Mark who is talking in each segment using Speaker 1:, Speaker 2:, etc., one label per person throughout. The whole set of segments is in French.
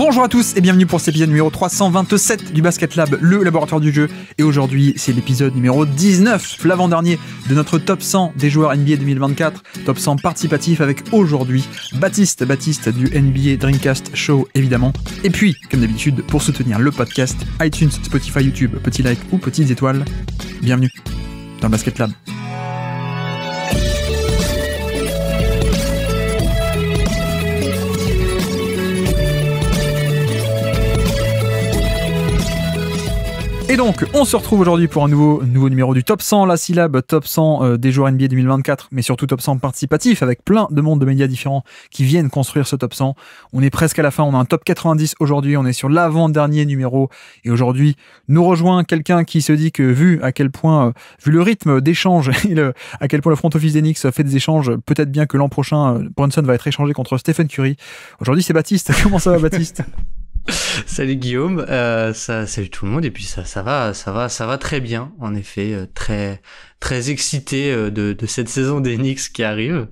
Speaker 1: Bonjour à tous et bienvenue pour cet épisode numéro 327 du Basket Lab, le laboratoire du jeu. Et aujourd'hui, c'est l'épisode numéro 19, l'avant-dernier de notre top 100 des joueurs NBA 2024, top 100 participatif avec aujourd'hui Baptiste du NBA Dreamcast Show évidemment. Et puis, comme d'habitude, pour soutenir le podcast, iTunes, Spotify, YouTube, petit like ou petites étoiles, bienvenue dans le Basket Lab. Et donc, on se retrouve aujourd'hui pour un nouveau numéro du Top 100, la syllabe Top 100 des joueurs NBA 2024, mais surtout Top 100 participatif, avec plein de mondes de médias différents qui viennent construire ce Top 100. On est presque à la fin, on a un Top 90 aujourd'hui, on est sur l'avant-dernier numéro, et aujourd'hui, nous rejoint quelqu'un qui se dit que, vu le rythme d'échange, et à quel point le front office d'Enix fait des échanges, peut-être bien que l'an prochain, Brunson va être échangé contre Stephen Curry. Aujourd'hui, c'est Baptiste. Comment ça va, Baptiste ?
Speaker 2: Salut Guillaume, salut tout le monde, et puis ça va très bien, en effet, très excité de cette saison des Knicks qui arrive,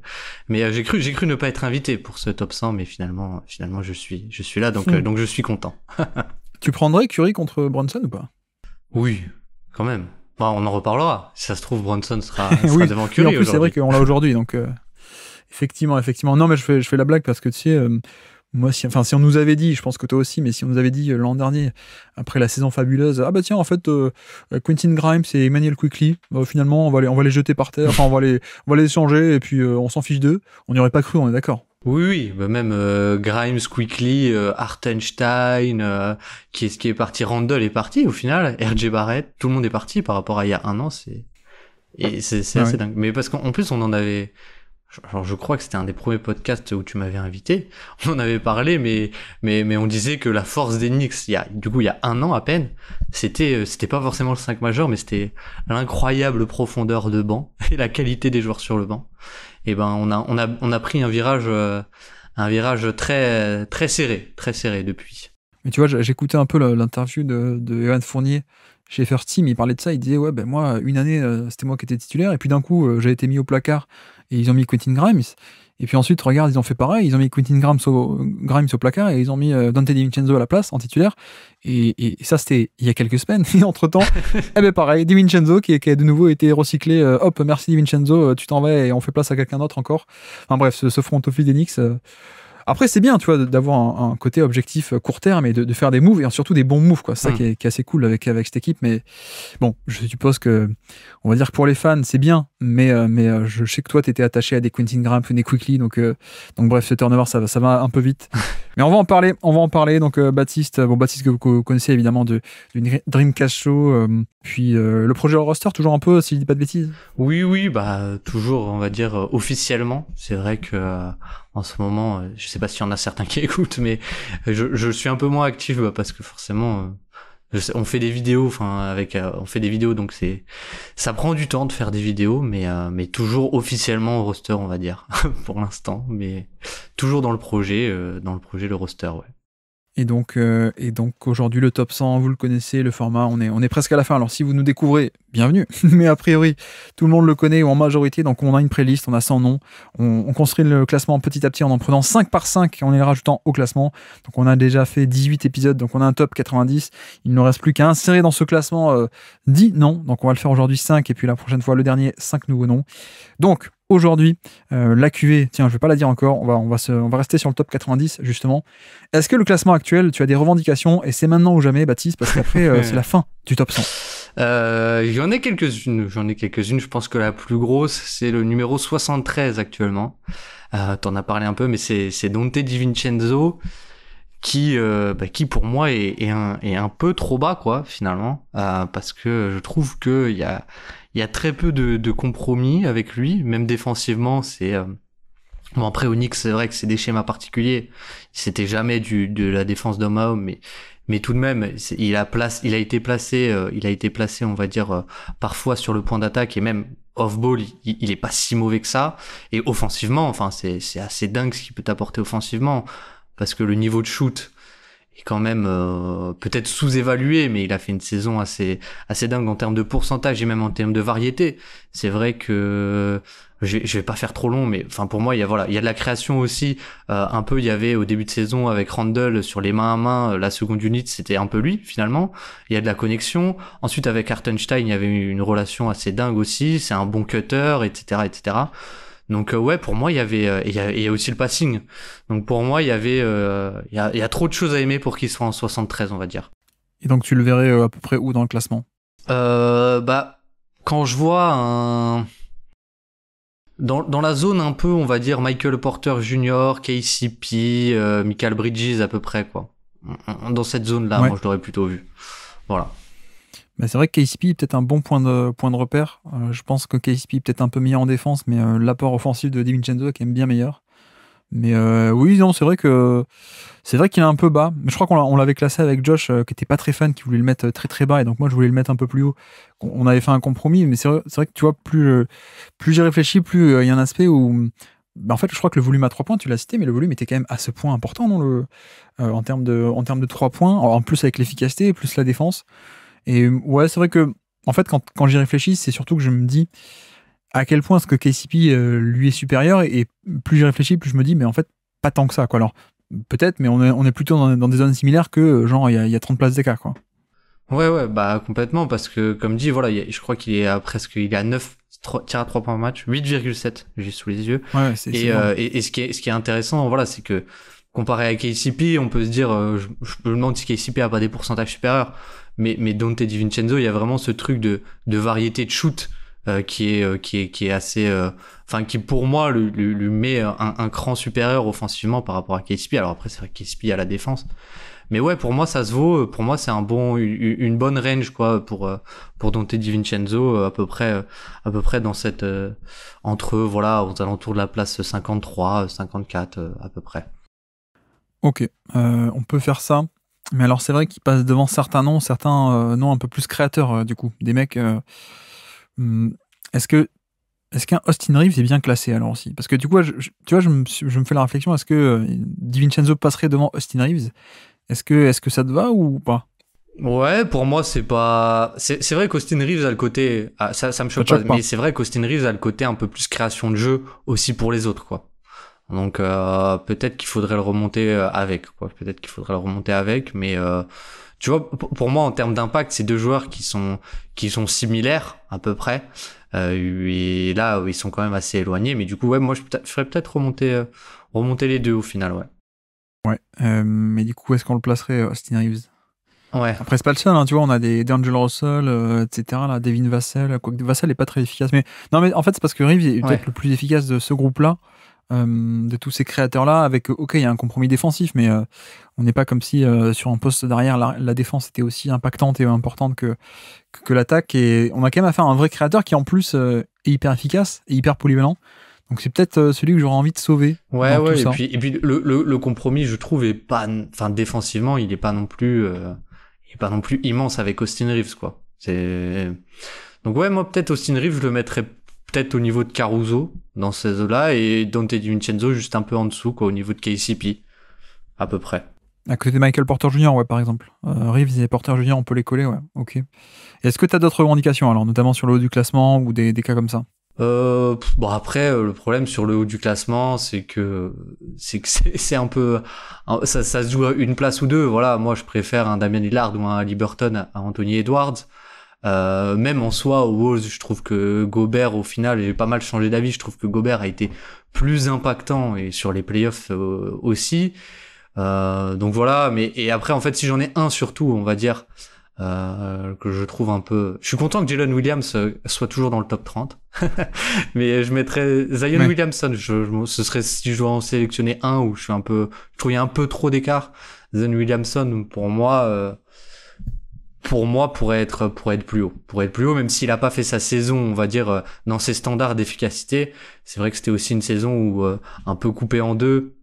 Speaker 2: mais j'ai cru ne pas être invité pour ce top 100, mais finalement je suis là, donc je suis content.
Speaker 1: Tu prendrais Curry contre Brunson ou pas ?
Speaker 2: Oui, quand même. Bon, on en reparlera. Si ça se trouve, Brunson sera
Speaker 1: oui,
Speaker 2: devant Curry.
Speaker 1: En plus, c'est vrai qu'on l'a aujourd'hui, donc effectivement. Non, mais je fais la blague parce que tu sais. Moi, si on nous avait dit, je pense que toi aussi, mais si on nous avait dit l'an dernier, après la saison fabuleuse, ah bah tiens, en fait, Quentin Grimes et Emmanuel Quickley, finalement, on va les jeter par terre, enfin, on va les échanger, et puis on s'en fiche d'eux. On n'y aurait pas cru, on est d'accord.
Speaker 2: Oui, bah même Grimes, Quickley, Hartenstein, qui est parti, Randle est parti au final, RJ Barrett, tout le monde est parti par rapport à il y a un an, c'est assez dingue. Mais parce qu'en plus, on en avait... Alors, je crois que c'était un des premiers podcasts où tu m'avais invité. On en avait parlé, mais on disait que la force des Knicks, il y a un an à peine, c'était pas forcément le 5 majeur, mais c'était l'incroyable profondeur de banc et la qualité des joueurs sur le banc. Et ben, on a pris un virage très, très serré depuis.
Speaker 1: Mais tu vois, j'écoutais un peu l'interview de Evan Fournier chez First Team, il parlait de ça, il disait ouais, ben moi, une année, c'était moi qui étais titulaire, et puis d'un coup, j'ai été mis au placard, et ils ont mis Quentin Grimes, et puis ensuite, regarde, ils ont fait pareil, ils ont mis Quentin Grimes au placard, et ils ont mis Dante DiVincenzo à la place, en titulaire, et ça, c'était il y a quelques semaines, et entre-temps, pareil, DiVincenzo, qui a de nouveau été recyclé, hop, merci DiVincenzo, tu t'en vas, et on fait place à quelqu'un d'autre encore. Enfin bref, ce front office d'Enix... Après, c'est bien, tu vois, d'avoir un côté objectif court terme et de faire des moves, et surtout des bons moves, quoi. C'est ça qui est assez cool avec cette équipe. Mais bon, je suppose que, on va dire que pour les fans, c'est bien, mais je sais que toi, t'étais attaché à des Quentin Grimes ou des Quickley, donc bref, ce turnover, ça va un peu vite. Mais on va en parler. Donc, Baptiste que vous connaissez évidemment du Dreamcast Show, puis le projet roster, toujours un peu, si je dis pas de bêtises.
Speaker 2: Oui, bah, toujours, on va dire, officiellement. C'est vrai que, en ce moment, je sais pas s'il y en a certains qui écoutent, mais je suis un peu moins actif parce que forcément, on fait des vidéos, on fait des vidéos, donc ça prend du temps de faire des vidéos, mais toujours officiellement au roster, on va dire, pour l'instant, mais toujours dans le projet, le roster, ouais.
Speaker 1: Et donc aujourd'hui le top 100, vous le connaissez, le format, on est presque à la fin. Alors si vous nous découvrez, bienvenue. Mais a priori, tout le monde le connaît ou en majorité. Donc on a une playlist, on a 100 noms. On construit le classement petit à petit en prenant 5 par 5 et en les rajoutant au classement. Donc on a déjà fait 18 épisodes, donc on a un top 90. Il ne reste plus qu'à insérer dans ce classement 10 noms. Donc on va le faire aujourd'hui 5 et puis la prochaine fois le dernier 5 nouveaux noms. Donc aujourd'hui, la QV, tiens, je vais pas la dire encore, on va rester sur le top 90 justement. Est-ce que le classement actuel, tu as des revendications et c'est maintenant ou jamais, Baptiste, parce qu'après c'est la fin du top 100.
Speaker 2: J'en ai quelques-unes, je pense que la plus grosse, c'est le numéro 73 actuellement. T'en as parlé un peu, mais c'est Dante DiVincenzo qui pour moi est un peu trop bas, quoi, finalement, parce que je trouve que il y a très peu de compromis avec lui, même défensivement, c'est bon, après au Knicks, c'est vrai que c'est des schémas particuliers, c'était jamais de la défense d'homme à homme, mais tout de même, il a été placé, on va dire, parfois sur le point d'attaque, et même off-ball, il est pas si mauvais que ça, et offensivement, enfin, c'est assez dingue ce qu'il peut t'apporter offensivement, parce que le niveau de shoot est quand même peut-être sous-évalué, mais il a fait une saison assez dingue en termes de pourcentage et même en termes de variété. C'est vrai que je vais pas faire trop long, mais enfin pour moi il y a de la création aussi. Un peu il y avait au début de saison avec Randle sur les mains à main, la seconde unit c'était un peu lui finalement. Il y a de la connexion. Ensuite avec Hartenstein il y avait une relation assez dingue aussi. C'est un bon cutter, etc., etc. Donc ouais, pour moi il y avait il y a aussi le passing. Donc pour moi il y avait il y a trop de choses à aimer pour qu'il soit en 73, on va dire.
Speaker 1: Et donc tu le verrais à peu près où dans le classement?
Speaker 2: Bah quand je vois un dans la zone un peu, on va dire Michael Porter Jr., KCP, Michael Bridges à peu près quoi. Dans cette zone-là,
Speaker 1: Ouais.
Speaker 2: moi je l'aurais plutôt vu. Voilà.
Speaker 1: Bah, c'est vrai que KCP est peut-être un bon point de repère. Je pense que KCP est peut-être un peu meilleur en défense, mais l'apport offensif de DiVincenzo est quand même bien meilleur. Mais oui, non, c'est vrai qu'il est un peu bas. Mais je crois qu'on l'avait classé avec Josh, qui était pas très fan, qui voulait le mettre très très bas, et donc moi je voulais le mettre un peu plus haut. On avait fait un compromis, mais c'est vrai que tu vois, plus j'y réfléchis, plus il y a un aspect où, bah, en fait, je crois que le volume à 3 points, tu l'as cité, mais le volume était quand même à ce point important, non, en termes de 3 points, en plus avec l'efficacité, plus la défense. Et ouais, c'est vrai que, en fait, quand j'y réfléchis, c'est surtout que je me dis à quel point est-ce que KCP lui est supérieur, et plus j'y réfléchis, plus je me dis, mais en fait, pas tant que ça, quoi. Alors, peut-être, mais on est plutôt dans des zones similaires que, genre, il y a 30 places d'écart, quoi.
Speaker 2: Ouais, bah complètement, parce que comme dit, voilà, je crois qu'il est à presque, il est à 9 tirs à 3 points par match, 8,7, j'ai sous les yeux.
Speaker 1: Ouais, c'est bon.
Speaker 2: Et ce qui est intéressant, voilà, c'est que comparé à KCP, on peut se dire, je me demande si KCP a pas des pourcentages supérieurs, mais Dante DiVincenzo, il y a vraiment ce truc de variété de shoot qui est assez, enfin qui pour moi lui met un cran supérieur offensivement par rapport à KCP. Alors après c'est vrai que KCP a la défense, mais ouais, pour moi ça se vaut. Pour moi c'est une bonne range quoi pour Dante DiVincenzo à peu près dans cette entre voilà aux alentours de la place 53, 54 à peu près.
Speaker 1: Ok, on peut faire ça. Mais alors, c'est vrai qu'il passe devant certains noms un peu plus créateurs, du coup. Des mecs. Est-ce que Est-ce qu'un Austin Reeves est bien classé alors aussi? Parce que du coup, tu vois, je me fais la réflexion, est-ce que DiVincenzo passerait devant Austin Reeves? Est-ce que ça te va ou pas?
Speaker 2: Ouais, pour moi c'est pas c'est vrai qu'Austin Reeves a le côté ça me
Speaker 1: Ça
Speaker 2: choque
Speaker 1: te
Speaker 2: pas,
Speaker 1: choque pas?
Speaker 2: mais c'est vrai qu'Austin Reeves a le côté un peu plus création de jeu aussi pour les autres quoi. Donc peut-être qu'il faudrait le remonter avec quoi. Peut-être qu'il faudrait le remonter avec, mais tu vois, pour moi en termes d'impact, c'est deux joueurs qui sont similaires à peu près. Et là, ils sont quand même assez éloignés, mais du coup, ouais, moi je ferais peut-être remonter les deux au final, ouais.
Speaker 1: Ouais. Mais du coup, est-ce qu'on le placerait, Austin Reeves?
Speaker 2: Ouais.
Speaker 1: Après, c'est pas le seul, hein, tu vois, on a des D'Angelo Russell, etc. Là, Devin Vassell, quoique Vassell est pas très efficace. Mais non, mais en fait, c'est parce que Reeves est
Speaker 2: Ouais.
Speaker 1: peut-être le plus efficace de ce groupe-là, de tous ces créateurs-là. Avec, ok, il y a un compromis défensif, mais on n'est pas comme si sur un poste derrière, la défense était aussi impactante et importante que l'attaque. Et on a quand même affaire à un vrai créateur qui, en plus, est hyper efficace et hyper polyvalent. Donc, c'est peut-être celui que j'aurais envie de sauver
Speaker 2: Ouais,
Speaker 1: dans tout
Speaker 2: ouais,
Speaker 1: ça.
Speaker 2: et puis le compromis, je trouve, est pas, enfin, défensivement, il est pas non plus, immense avec Austin Reeves, quoi. Donc ouais, moi, peut-être Austin Reeves, je le mettrais peut-être au niveau de Caruso, dans ces eaux-là, et Dante DiVincenzo juste un peu en dessous, quoi, au niveau de KCP, à peu près.
Speaker 1: À côté de Michael Porter Jr., ouais, par exemple. Reeves et Porter Jr., on peut les coller, ouais. Ok. Et est-ce que tu as d'autres revendications, alors, notamment sur le haut du classement ou des cas comme ça?
Speaker 2: Bon après le problème sur le haut du classement c'est un peu ça se joue à une place ou deux, voilà. Moi je préfère un Damian Lillard ou un Haliburton à Anthony Edwards. Même en soi aux Wolves je trouve que Gobert au final, j'ai pas mal changé d'avis, je trouve que Gobert a été plus impactant et sur les playoffs aussi. Donc voilà, mais et après en fait si j'en ai un surtout on va dire que je trouve un peu... Je suis content que Jalen Williams soit toujours dans le top 30. Mais je mettrais Zion Williamson. Ce serait si je dois en sélectionner un où je trouve qu'il y a un peu trop d'écart. Zion Williamson, pour moi, pourrait être plus haut. Pourrait être plus haut, même s'il a pas fait sa saison, on va dire, dans ses standards d'efficacité. C'est vrai que c'était aussi une saison où, un peu coupée en deux,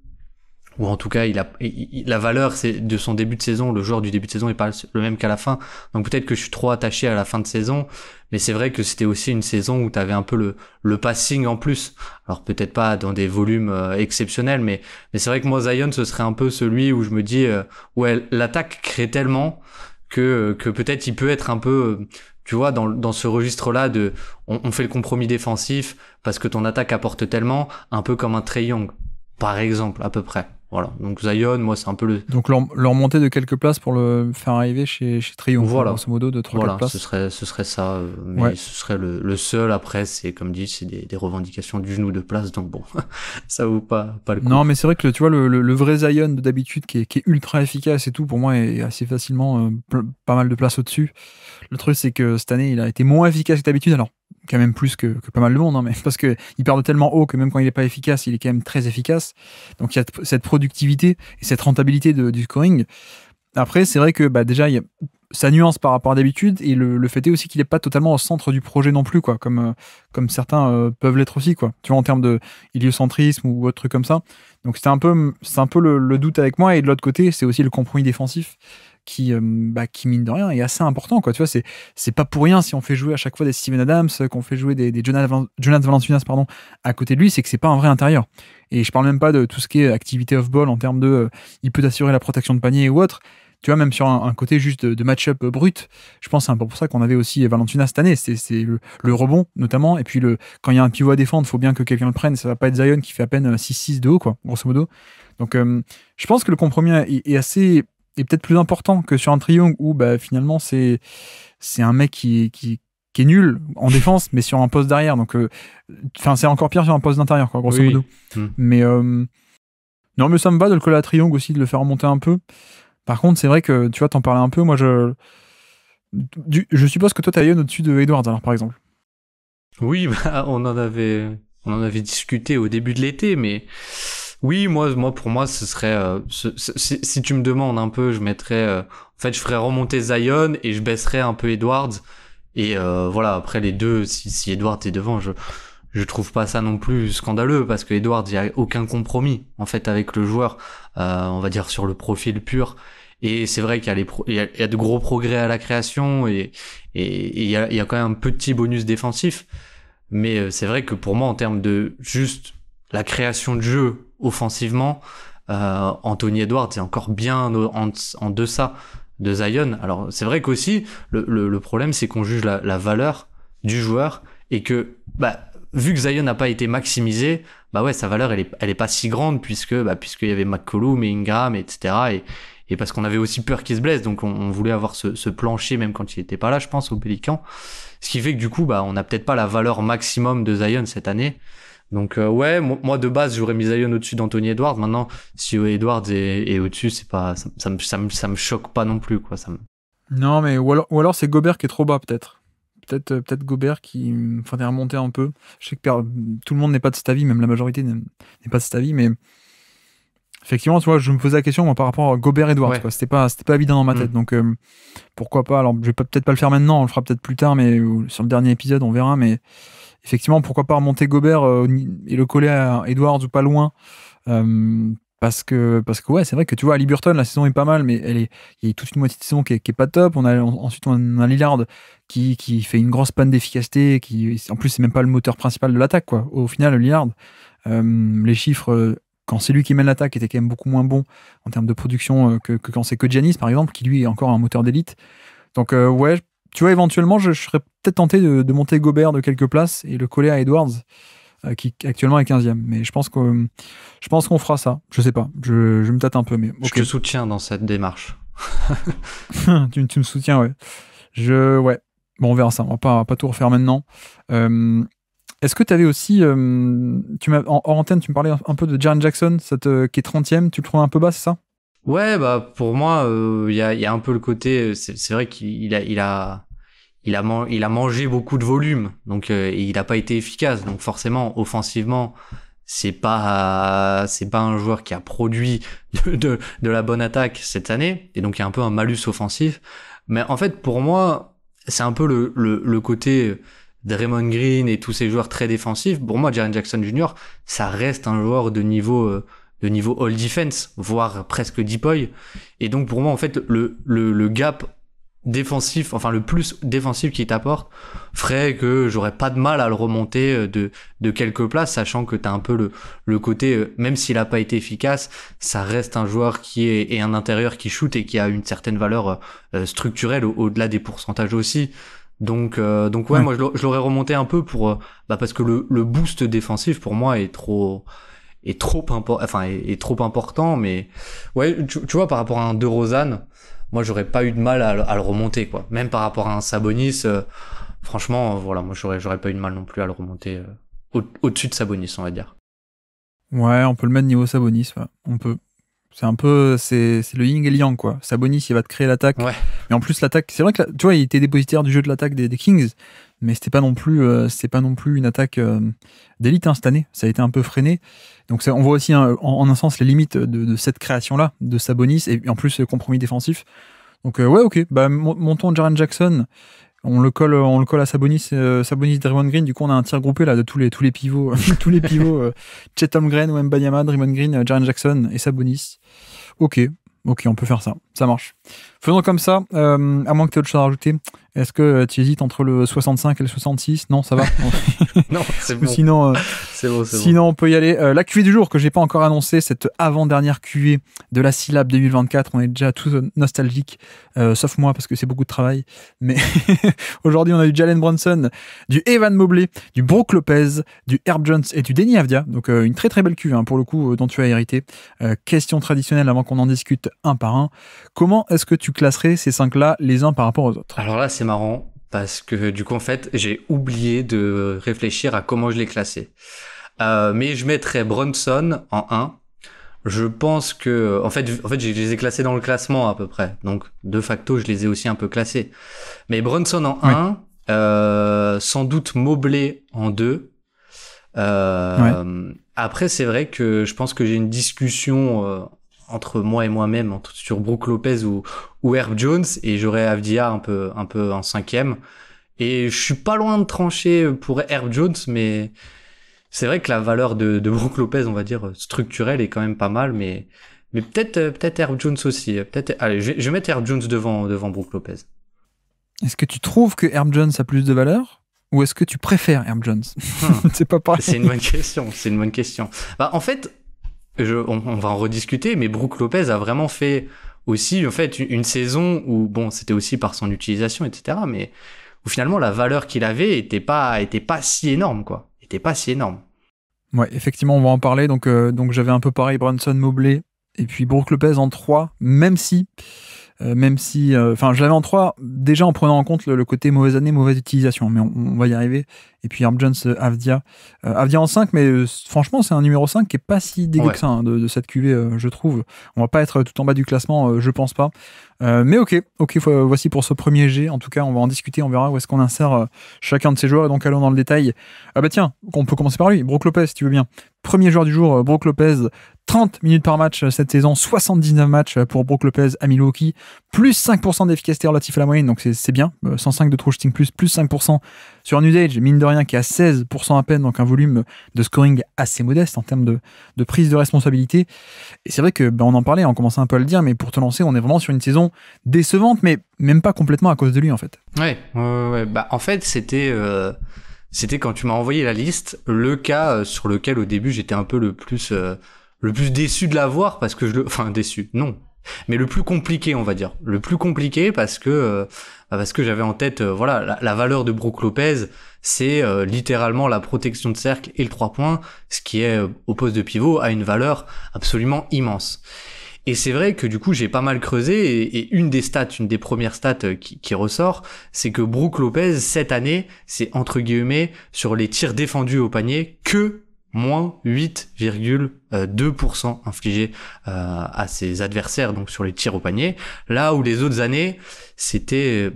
Speaker 2: ou en tout cas la valeur de son début de saison, le joueur du début de saison est pas le même qu'à la fin, donc peut-être que je suis trop attaché à la fin de saison, mais c'est vrai que c'était aussi une saison où t'avais un peu le passing en plus, alors peut-être pas dans des volumes exceptionnels, mais c'est vrai que moi Zion ce serait un peu celui où je me dis ouais, l'attaque crée tellement que peut-être il peut être un peu tu vois, dans ce registre-là de on fait le compromis défensif parce que ton attaque apporte tellement, un peu comme un Trae Young, par exemple, à peu près. Voilà. Donc Zion, moi, c'est un peu le...
Speaker 1: Donc leur monter de quelques places pour le faire arriver chez Trae Young,
Speaker 2: Voilà.
Speaker 1: grosso modo, de 3-4
Speaker 2: voilà,
Speaker 1: places.
Speaker 2: ce serait ça. Mais ce serait le seul. Après, c'est comme dit, c'est des revendications du genou de place. Donc bon, ça vaut pas le coup.
Speaker 1: Non, mais c'est vrai que tu vois, le vrai Zion d'habitude qui est ultra efficace et tout, pour moi, est assez facilement pas mal de place au-dessus. Le truc, c'est que cette année, il a été moins efficace que d'habitude. Alors, quand même plus que pas mal de monde, hein, mais parce qu'il perd tellement haut que même quand il n'est pas efficace, il est quand même très efficace. Donc, il y a cette productivité et cette rentabilité du scoring. Après, c'est vrai que déjà, il y a sa nuance par rapport à d'habitude, et le fait est aussi qu'il n'est pas totalement au centre du projet non plus, quoi, comme certains peuvent l'être aussi, quoi. Tu vois, en termes de héliocentrisme ou autre truc comme ça. Donc, c'est un peu le doute avec moi, et de l'autre côté, c'est aussi le compromis défensif qui mine de rien est assez important, quoi. Tu vois, c'est pas pour rien si on fait jouer à chaque fois des Steven Adams, qu'on fait jouer des Jonas Valanciunas à côté de lui, c'est que c'est pas un vrai intérieur. Et je parle même pas de tout ce qui est activité off-ball en termes de il peut assurer la protection de panier ou autre. Tu vois, même sur un côté juste de match-up brut, je pense que c'est un peu pour ça qu'on avait aussi Valanciunas cette année, c'est le rebond notamment, et puis quand il y a un pivot à défendre, il faut bien que quelqu'un le prenne, ça va pas être Zion qui fait à peine 6-6 de haut, quoi, grosso modo. Donc je pense que le compromis est peut-être plus important que sur un triangle où finalement c'est un mec qui est nul en défense, mais sur un poste d'arrière. Donc, c'est encore pire sur un poste d'intérieur, quoi, grosso modo. Mais non, mais ça me va de le coller à triangle aussi, de le faire remonter un peu. Par contre, c'est vrai que tu vois, t'en parlais un peu. Moi, je suppose que toi, t'as Ion au-dessus de Edwards, alors par exemple.
Speaker 2: Oui, on en avait discuté au début de l'été, mais oui, moi, pour moi, ce serait, si tu me demandes un peu, je mettrais, en fait, je ferais remonter Zion et je baisserais un peu Edwards. Et voilà, après les deux, si Edwards est devant, je trouve pas ça non plus scandaleux parce que Edwards, il y a aucun compromis en fait avec le joueur, on va dire sur le profil pur. Et c'est vrai qu'il y a de gros progrès à la création et il y a quand même un petit bonus défensif. Mais c'est vrai que pour moi, en termes de juste la création de jeu offensivement, Anthony Edwards est encore bien en deçà de Zion. Alors c'est vrai qu'aussi le problème c'est qu'on juge la valeur du joueur et que vu que Zion n'a pas été maximisé, ouais, sa valeur elle est pas si grande puisqu'il y avait McCollum et Ingram, etc. Et parce qu'on avait aussi peur qu'il se blesse, donc on voulait avoir ce plancher même quand il était pas là, je pense, au Pélican. Ce qui fait que du coup, on n'a peut-être pas la valeur maximum de Zion cette année. Donc ouais, moi de base j'aurais mis Zion au-dessus d'Anthony Edwards. Maintenant, si Edwards est au-dessus, c'est pas ça me choque pas non plus, quoi.
Speaker 1: Non, mais ou alors c'est Gobert qui est trop bas, peut-être. Peut-être Gobert qui est remonté un peu. Je sais que tout le monde n'est pas de cet avis, même la majorité n'est pas de cet avis, mais effectivement, tu vois, je me posais la question moi, par rapport à Gobert Edwards, ouais. Quoi. C'était pas évident dans ma tête, donc pourquoi pas. Alors, je vais peut-être pas le faire maintenant, on le fera peut-être plus tard, mais sur le dernier épisode, on verra. Mais effectivement, pourquoi pas remonter Gobert et le coller à Edwards ou pas loin, parce que ouais, c'est vrai que tu vois, à Liberton, la saison est pas mal, mais il y a toute une moitié de saison qui est pas top. Ensuite, on a Lillard qui fait une grosse panne d'efficacité, en plus, c'est même pas le moteur principal de l'attaque, quoi. Au final, Lillard, les chiffres. Quand c'est lui qui mène l'attaque, était quand même beaucoup moins bon en termes de production que quand c'est que Giannis, par exemple, qui lui est encore un moteur d'élite. Donc ouais, tu vois, éventuellement, je serais peut-être tenté de monter Gobert de quelques places et le coller à Edwards, qui actuellement est 15e. Mais je pense qu'on fera ça. Je sais pas, je me tâte un peu. Mais, okay.
Speaker 2: Je te soutiens dans cette démarche.
Speaker 1: tu me soutiens, ouais. Ouais. Bon, on verra ça. On va pas tout refaire maintenant. Est-ce que tu avais aussi, en antenne, tu me parlais un peu de Jaren Jackson, qui est 30e, tu le trouves un peu bas, c'est ça?
Speaker 2: Ouais, pour moi, il y a un peu le côté, c'est vrai qu'il a mangé beaucoup de volume, donc il n'a pas été efficace, donc forcément, offensivement, c'est pas un joueur qui a produit de la bonne attaque cette année, et donc il y a un peu un malus offensif. Mais en fait, pour moi, c'est un peu le côté Draymond Green et tous ces joueurs très défensifs. Pour moi, Jaren Jackson Jr., ça reste un joueur de niveau de niveau all defense, voire presque depoy. Et donc pour moi en fait le gap défensif, enfin le plus défensif qu'il t'apporte, ferait que j'aurais pas de mal à le remonter de quelques places, sachant que t'as un peu le côté, même s'il a pas été efficace, ça reste un joueur qui est un intérieur qui shoot et qui a une certaine valeur structurelle au-delà des pourcentages aussi. Donc ouais, moi je l'aurais remonté un peu pour parce que le boost défensif pour moi est trop important, mais ouais, tu vois, par rapport à un DeRozan, moi j'aurais pas eu de mal à le remonter, quoi. Même par rapport à un Sabonis, franchement, voilà, moi j'aurais pas eu de mal non plus à le remonter au-dessus de Sabonis, on va dire.
Speaker 1: Ouais, on peut le mettre niveau Sabonis, ouais. On peut. C'est un peu, c'est le yin et le yang, quoi. Sabonis, il va te créer l'attaque.
Speaker 2: Ouais.
Speaker 1: Mais en plus, l'attaque, c'est vrai que, tu vois, il était dépositaire du jeu de l'attaque des Kings, mais c'était pas non plus une attaque d'élite, hein, cette année. Ça a été un peu freiné. Donc, on voit aussi, en un sens, les limites de cette création-là, de Sabonis, et en plus, compromis défensif. Donc, ouais, ok. Bah, montons Jaren Jackson. On le colle à Sabonis, Draymond Green. Du coup, on a un tir groupé là de tous les pivots, tous les pivots. Chet Holmgren, Wembanyama, Draymond Green, Jaren Jackson et Sabonis. Ok, on peut faire ça. Ça marche. Faisons comme ça. À moins que tu aies autre chose à rajouter. Est-ce que tu hésites entre le 65 et le 66 ? Non, ça va.
Speaker 2: Non, c'est bon.
Speaker 1: Sinon,
Speaker 2: c'est bon.
Speaker 1: On peut y aller. La cuvée du jour que j'ai pas encore annoncée, cette avant-dernière cuvée de la Syllab 2024. On est déjà tous nostalgiques, sauf moi parce que c'est beaucoup de travail. Mais aujourd'hui, on a du Jalen Brunson, du Evan Mobley, du Brook Lopez, du Herb Jones et du Deni Avdia. Donc une très très belle cuvée, hein, pour le coup, dont tu as hérité. Question traditionnelle avant qu'on en discute un par un. Comment est-ce que tu classerais ces 5-là les uns par rapport aux autres ?
Speaker 2: Alors là, c'est marrant parce que du coup, en fait, j'ai oublié de réfléchir à comment je les classais. Mais je mettrais Brunson en 1. Je pense que, en fait, je les ai classés dans le classement à peu près. Donc, de facto, je les ai aussi un peu classés. Mais Brunson en 1, sans doute Mobley en 2. Après, c'est vrai que je pense que j'ai une discussion entre moi et moi-même sur Brook Lopez ou Herb Jones, et j'aurais Avdia un peu en 5e. Et je suis pas loin de trancher pour Herb Jones, mais c'est vrai que la valeur de Brook Lopez, on va dire structurelle, est quand même pas mal, mais peut-être Herb Jones aussi. Allez, je vais mettre Herb Jones devant Brook Lopez.
Speaker 1: Est-ce que tu trouves que Herb Jones a plus de valeur, ou est-ce que tu préfères Herb Jones ? C'est pas pareil.
Speaker 2: C'est une bonne question. Bah, en fait, on va en rediscuter, mais Brook Lopez a vraiment fait aussi, en fait, une saison où, bon, c'était aussi par son utilisation, etc., mais où finalement la valeur qu'il avait était pas si énorme, quoi. Était pas si énorme.
Speaker 1: Ouais, effectivement, on va en parler. Donc j'avais un peu pareil, Brunson, Mobley, et puis Brook Lopez en 3, même si je l'avais en 3 déjà en prenant en compte le côté mauvaise année, mauvaise utilisation, mais on va y arriver. Et puis Herb Jones, Avdia en 5, mais franchement c'est un numéro 5 qui est pas si dégueu que ça, hein, de cette QV, je trouve. On va pas être tout en bas du classement, je pense pas. Mais ok, voici pour ce premier G. En tout cas, on va en discuter, on verra où est-ce qu'on insère chacun de ces joueurs, et donc allons dans le détail. Tiens, on peut commencer par lui, Brook Lopez, si tu veux bien. Premier joueur du jour, Brook Lopez, 30 minutes par match cette saison, 79 matchs pour Brook Lopez à Milwaukee, plus 5% d'efficacité relative à la moyenne, donc c'est bien, 105 de true shooting plus 5% sur un usage, mine de rien, qui est à 16% à peine, donc un volume de scoring assez modeste en termes de prise de responsabilité. Et c'est vrai que, on en parlait, on commençait un peu à le dire, mais pour te lancer, on est vraiment sur une saison décevante, mais même pas complètement à cause de lui, en fait.
Speaker 2: Ouais. Bah, en fait, c'était quand tu m'as envoyé la liste, le cas sur lequel au début j'étais un peu le plus déçu de l'avoir, parce que déçu, non. Mais le plus compliqué, on va dire. Le plus compliqué parce que j'avais en tête, la valeur de Brook Lopez, c'est littéralement la protection de cercle et le 3 points, ce qui est au poste de pivot a une valeur absolument immense. Et c'est vrai que du coup j'ai pas mal creusé, et une des premières stats qui ressort, c'est que Brook Lopez cette année, c'est entre guillemets sur les tirs défendus au panier que moins 8,2% infligés à ses adversaires, donc sur les tirs au panier, là où les autres années c'était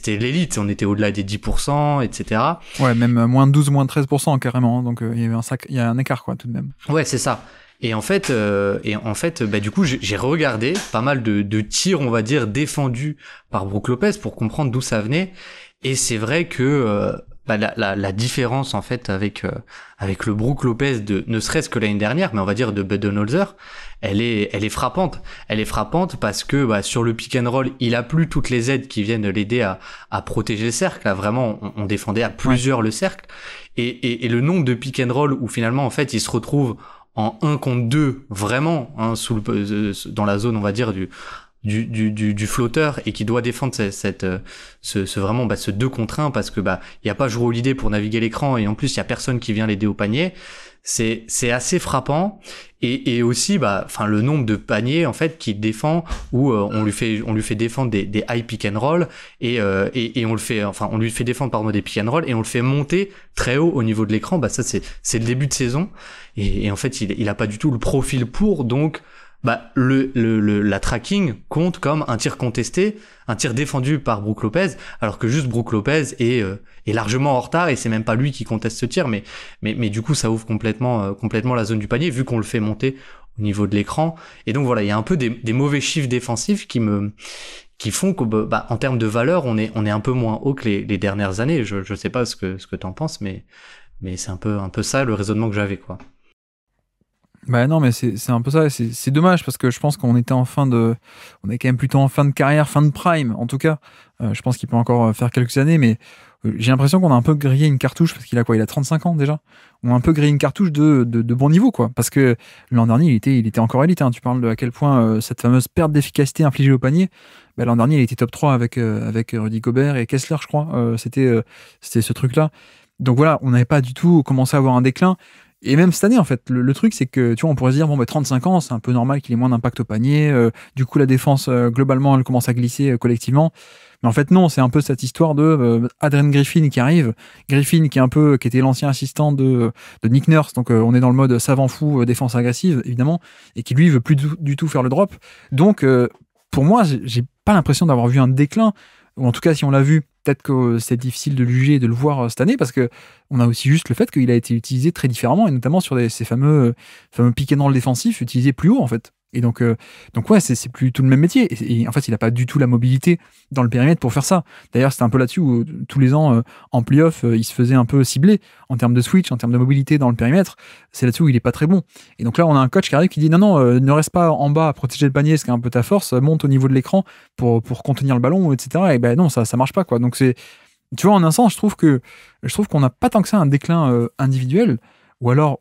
Speaker 2: l'élite, on était au-delà des 10%, etc.
Speaker 1: Ouais, même moins 12, moins 13% carrément, hein, donc il y a un écart, quoi, tout de même.
Speaker 2: Ouais, c'est ça. Et en fait, du coup, j'ai regardé pas mal de tirs, on va dire, défendus par Brook Lopez pour comprendre d'où ça venait. Et c'est vrai que la différence en fait avec le Brook Lopez de ne serait-ce que l'année dernière, mais on va dire de Budenholzer, elle est frappante. Elle est frappante parce que sur le pick and roll, il a plus toutes les aides qui viennent l'aider à protéger le cercle. Là, vraiment, on défendait à plusieurs le cercle et le nombre de pick and roll où finalement en fait il se retrouve en 1 contre 2 vraiment dans la zone on va dire du flotteur et qui doit défendre ce 2 contre 1 parce que il y a pas Jrue Holiday pour naviguer l'écran et en plus il y a personne qui vient l'aider au panier. C'est assez frappant et aussi le nombre de paniers en fait qu'il défend où on lui fait défendre des high pick and roll et on lui fait défendre des pick and roll et on le fait monter très haut au niveau de l'écran. Ça c'est le début de saison et en fait il a pas du tout le profil pour, donc la tracking compte comme un tir contesté, un tir défendu par Brook Lopez, alors que juste Brook Lopez est largement en retard et c'est même pas lui qui conteste ce tir, mais du coup ça ouvre complètement la zone du panier vu qu'on le fait monter au niveau de l'écran. Et donc voilà, il y a un peu des mauvais chiffres défensifs qui font que en termes de valeur on est un peu moins haut que les dernières années. Je sais pas ce que t'en penses, mais c'est un peu ça le raisonnement que j'avais, quoi.
Speaker 1: Non, mais c'est un peu ça. C'est dommage parce que je pense qu'on est quand même plutôt en fin de carrière, fin de prime en tout cas. Je pense qu'il peut encore faire quelques années, mais j'ai l'impression qu'on a un peu grillé une cartouche parce qu'il a quoi? Il a 35 ans déjà. On a un peu grillé une cartouche de bon niveau, quoi. Parce que l'an dernier, il était encore élite, hein. Tu parles de à quel point cette fameuse perte d'efficacité infligée au panier. L'an dernier, il était top 3 avec Rudy Gobert et Kessler, je crois. C'était ce truc-là. Donc voilà, on n'avait pas du tout commencé à avoir un déclin. Et même cette année, en fait, le truc, c'est que, tu vois, on pourrait se dire, 35 ans, c'est un peu normal qu'il ait moins d'impact au panier. Du coup, la défense, globalement, elle commence à glisser collectivement. Mais en fait, non, c'est un peu cette histoire de Adrian Griffin qui arrive. Griffin qui était l'ancien assistant de Nick Nurse. Donc, on est dans le mode savant fou, défense agressive, évidemment. Et qui, lui, veut plus du tout faire le drop. Donc, pour moi, j'ai pas l'impression d'avoir vu un déclin. Ou en tout cas, si on l'a vu, peut-être que c'est difficile de le juger et de le voir cette année, parce que on a aussi juste le fait qu'il a été utilisé très différemment, et notamment sur ces fameux pick and roll défensifs utilisés plus haut, en fait. Et donc ouais, c'est plus tout le même métier. Et en fait, il n'a pas du tout la mobilité dans le périmètre pour faire ça. D'ailleurs, c'était un peu là-dessus où tous les ans, en playoff, il se faisait un peu cibler en termes de switch, en termes de mobilité dans le périmètre. C'est là-dessus où il est pas très bon. Et donc là, on a un coach qui arrive qui dit non, ne reste pas en bas à protéger le panier, ce qui est un peu ta force, monte au niveau de l'écran pour contenir le ballon, etc. Et non, ça marche pas, quoi. Donc tu vois, en un sens, je trouve qu'on n'a pas tant que ça un déclin individuel, ou alors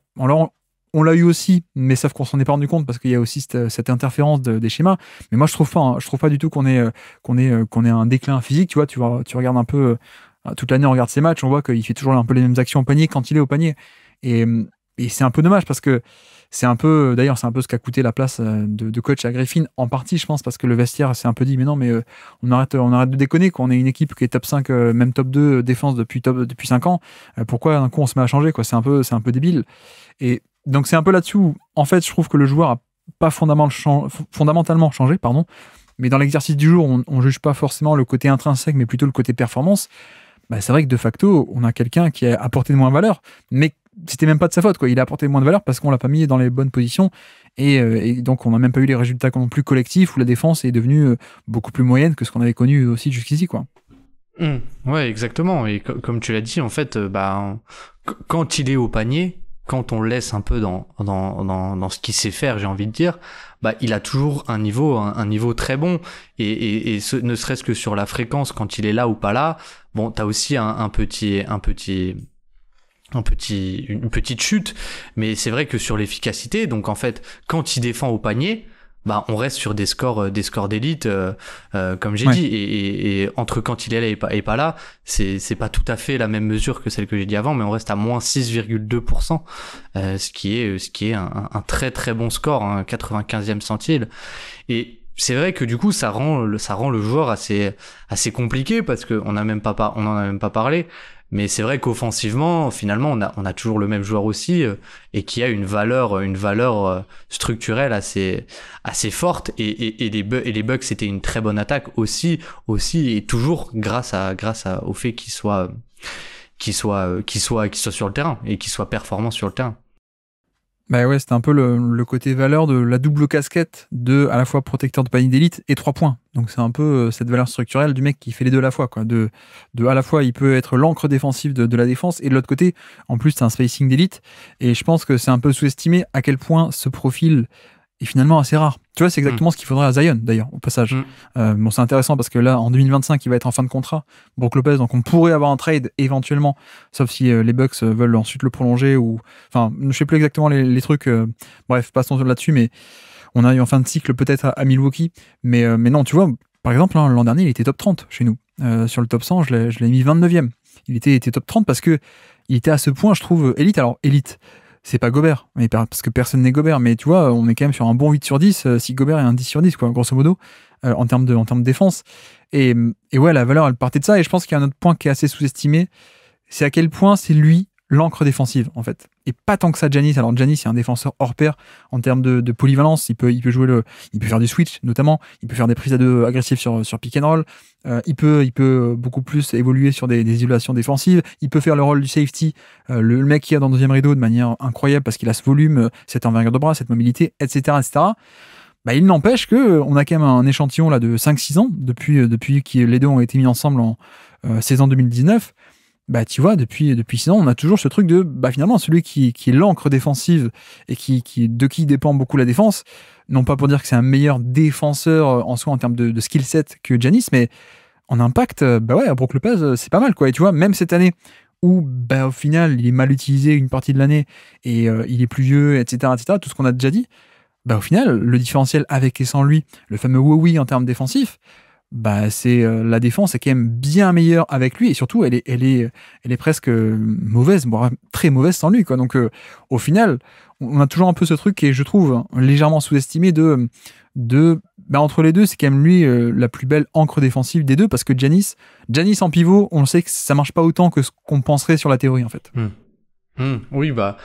Speaker 1: on l'a eu aussi, mais sauf qu'on s'en est pas rendu compte parce qu'il y a aussi cette interférence des schémas. Mais moi, je trouve pas du tout qu'on ait un déclin physique. Tu vois, tu regardes un peu toute l'année, on regarde ses matchs, on voit qu'il fait toujours un peu les mêmes actions au panier quand il est au panier. Et c'est un peu dommage parce que d'ailleurs, c'est un peu ce qu'a coûté la place de coach à Griffin, en partie, je pense, parce que le vestiaire s'est un peu dit, mais non, mais on arrête de déconner, qu'on est une équipe qui est top 5, même top 2 défense depuis 5 ans. Pourquoi d'un coup on se met à changer, quoi? C'est un peu débile. Et donc c'est un peu là-dessus où, en fait, je trouve que le joueur a pas fondamentalement changé, pardon. Mais dans l'exercice du jour, on juge pas forcément le côté intrinsèque, mais plutôt le côté performance. C'est vrai que de facto, on a quelqu'un qui a apporté de moins de valeur, mais c'était même pas de sa faute, quoi. Il a apporté moins de valeur parce qu'on l'a pas mis dans les bonnes positions et donc on n'a même pas eu les résultats non plus collectifs où la défense est devenue beaucoup plus moyenne que ce qu'on avait connu aussi jusqu'ici, quoi.
Speaker 2: Ouais, exactement. Et comme tu l'as dit, en fait, quand il est au panier, quand on le laisse un peu dans ce qu'il sait faire, j'ai envie de dire, il a toujours un niveau très bon et ne serait-ce que sur la fréquence quand il est là ou pas là. Bon, t'as aussi une petite chute, mais c'est vrai que sur l'efficacité, donc en fait, quand il défend au panier, on reste sur des scores d'élite, comme j'ai dit, et entre quand il est là et pas là, c'est pas tout à fait la même mesure que celle que j'ai dit avant, mais on reste à moins 6,2%, ce qui est un très très bon score, un 95e centile. Et c'est vrai que du coup ça rend le joueur assez compliqué parce que on en a même pas parlé. Mais c'est vrai qu'offensivement, finalement, on a toujours le même joueur aussi et qui a une valeur structurelle assez forte et les Bucks c'était une très bonne attaque aussi et toujours grâce au fait qu'il soit sur le terrain et qu'il soit performant sur le terrain.
Speaker 1: Bah ouais, c'était un peu le côté valeur de la double casquette de à la fois protecteur de panier d'élite et 3 points. Donc c'est un peu cette valeur structurelle du mec qui fait les deux à la fois, quoi. De à la fois, il peut être l'encre défensive de la défense, et de l'autre côté, en plus, c'est un spacing d'élite. Et je pense que c'est un peu sous-estimé à quel point ce profil est finalement assez rare. Tu vois, c'est exactement ce qu'il faudrait à Zion, d'ailleurs, au passage. Bon, c'est intéressant parce que là, en 2025, il va être en fin de contrat, Brook Lopez, donc on pourrait avoir un trade éventuellement, sauf si les Bucks veulent ensuite le prolonger, ou... Enfin, je sais plus exactement les trucs, bref, passons là-dessus, mais on a eu en fin de cycle peut-être à Milwaukee, mais non, tu vois, par exemple, hein, l'an dernier, il était top 30 chez nous. Sur le top 100, je l'ai mis 29e. Il était top 30 parce que il était à ce point, je trouve, élite. Alors, élite, c'est pas Gobert, mais parce que personne n'est Gobert, mais tu vois, on est quand même sur un bon 8 sur 10, si Gobert est un 10 sur 10, quoi, grosso modo, en termes de défense. Et ouais, la valeur, elle partait de ça, et je pense qu'il y a un autre point qui est assez sous-estimé, c'est à quel point c'est lui l'encre défensive, en fait. Et pas tant que ça, Giannis. Alors, Giannis, c'est un défenseur hors pair en termes de polyvalence. Il peut jouer il peut faire du switch, notamment. Il peut faire des prises à deux agressives sur pick and roll. Il peut beaucoup plus évoluer sur des isolations défensives. Il peut faire le rôle du safety, le mec qui a dans le deuxième rideau de manière incroyable parce qu'il a ce volume, cette envergure de bras, cette mobilité, etc., etc. Bah, il n'empêche qu'on a quand même un échantillon là de 5-6 ans depuis que les deux ont été mis ensemble en saison 2019. Bah, tu vois, depuis 6 ans, on a toujours ce truc de, bah, finalement, celui qui est l'encre défensive et de qui dépend beaucoup la défense, non pas pour dire que c'est un meilleur défenseur en soi en termes de skill set que Giannis, mais en impact, bah ouais, Brook Lopez, c'est pas mal, quoi. Et tu vois, même cette année où, bah, au final, il est mal utilisé une partie de l'année et il est plus vieux, etc., tout ce qu'on a déjà dit, bah, au final, le différentiel avec et sans lui, le fameux oui en termes défensifs, bah c'est la défense est quand même bien meilleure avec lui, et surtout elle est presque mauvaise, voire très mauvaise sans lui, quoi. Donc au final, on a toujours un peu ce truc qui est, je trouve, hein, légèrement sous-estimé bah, entre les deux, c'est quand même lui la plus belle encre défensive des deux, parce que Giannis en pivot, on sait que ça marche pas autant que ce qu'on penserait sur la théorie, en fait.
Speaker 2: Oui, bah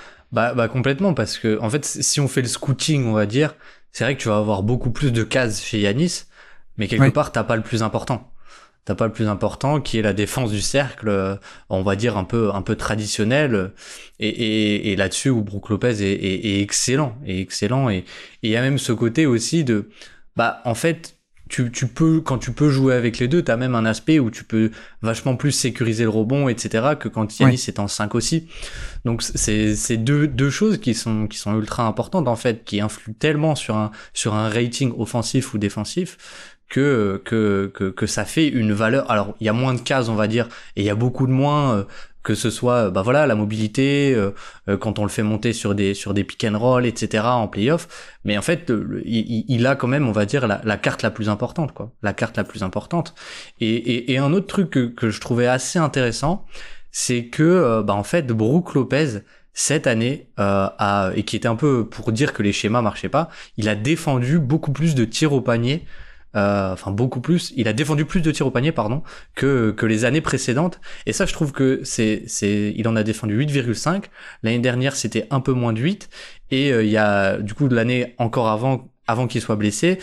Speaker 2: complètement, parce que en fait, si on fait le scouting, on va dire, c'est vrai que tu vas avoir beaucoup plus de cases chez Giannis, mais quelque part, t'as pas le plus important. T'as pas le plus important, qui est la défense du cercle, on va dire un peu traditionnelle, et là-dessus où Brook Lopez est excellent, et il y a même ce côté aussi de, bah en fait, quand tu peux jouer avec les deux, t'as même un aspect où tu peux vachement plus sécuriser le rebond, etc., que quand Giannis est en 5 aussi. Donc c'est deux choses qui sont ultra importantes, en fait, qui influent tellement sur un rating offensif ou défensif, que ça fait une valeur. Alors il y a moins de cases, on va dire, et il y a beaucoup de moins, que ce soit bah voilà, la mobilité, quand on le fait monter sur des pick and roll, etc., en playoff. Mais en fait, il a quand même, on va dire, la carte la plus importante, quoi, la carte la plus importante. Et un autre truc que je trouvais assez intéressant, c'est que bah en fait, Brook Lopez cette année, et qui était un peu pour dire que les schémas marchaient pas, il a défendu beaucoup plus de tirs au panier. Il a défendu plus de tirs au panier, pardon, que les années précédentes. Et ça, je trouve que il en a défendu 8,5. L'année dernière, c'était un peu moins de 8. Et il y a, du coup, l'année encore avant qu'il soit blessé,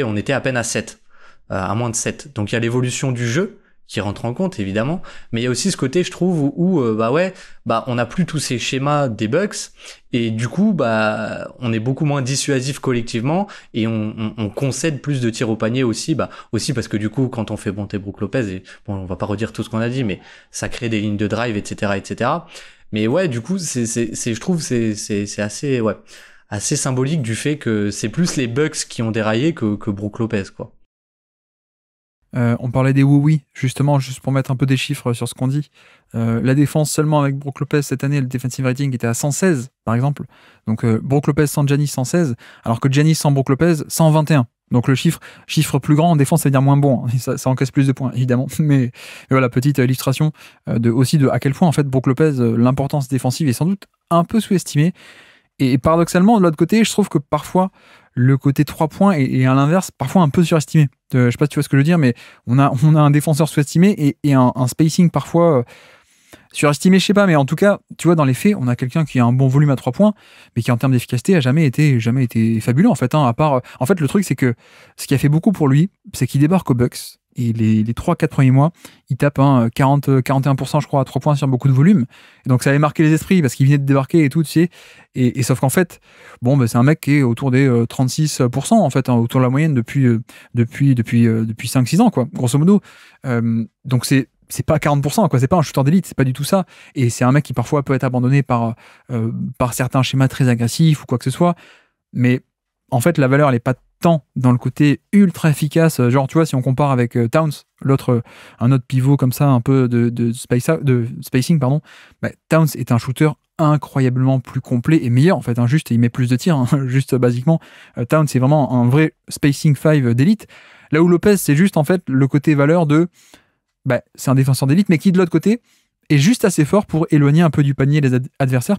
Speaker 2: on était à peine à 7, à moins de 7. Donc il y a l'évolution du jeu qui rentre en compte, évidemment, mais il y a aussi ce côté, je trouve, où on n'a plus tous ces schémas des Bucks, et du coup bah on est beaucoup moins dissuasif collectivement, et on concède plus de tirs au panier aussi parce que du coup, quand on fait monter Brook Lopez, et bon, on va pas redire tout ce qu'on a dit, mais ça crée des lignes de drive, etc. Mais ouais, du coup, je trouve c'est assez symbolique du fait que c'est plus les Bucks qui ont déraillé que Brook Lopez, quoi.
Speaker 1: On parlait des oui, justement, juste pour mettre un peu des chiffres sur ce qu'on dit. La défense seulement avec Brook Lopez cette année, le defensive rating était à 116, par exemple. Donc Brook Lopez sans Giannis, 116, alors que Giannis sans Brook Lopez, 121. Donc le chiffre plus grand en défense, ça veut dire moins bon, hein. Ça encaisse plus de points, évidemment. Mais voilà, petite illustration aussi de à quel point, en fait, Brook Lopez, l'importance défensive est sans doute un peu sous-estimée. Et paradoxalement, de l'autre côté, je trouve que parfois, le côté 3 points est à l'inverse, parfois un peu surestimé. Je sais pas si tu vois ce que je veux dire, mais on a un défenseur sous-estimé et un spacing parfois surestimé, je sais pas, mais en tout cas, tu vois, dans les faits, on a quelqu'un qui a un bon volume à 3 points, mais qui en termes d'efficacité a jamais été fabuleux, en fait, hein, à part, en fait, le truc, c'est que ce qui a fait beaucoup pour lui, c'est qu'il débarque aux Bucks, Et les 3-4 premiers mois, il tape 41% je crois à 3 points sur beaucoup de volume. Et donc ça avait marqué les esprits parce qu'il venait de débarquer et tout, tu sais. Et sauf qu'en fait, bon, c'est un mec qui est autour des 36% en fait, autour de la moyenne depuis 5-6 ans, quoi, grosso modo. Donc c'est pas 40%, quoi, c'est pas un shooter d'élite, c'est pas du tout ça. Et c'est un mec qui parfois peut être abandonné par certains schémas très agressifs ou quoi que ce soit. Mais en fait, la valeur, elle est pas tant dans le côté ultra efficace. Genre, tu vois, si on compare avec Towns, un autre pivot comme ça, un peu de spacing, pardon, Towns est un shooter incroyablement plus complet et meilleur, en fait. Juste, il met plus de tirs, juste basiquement. Towns, c'est vraiment un vrai spacing 5 d'élite. Là où Lopez, c'est juste, en fait, le côté valeur de... c'est un défenseur d'élite, mais qui, de l'autre côté, est juste assez fort pour éloigner un peu du panier les adversaires,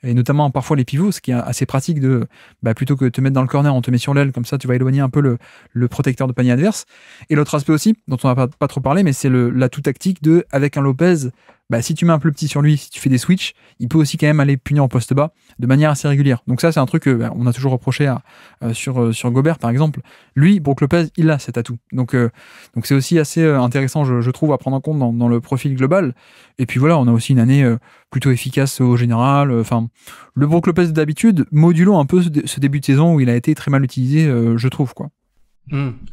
Speaker 1: et notamment parfois les pivots, ce qui est assez pratique de, plutôt que de te mettre dans le corner, on te met sur l'aile, comme ça tu vas éloigner un peu le protecteur de panier adverse. Et l'autre aspect aussi, dont on n'a pas trop parlé, mais c'est l'atout tactique de, avec un Lopez, si tu mets un peu petit sur lui, si tu fais des switches, il peut aussi quand même aller punir en poste bas de manière assez régulière. Donc ça, c'est un truc qu'on a toujours reproché sur Gobert, par exemple. Lui, Brook Lopez, il a cet atout. Donc c'est aussi assez intéressant, je trouve, à prendre en compte dans le profil global. Et puis voilà, on a aussi une année plutôt efficace au général. Enfin, le Brook Lopez d'habitude, modulons un peu ce début de saison où il a été très mal utilisé, je trouve, quoi.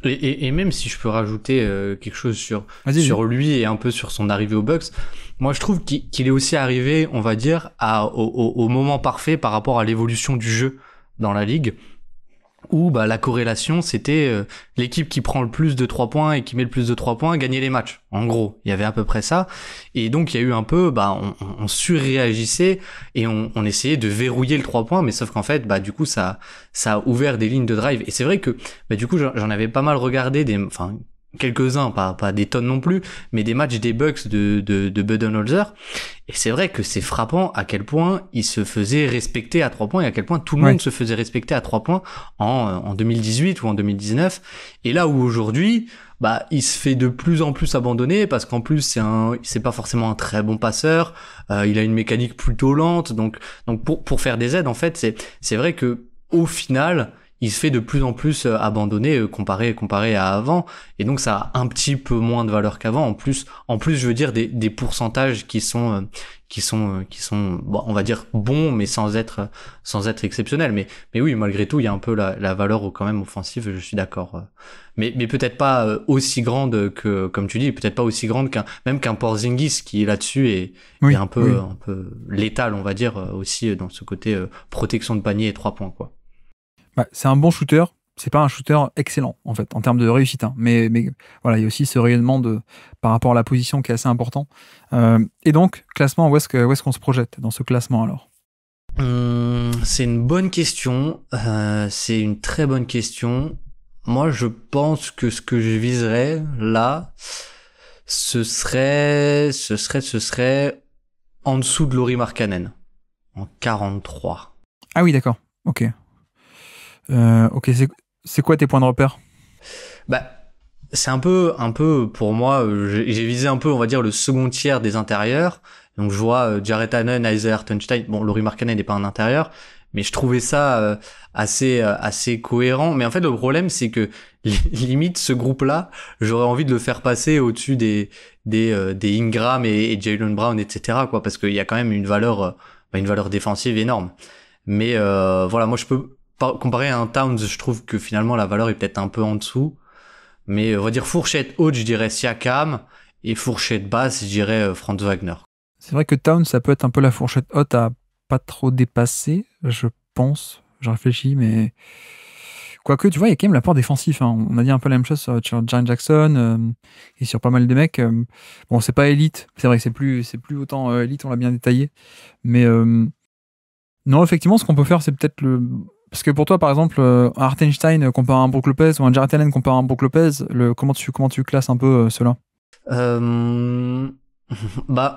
Speaker 2: Et même si je peux rajouter quelque chose sur lui et un peu sur son arrivée aux Bucks, moi je trouve qu'il est aussi arrivé, on va dire, au moment parfait par rapport à l'évolution du jeu dans la ligue, où la corrélation c'était l'équipe qui prend le plus de 3 points et qui met le plus de 3 points gagner les matchs. En gros, il y avait à peu près ça. Et donc il y a eu un peu, on surréagissait et on essayait de verrouiller le 3 points, mais sauf qu'en fait, du coup ça a ouvert des lignes de drive. Et c'est vrai que du coup j'en avais pas mal regardé quelques-uns, pas des tonnes non plus, mais des matchs des Bucks de Budenholzer. Et c'est vrai que c'est frappant à quel point il se faisait respecter à 3 points et à quel point tout le monde se faisait respecter à 3 points en 2018 ou en 2019. Et là où aujourd'hui, il se fait de plus en plus abandonner parce qu'en plus c'est pas forcément un très bon passeur. Il a une mécanique plutôt lente. Donc pour faire des aides, en fait, c'est vrai que au final, il se fait de plus en plus abandonner comparé à avant, et donc ça a un petit peu moins de valeur qu'avant. En plus je veux dire des pourcentages qui sont on va dire bons, mais sans être exceptionnels. Mais oui, malgré tout il y a un peu la valeur quand même offensive, je suis d'accord. Mais peut-être pas aussi grande que, comme tu dis, peut-être pas aussi grande qu'un Porzingis qui là-dessus est un peu létal, on va dire, aussi dans ce côté protection de panier et 3 points, quoi.
Speaker 1: C'est un bon shooter, c'est pas un shooter excellent en fait en termes de réussite, mais voilà, il y a aussi ce rayonnement par rapport à la position qui est assez important. Et donc classement, où est-ce qu'on se projette dans ce classement alors?
Speaker 2: C'est une bonne question, c'est une très bonne question. Moi je pense que ce que je viserais là, ce serait en dessous de Lauri Markkanen, en 43.
Speaker 1: Ah oui, d'accord, ok. C'est quoi tes points de repère?
Speaker 2: C'est un peu pour moi, j'ai visé un peu, on va dire, le second tiers des intérieurs. Donc je vois Jarrett Allen, Isaiah Hartenstein. Bon, Lauri Markkanen n'est pas un intérieur, mais je trouvais ça assez cohérent. Mais en fait, le problème, c'est que limite ce groupe-là, j'aurais envie de le faire passer au-dessus des Ingram et Jaylen Brown, etc., quoi, parce qu'il y a quand même une valeur défensive énorme. Mais voilà, moi je peux comparé à un Towns, je trouve que finalement la valeur est peut-être un peu en dessous. Mais on va dire fourchette haute, je dirais Siakam, et fourchette basse, je dirais Franz Wagner.
Speaker 1: C'est vrai que Towns, ça peut être un peu la fourchette haute à pas trop dépasser, je pense. Je réfléchis, mais quoique, tu vois, il y a quand même l'apport défensif. On a dit un peu la même chose sur Jaren Jackson et sur pas mal de mecs. Bon, c'est pas élite, c'est vrai que c'est plus autant élite, on l'a bien détaillé. Mais non, effectivement, ce qu'on peut faire, c'est peut-être parce que pour toi, par exemple, un Hartenstein comparé à un Brook Lopez ou un Jarrett Allen comparé à un Brook Lopez, comment tu classes un peu cela?
Speaker 2: En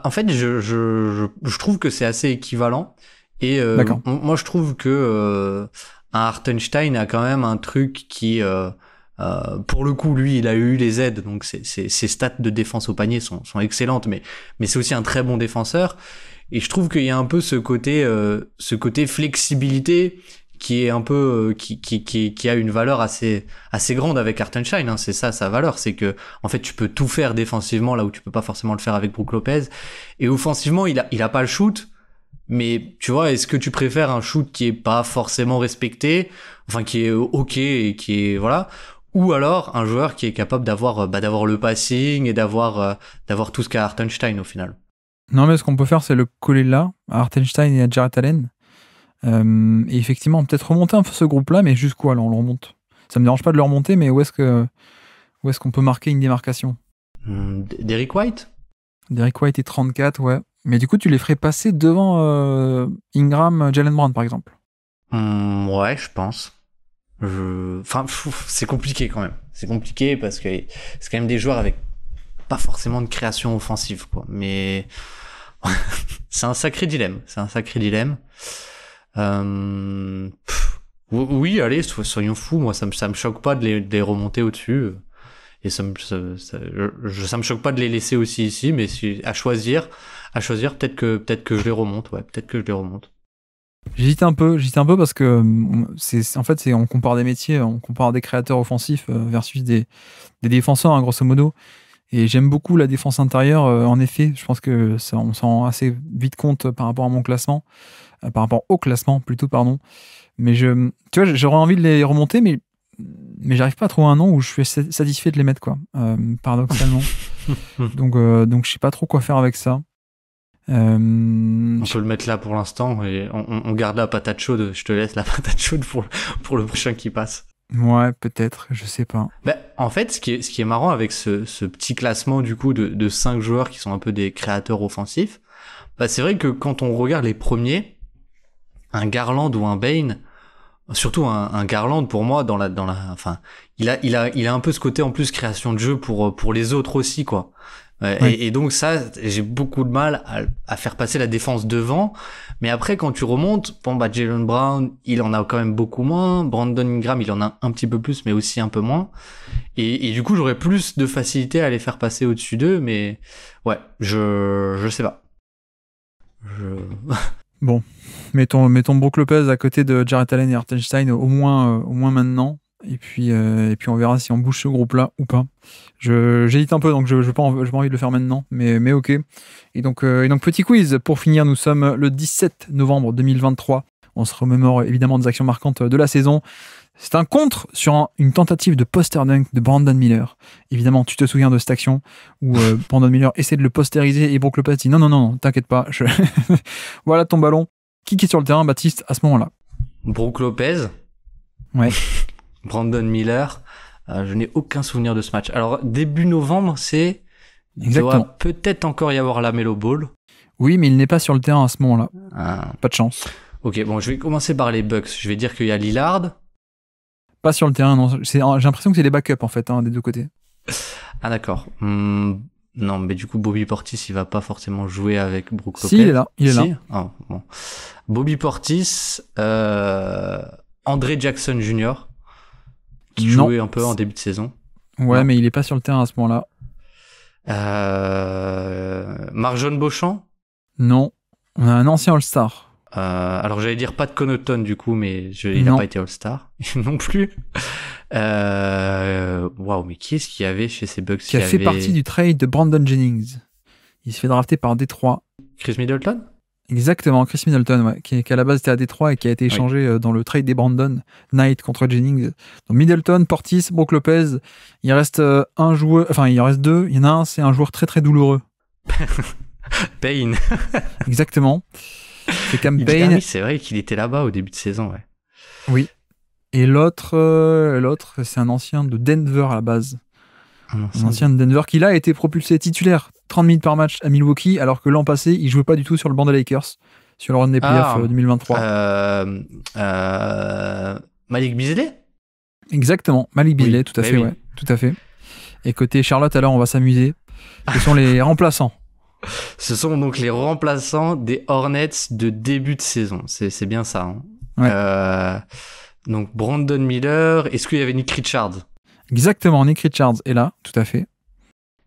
Speaker 2: fait, je trouve que c'est assez équivalent. Et moi, je trouve que un Hartenstein a quand même un truc qui, pour le coup, lui, il a eu les aides, donc ses stats de défense au panier sont excellentes, mais c'est aussi un très bon défenseur. Et je trouve qu'il y a un peu ce côté flexibilité qui est un peu qui a une valeur assez grande avec Hartenstein, hein. C'est ça sa valeur, c'est que en fait tu peux tout faire défensivement là où tu peux pas forcément le faire avec Brook Lopez, et offensivement il a pas le shoot, mais tu vois, est-ce que tu préfères un shoot qui est pas forcément respecté, enfin qui est ok et qui est voilà, ou alors un joueur qui est capable d'avoir le passing et d'avoir tout ce qu'a Hartenstein au final.
Speaker 1: Non, mais ce qu'on peut faire, c'est le coller là, à Hartenstein et à Jarrett Allen. Et effectivement, peut-être remonter un peu ce groupe-là, mais jusqu'où alors on le remonte? Ça me dérange pas de le remonter, mais où est-ce qu'on peut marquer une démarcation?
Speaker 2: Derrick White?
Speaker 1: Derrick White est 34, ouais. Mais du coup, tu les ferais passer devant Ingram, Jalen Brown, par exemple.
Speaker 2: Ouais, je pense. Enfin, c'est compliqué quand même. C'est compliqué parce que c'est quand même des joueurs avec pas forcément de création offensive, quoi. Mais c'est un sacré dilemme. Oui, allez, soyons fous. Moi, ça me choque pas de les remonter au-dessus. Et ça me choque pas de les laisser aussi ici. Mais à choisir, peut-être que je les remonte. Ouais, peut-être que je les remonte.
Speaker 1: J'hésite un peu parce que on compare des métiers, on compare des créateurs offensifs versus des défenseurs, hein, grosso modo. Et j'aime beaucoup la défense intérieure. En effet, je pense que ça, on s'en rend assez vite compte par rapport à mon classement, par rapport au classement plutôt, pardon. Mais tu vois, j'aurais envie de les remonter, mais j'arrive pas à trouver un nom où je suis satisfait de les mettre, quoi. Paradoxalement. Donc je sais pas trop quoi faire avec ça.
Speaker 2: On peut le mettre là pour l'instant et on garde la patate chaude. Je te laisse la patate chaude pour le prochain qui passe.
Speaker 1: Ouais, peut-être, je sais pas.
Speaker 2: En fait, ce qui est marrant avec ce petit classement du coup de 5 joueurs qui sont un peu des créateurs offensifs, c'est vrai que quand on regarde les premiers, un Garland ou un Bane, surtout un Garland pour moi enfin, il a un peu ce côté en plus création de jeu pour les autres aussi, quoi.
Speaker 1: Oui.
Speaker 2: Et donc ça, j'ai beaucoup de mal à faire passer la défense devant. Mais après, quand tu remontes, Jaylen Brown, il en a quand même beaucoup moins. Brandon Ingram, il en a un petit peu plus, mais aussi un peu moins. Et du coup, j'aurais plus de facilité à les faire passer au-dessus d'eux. Mais ouais, je sais pas.
Speaker 1: Bon, mettons Brook Lopez à côté de Jarrett Allen et Hartenstein au moins maintenant. Et puis on verra si on bouge ce groupe-là ou pas. J'hésite un peu, donc je pas envie de le faire maintenant, mais ok. Et donc petit quiz pour finir. Nous sommes le 17 novembre 2023. On se remémore évidemment des actions marquantes de la saison. C'est un contre sur une tentative de poster dunk de Brandon Miller. Évidemment, tu te souviens de cette action où Brandon Miller essaie de le postériser et Brook Lopez dit non, t'inquiète pas. Voilà ton ballon. Qui est sur le terrain, Baptiste, à ce moment-là?
Speaker 2: Brook Lopez.
Speaker 1: Ouais.
Speaker 2: Brandon Miller. Je n'ai aucun souvenir de ce match. Alors, début novembre, il doit peut-être encore y avoir la Melo Ball. Oui,
Speaker 1: mais il n'est pas sur le terrain à ce moment-là. Pas de chance.
Speaker 2: Ok, bon, je vais commencer par les Bucks. Je vais dire qu'il y a Lillard.
Speaker 1: Pas sur le terrain, non. J'ai l'impression que c'est des backups, en fait, des deux côtés.
Speaker 2: Ah, d'accord. Non, mais du coup, Bobby Portis, il va pas forcément jouer avec Brook Lopez.
Speaker 1: Si, il est là.
Speaker 2: Oh, bon. Bobby Portis, André Jackson Jr., qui jouait un peu en début de saison.
Speaker 1: Ouais, non. Mais il est pas sur le terrain à ce moment-là.
Speaker 2: Marjon Beauchamp?
Speaker 1: Non. On a un ancien All-Star.
Speaker 2: Alors j'allais dire pas de Connaughton du coup, mais il n'a pas été All-Star non plus. Waouh, mais qui est-ce qu'il y avait chez ces Bucks?
Speaker 1: Qui a fait partie du trade de Brandon Jennings. Il se fait drafter par Détroit.
Speaker 2: Chris Middleton?
Speaker 1: Exactement, Chris Middleton, ouais, qui à la base était à Détroit et qui a été échangé dans le trade des Brandon Knight contre Jennings. Donc Middleton, Portis, Brook Lopez. Il reste un joueur, enfin il en reste deux. Il y en a un, c'est un joueur très très douloureux.
Speaker 2: Payne.
Speaker 1: Exactement. C'est Cam Payne.
Speaker 2: Oui, c'est vrai qu'il était là-bas au début de saison, ouais.
Speaker 1: Oui. Et l'autre, c'est un ancien de Denver à la base. Un ancien de Denver qui là a été propulsé titulaire 30 minutes par match à Milwaukee, alors que l'an passé, il jouait pas du tout sur le banc des Lakers, sur le run des playoffs 2023.
Speaker 2: Malik Beasley?
Speaker 1: Exactement, Malik Beasley,
Speaker 2: oui,
Speaker 1: tout à fait, oui. Ouais, tout à fait. Et côté Charlotte, alors on va s'amuser. Ce sont les remplaçants.
Speaker 2: Ce sont donc les remplaçants des Hornets de début de saison. C'est bien ça. Hein.
Speaker 1: Ouais.
Speaker 2: Donc Brandon Miller. Est-ce qu'il y avait Nick Richards?
Speaker 1: Exactement, Nick Richards est là, tout à fait.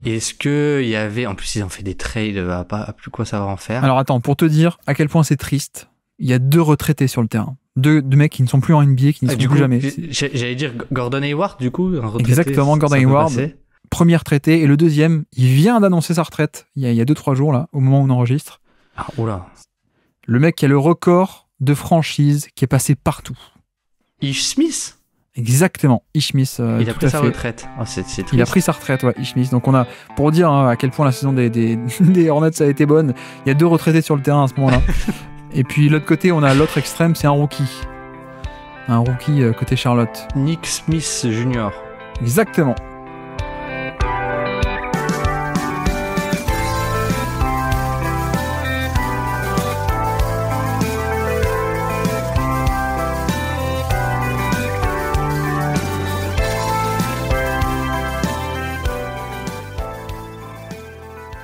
Speaker 2: Est-ce qu'il y avait... En plus, ils ont fait des trades à plus quoi savoir en faire.
Speaker 1: Alors attends, pour te dire à quel point c'est triste, il y a 2 retraités sur le terrain. Deux mecs qui ne sont plus en NBA, qui n'y sont plus jamais.
Speaker 2: J'allais dire Gordon Hayward, du coup, un retraité.
Speaker 1: Exactement, Gordon Hayward. Premier retraité. Et le deuxième, il vient d'annoncer sa retraite il y a 2-3 jours, là, au moment où on enregistre.
Speaker 2: Ah, oula.
Speaker 1: Le mec qui a le record de franchise, qui est passé partout.
Speaker 2: Ish Smith.
Speaker 1: Exactement, Ish Smith.
Speaker 2: Il a pris sa retraite. Oh, c'est triste.
Speaker 1: Il a pris sa retraite, ouais, Ish Smith. Donc on a, pour dire à quel point la saison des Hornets a été bonne, il y a 2 retraités sur le terrain à ce moment-là. Et puis l'autre côté, on a l'autre extrême, c'est un rookie. Un rookie côté Charlotte.
Speaker 2: Nick Smith Jr.
Speaker 1: Exactement.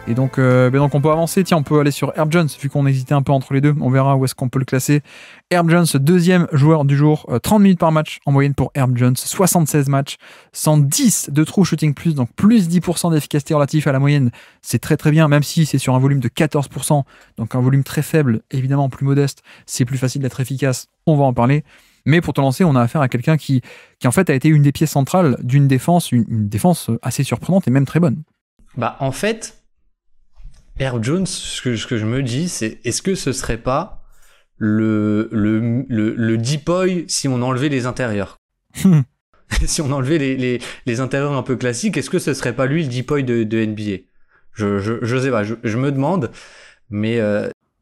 Speaker 1: Et donc on peut avancer. Tiens, on peut aller sur Herb Jones, vu qu'on hésitait un peu entre les deux. On verra où est-ce qu'on peut le classer. Herb Jones, deuxième joueur du jour. 30 minutes par match en moyenne pour Herb Jones. 76 matchs, 110 de true shooting plus, donc plus 10% d'efficacité relative à la moyenne. C'est très très bien, même si c'est sur un volume de 14%, donc un volume très faible, évidemment plus modeste. C'est plus facile d'être efficace, on va en parler. Mais pour te lancer, on a affaire à quelqu'un qui en fait a été une des pièces centrales d'une défense, une défense assez surprenante et même très bonne.
Speaker 2: Bah en fait, Herb Jones, ce que je me dis, c'est est-ce que ce serait pas le Deepoy si on enlevait les intérieurs? Si on enlevait les intérieurs un peu classiques, est-ce que ce serait pas lui le Deepoy de NBA? Je sais pas, je me demande, mais...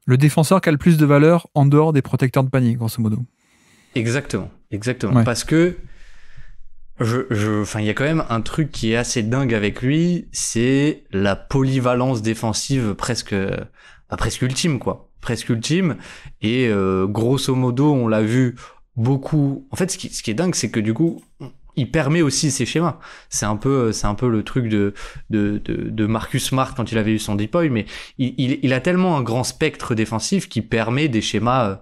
Speaker 1: Le défenseur qui a le plus de valeur en dehors des protecteurs de panier, grosso modo.
Speaker 2: Exactement.
Speaker 1: Ouais.
Speaker 2: Parce que il y a quand même un truc qui est assez dingue avec lui, c'est la polyvalence défensive presque ultime, quoi. Presque ultime. Et grosso modo, on l'a vu beaucoup. En fait, ce qui est dingue, c'est que du coup, il permet aussi ses schémas. C'est un peu le truc de Marcus Smart quand il avait eu son Deepoy, mais il a tellement un grand spectre défensif qui permet des schémas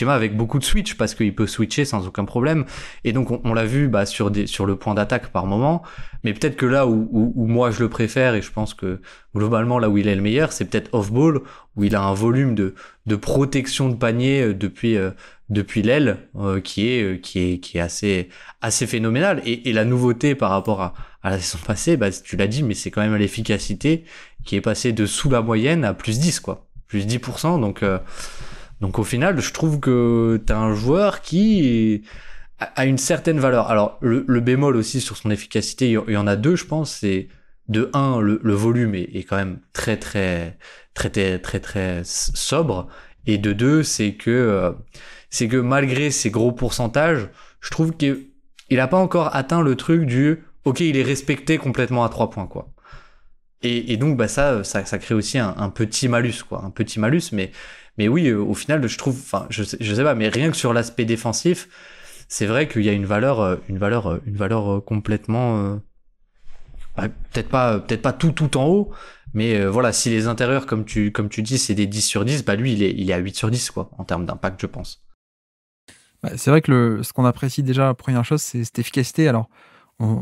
Speaker 2: avec beaucoup de switch, parce qu'il peut switcher sans aucun problème. Et donc on l'a vu sur le point d'attaque par moment, mais peut-être que là où moi je le préfère, et je pense que globalement là où il est le meilleur, c'est peut-être off-ball, où il a un volume de protection de panier depuis l'aile qui est assez phénoménal. Et la nouveauté par rapport à la saison passée, tu l'as dit, mais c'est quand même l'efficacité qui est passée de sous la moyenne à plus 10, quoi. Plus 10%. Donc au final, je trouve que t'as un joueur qui a une certaine valeur. Alors le bémol aussi sur son efficacité, il y en a 2, je pense. C'est de 1, le volume est quand même très très très très très très sobre, et de 2, c'est que malgré ses gros pourcentages, je trouve qu'il a pas encore atteint le truc du ok, il est respecté complètement à 3 points, quoi. Et donc ça crée aussi un petit malus, quoi, un petit malus, mais oui, au final, je trouve, enfin je sais pas, mais rien que sur l'aspect défensif, c'est vrai qu'il y a une valeur complètement peut-être pas tout en haut, mais voilà, si les intérieurs comme tu dis c'est des 10 sur 10, lui il est à 8 sur 10, quoi, en termes d'impact, je pense.
Speaker 1: C'est vrai que ce qu'on apprécie déjà, première chose, c'est cette efficacité. Alors,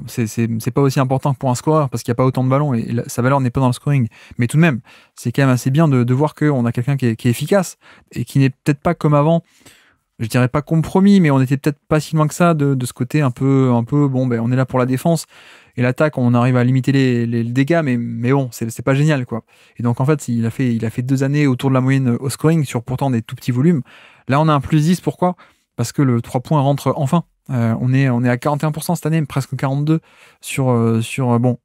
Speaker 1: c'est pas aussi important que pour un scoreur, parce qu'il n'y a pas autant de ballons et sa valeur n'est pas dans le scoring. Mais tout de même, c'est quand même assez bien de voir qu'on a quelqu'un qui est efficace et qui n'est peut-être pas comme avant. Je dirais pas compromis, mais on était peut-être pas si loin que ça de ce côté un peu bon, on est là pour la défense et l'attaque, on arrive à limiter les dégâts, mais bon, c'est pas génial, quoi. Et donc en fait, il a fait 2 années autour de la moyenne au scoring sur pourtant des tout petits volumes. Là, on a un plus 10, pourquoi? Parce que le 3 points rentre enfin. On est à 41% cette année, presque 42 sur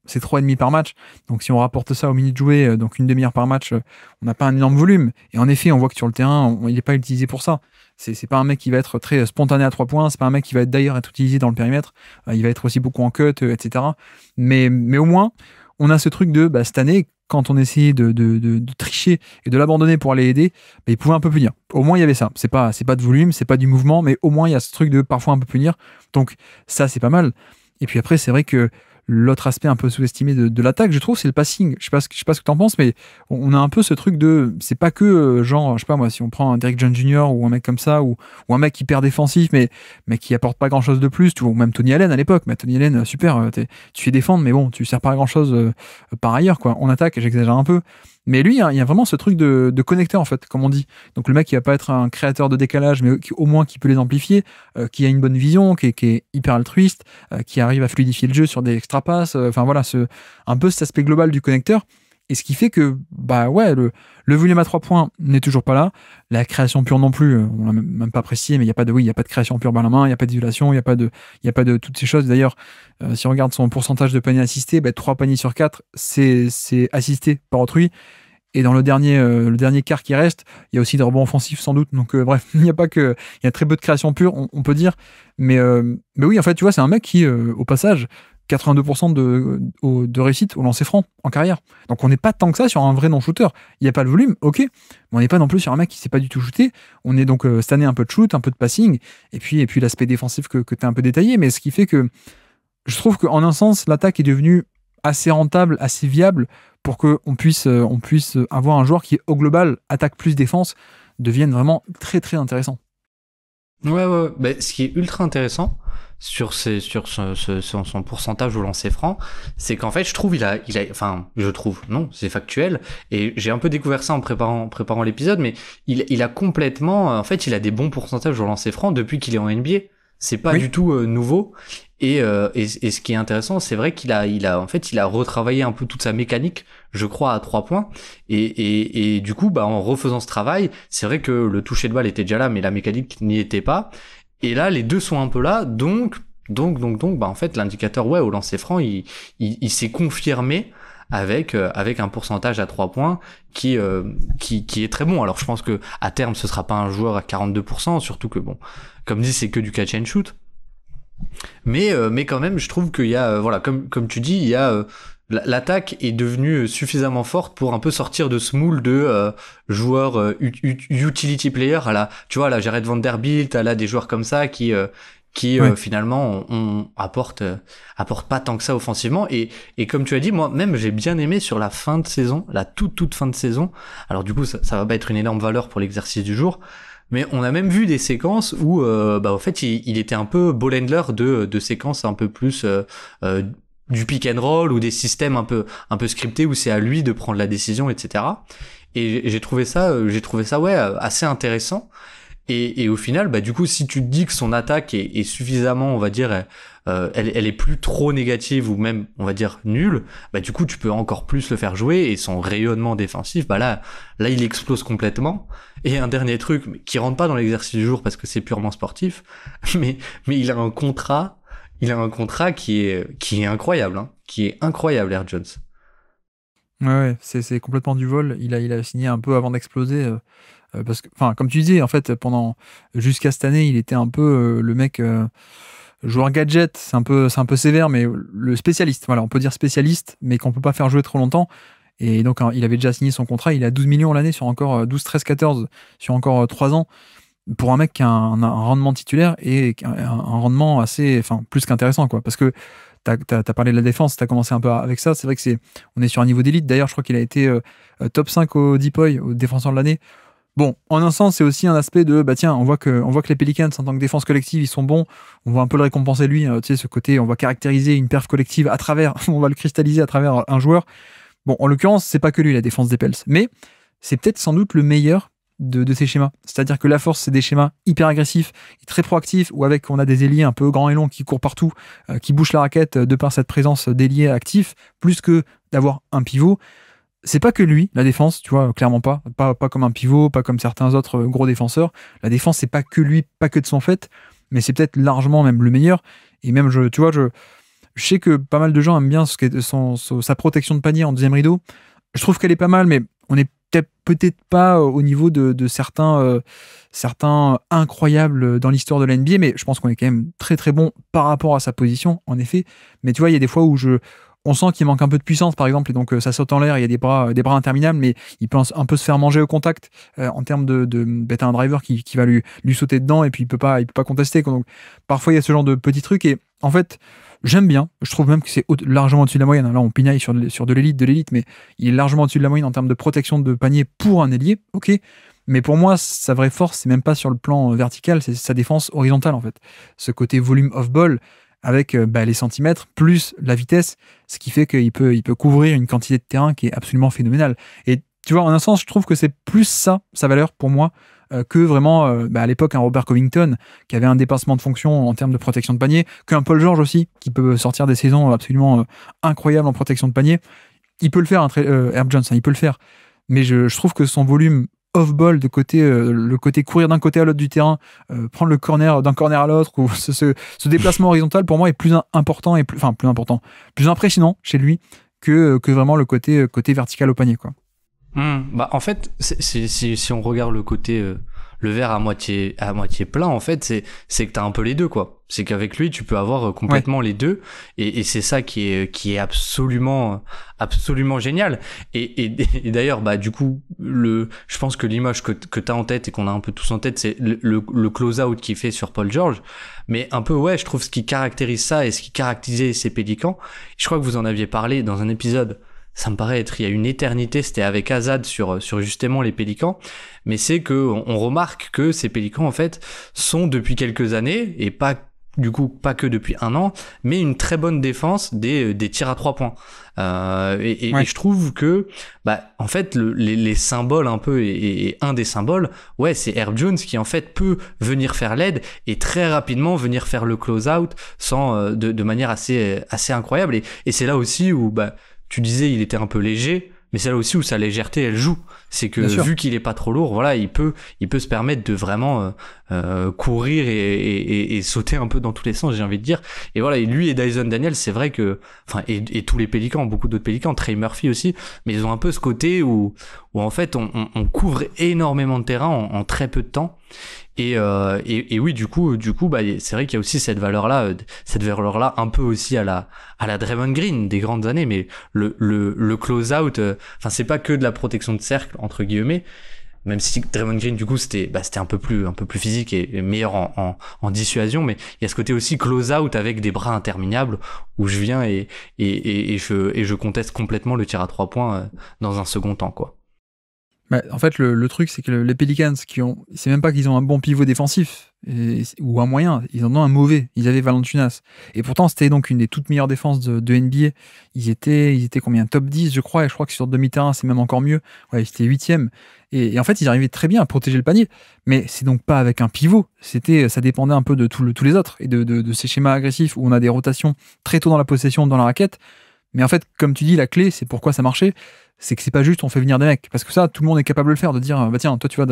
Speaker 1: c'est 3,5 par match. Donc si on rapporte ça aux minutes jouées, donc une demi-heure par match, on n'a pas un énorme volume. Et en effet, on voit que sur le terrain, il n'est pas utilisé pour ça. C'est pas un mec qui va être très spontané à 3 points, c'est pas un mec qui va d'ailleurs être utilisé dans le périmètre. Il va être aussi beaucoup en cut, etc. Mais au moins, on a ce truc de cette année, quand on essayait de tricher et de l'abandonner pour aller aider, il pouvait un peu punir. Au moins, il y avait ça. C'est pas de volume, c'est pas du mouvement, mais au moins, il y a ce truc de parfois un peu punir. Donc, ça, c'est pas mal. Et puis après, c'est vrai que l'autre aspect un peu sous-estimé de l'attaque, je trouve, c'est le passing. Je sais pas ce que t'en penses, mais on a un peu ce truc de... C'est pas que, genre, je sais pas moi, si on prend un Derrick Jones Jr. ou un mec comme ça, ou un mec hyper défensif, mais qui apporte pas grand-chose de plus, ou même Tony Allen à l'époque. Mais Tony Allen, super, tu fais défendre, mais bon, tu sers pas à grand-chose par ailleurs, quoi. On attaque, j'exagère un peu, Mais lui, il y a vraiment ce truc de connecteur, en fait, comme on dit. Donc le mec, il va pas être un créateur de décalage, mais au moins qui peut les amplifier, qui a une bonne vision, qui est hyper altruiste, qui arrive à fluidifier le jeu sur des extra passes. Enfin voilà, un peu cet aspect global du connecteur. Et ce qui fait que, bah ouais, le volume à 3 points n'est toujours pas là. La création pure non plus, on l'a même pas apprécié, mais il n'y a pas de création pure par la main, il n'y a pas d'isolation, il n'y a pas de toutes ces choses. D'ailleurs, si on regarde son pourcentage de paniers assistés, 3 paniers sur 4, c'est assisté par autrui. Et dans le dernier quart qui reste, il y a aussi des rebonds offensifs sans doute. Donc bref, il y a très peu de création pure, on peut dire. Mais oui, en fait, tu vois, c'est un mec qui, au passage, 82% de réussite au lancer franc en carrière. Donc on n'est pas tant que ça sur un vrai non-shooter. Il n'y a pas le volume, ok, mais on n'est pas non plus sur un mec qui ne sait pas du tout shooter. On est donc cette année un peu de shoot, un peu de passing, et puis l'aspect défensif que tu as un peu détaillé, mais ce qui fait que je trouve qu'en un sens, l'attaque est devenue assez rentable, assez viable pour qu'on puisse avoir un joueur qui, au global, attaque plus défense, devienne vraiment très très intéressant.
Speaker 2: Ouais. Bah, ce qui est ultra intéressant sur son pourcentage au lancer franc, c'est qu'en fait, je trouve, non, c'est factuel, et j'ai un peu découvert ça en préparant l'épisode, mais il a complètement, en fait, il a des bons pourcentages au lancer franc depuis qu'il est en NBA. C'est pas du tout nouveau. Et ce qui est intéressant, c'est vrai qu'il a retravaillé un peu toute sa mécanique, je crois, à 3 points. Et du coup, en refaisant ce travail, c'est vrai que le toucher de balle était déjà là, mais la mécanique n'y était pas. Et là, les deux sont un peu là, donc, en fait, l'indicateur, au lancer franc, il s'est confirmé avec un pourcentage à 3 points qui est très bon. Alors, je pense que à terme, ce sera pas un joueur à 42%, surtout que comme dit, c'est que du catch and shoot. Mais quand même, je trouve qu'il y a, comme tu dis, il y a l'attaque est devenue suffisamment forte pour un peu sortir de ce moule de joueurs utility player tu vois, Jared Vanderbilt, des joueurs comme ça qui finalement on apportent pas tant que ça offensivement, et comme tu as dit, moi même j'ai bien aimé sur la fin de saison, la toute fin de saison. Alors du coup ça va pas être une énorme valeur pour l'exercice du jour, mais on a même vu des séquences où en fait il était un peu ball handler de séquences un peu plus du pick and roll, ou des systèmes un peu scriptés où c'est à lui de prendre la décision, etc. Et j'ai trouvé ça assez intéressant. Et au final, du coup, si tu te dis que son attaque est suffisamment, on va dire, elle est plus trop négative, ou même, on va dire, nulle, du coup, tu peux encore plus le faire jouer, et son rayonnement défensif, là, il explose complètement. Et un dernier truc, qui rentre pas dans l'exercice du jour parce que c'est purement sportif, mais il a un contrat qui est incroyable, hein, qui est incroyable, Herb Jones.
Speaker 1: Ouais, c'est complètement du vol. Il a signé un peu avant d'exploser. Parce que, comme tu disais, en fait, jusqu'à cette année, il était un peu le mec joueur gadget. C'est un peu sévère, mais le spécialiste. Voilà, on peut dire spécialiste, mais qu'on peut pas faire jouer trop longtemps. Et donc, il avait déjà signé son contrat. Il a 12 millions l'année sur encore 12, 13, 14 sur encore 3 ans. Pour un mec qui a un rendement titulaire et un rendement assez, plus qu'intéressant, quoi. Parce que t'as parlé de la défense, t'as commencé un peu avec ça. C'est vrai que on est sur un niveau d'élite. D'ailleurs, je crois qu'il a été top 5 au Depoy, au défenseur de l'année. Bon, en un sens, c'est aussi un aspect de, tiens, on voit que les Pelicans, en tant que défense collective, ils sont bons. On va un peu le récompenser, lui. Tu sais, ce côté, on va caractériser une perf collective on va le cristalliser à travers un joueur. Bon, en l'occurrence, c'est pas que lui, la défense des Pels. Mais c'est peut-être sans doute le meilleur de ces schémas. C'est-à-dire que la force, c'est des schémas hyper agressifs et très proactifs, où on a des ailiers un peu grands et longs qui courent partout, qui bougent la raquette de par cette présence d'ailiers actifs, plus que d'avoir un pivot. C'est pas que lui, la défense, tu vois, clairement pas comme un pivot, pas comme certains autres gros défenseurs. La défense, c'est pas que lui, pas que de son fait, mais c'est peut-être largement même le meilleur. Et même, je sais que pas mal de gens aiment bien sa protection de panier en deuxième rideau. Je trouve qu'elle est pas mal, mais on est peut-être pas au niveau de certains incroyables dans l'histoire de la NBA, mais je pense qu'on est quand même très très bon par rapport à sa position, en effet. Mais tu vois, il y a des fois où on sent qu'il manque un peu de puissance, par exemple, et donc ça saute en l'air, il y a des bras interminables, mais il peut un peu se faire manger au contact en termes t'as un driver qui va lui sauter dedans, et puis il peut pas contester. Donc parfois il y a ce genre de petits trucs, et en fait j'aime bien. Je trouve même que c'est largement au-dessus de la moyenne. Là on pinaille sur de l'élite, mais il est largement au-dessus de la moyenne en termes de protection de panier pour un ailier, ok. Mais pour moi, sa vraie force, c'est même pas sur le plan vertical, c'est sa défense horizontale, en fait. Ce côté volume off ball, avec les centimètres plus la vitesse, ce qui fait qu'il peut couvrir une quantité de terrain qui est absolument phénoménale. Et tu vois, en un sens, je trouve que c'est plus ça, sa valeur pour moi, que vraiment, à l'époque, un Robert Covington qui avait un dépassement de fonction en termes de protection de panier, qu'un Paul George aussi, qui peut sortir des saisons absolument incroyables en protection de panier. Il peut le faire, Herb Jones, hein, il peut le faire. Mais je trouve que son volume off-ball, de côté, le côté courir d'un côté à l'autre du terrain, prendre le corner d'un corner à l'autre, ou ce déplacement horizontal, pour moi, est plus important, et plus important, plus impressionnant chez lui que vraiment le côté vertical au panier, quoi.
Speaker 2: Bah en fait, si on regarde le côté le verre à moitié plein, en fait, c'est que t'as un peu les deux, quoi. C'est qu'avec lui, tu peux avoir complètement les deux, et c'est ça qui est absolument génial. Et d'ailleurs, bah du coup, je pense que l'image que t'as en tête et qu'on a un peu tous en tête, c'est le close-out qu'il fait sur Paul George. Mais un peu, ouais, je trouve ce qui caractérise ça et ce qui caractérisait ces Pélicans. Je crois que vous en aviez parlé dans un épisode. Ça me paraît être il y a une éternité, c'était avec Azad sur justement les Pélicans, mais c'est que on remarque que ces Pélicans en fait sont depuis quelques années, et pas que depuis un an, mais une très bonne défense des tirs à 3 points. Et je trouve que en fait les symboles un peu, et un des symboles, ouais, c'est Herb Jones qui en fait peut venir faire l'aide et très rapidement venir faire le close out sans de manière assez incroyable, et c'est là aussi où tu disais il était un peu léger, mais c'est là aussi où sa légèreté elle joue. C'est que vu qu'il est pas trop lourd, voilà, il peut se permettre de vraiment courir et sauter un peu dans tous les sens, j'ai envie de dire. Et voilà, et lui et Dyson Daniels, c'est vrai que, enfin, et tous les Pélicans, beaucoup d'autres Pélicans, Trey Murphy aussi, mais ils ont un peu ce côté où en fait on couvre énormément de terrain en très peu de temps. Et oui, du coup, c'est vrai qu'il y a aussi cette valeur-là un peu aussi à la Draymond Green des grandes années, mais le close-out, enfin, c'est pas que de la protection de cercle, entre guillemets, même si Draymond Green, du coup, c'était un peu plus physique et meilleur en dissuasion, mais il y a ce côté aussi close-out avec des bras interminables où je viens et je conteste complètement le tir à 3 points dans un second temps, quoi.
Speaker 1: En fait, le truc, c'est que les Pelicans, c'est même pas qu'ils ont un bon pivot défensif ou un moyen, ils en ont un mauvais. Ils avaient Valanciunas. Et pourtant, c'était donc une des toutes meilleures défenses de NBA. Ils étaient combien? Top 10, je crois, et je crois que sur demi-terrain, c'est même encore mieux. Ouais, ils étaient 8e. Et en fait, ils arrivaient très bien à protéger le panier. Mais c'est donc pas avec un pivot. Ça dépendait un peu de tous les autres et de ces schémas agressifs où on a des rotations très tôt dans la possession, dans la raquette. Mais en fait, comme tu dis, la clé, c'est pourquoi ça marchait, c'est que c'est pas juste on fait venir des mecs. Parce que ça, tout le monde est capable de le faire, de dire, tiens, toi, tu vas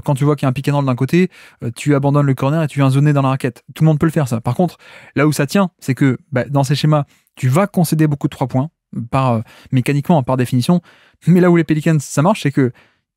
Speaker 1: quand tu vois qu'il y a un pick and roll d'un côté, tu abandonnes le corner et tu viens zoner dans la raquette. Tout le monde peut le faire, ça. Par contre, là où ça tient, c'est que dans ces schémas, tu vas concéder beaucoup de 3 points, mécaniquement, par définition. Mais là où les Pelicans, ça marche, c'est que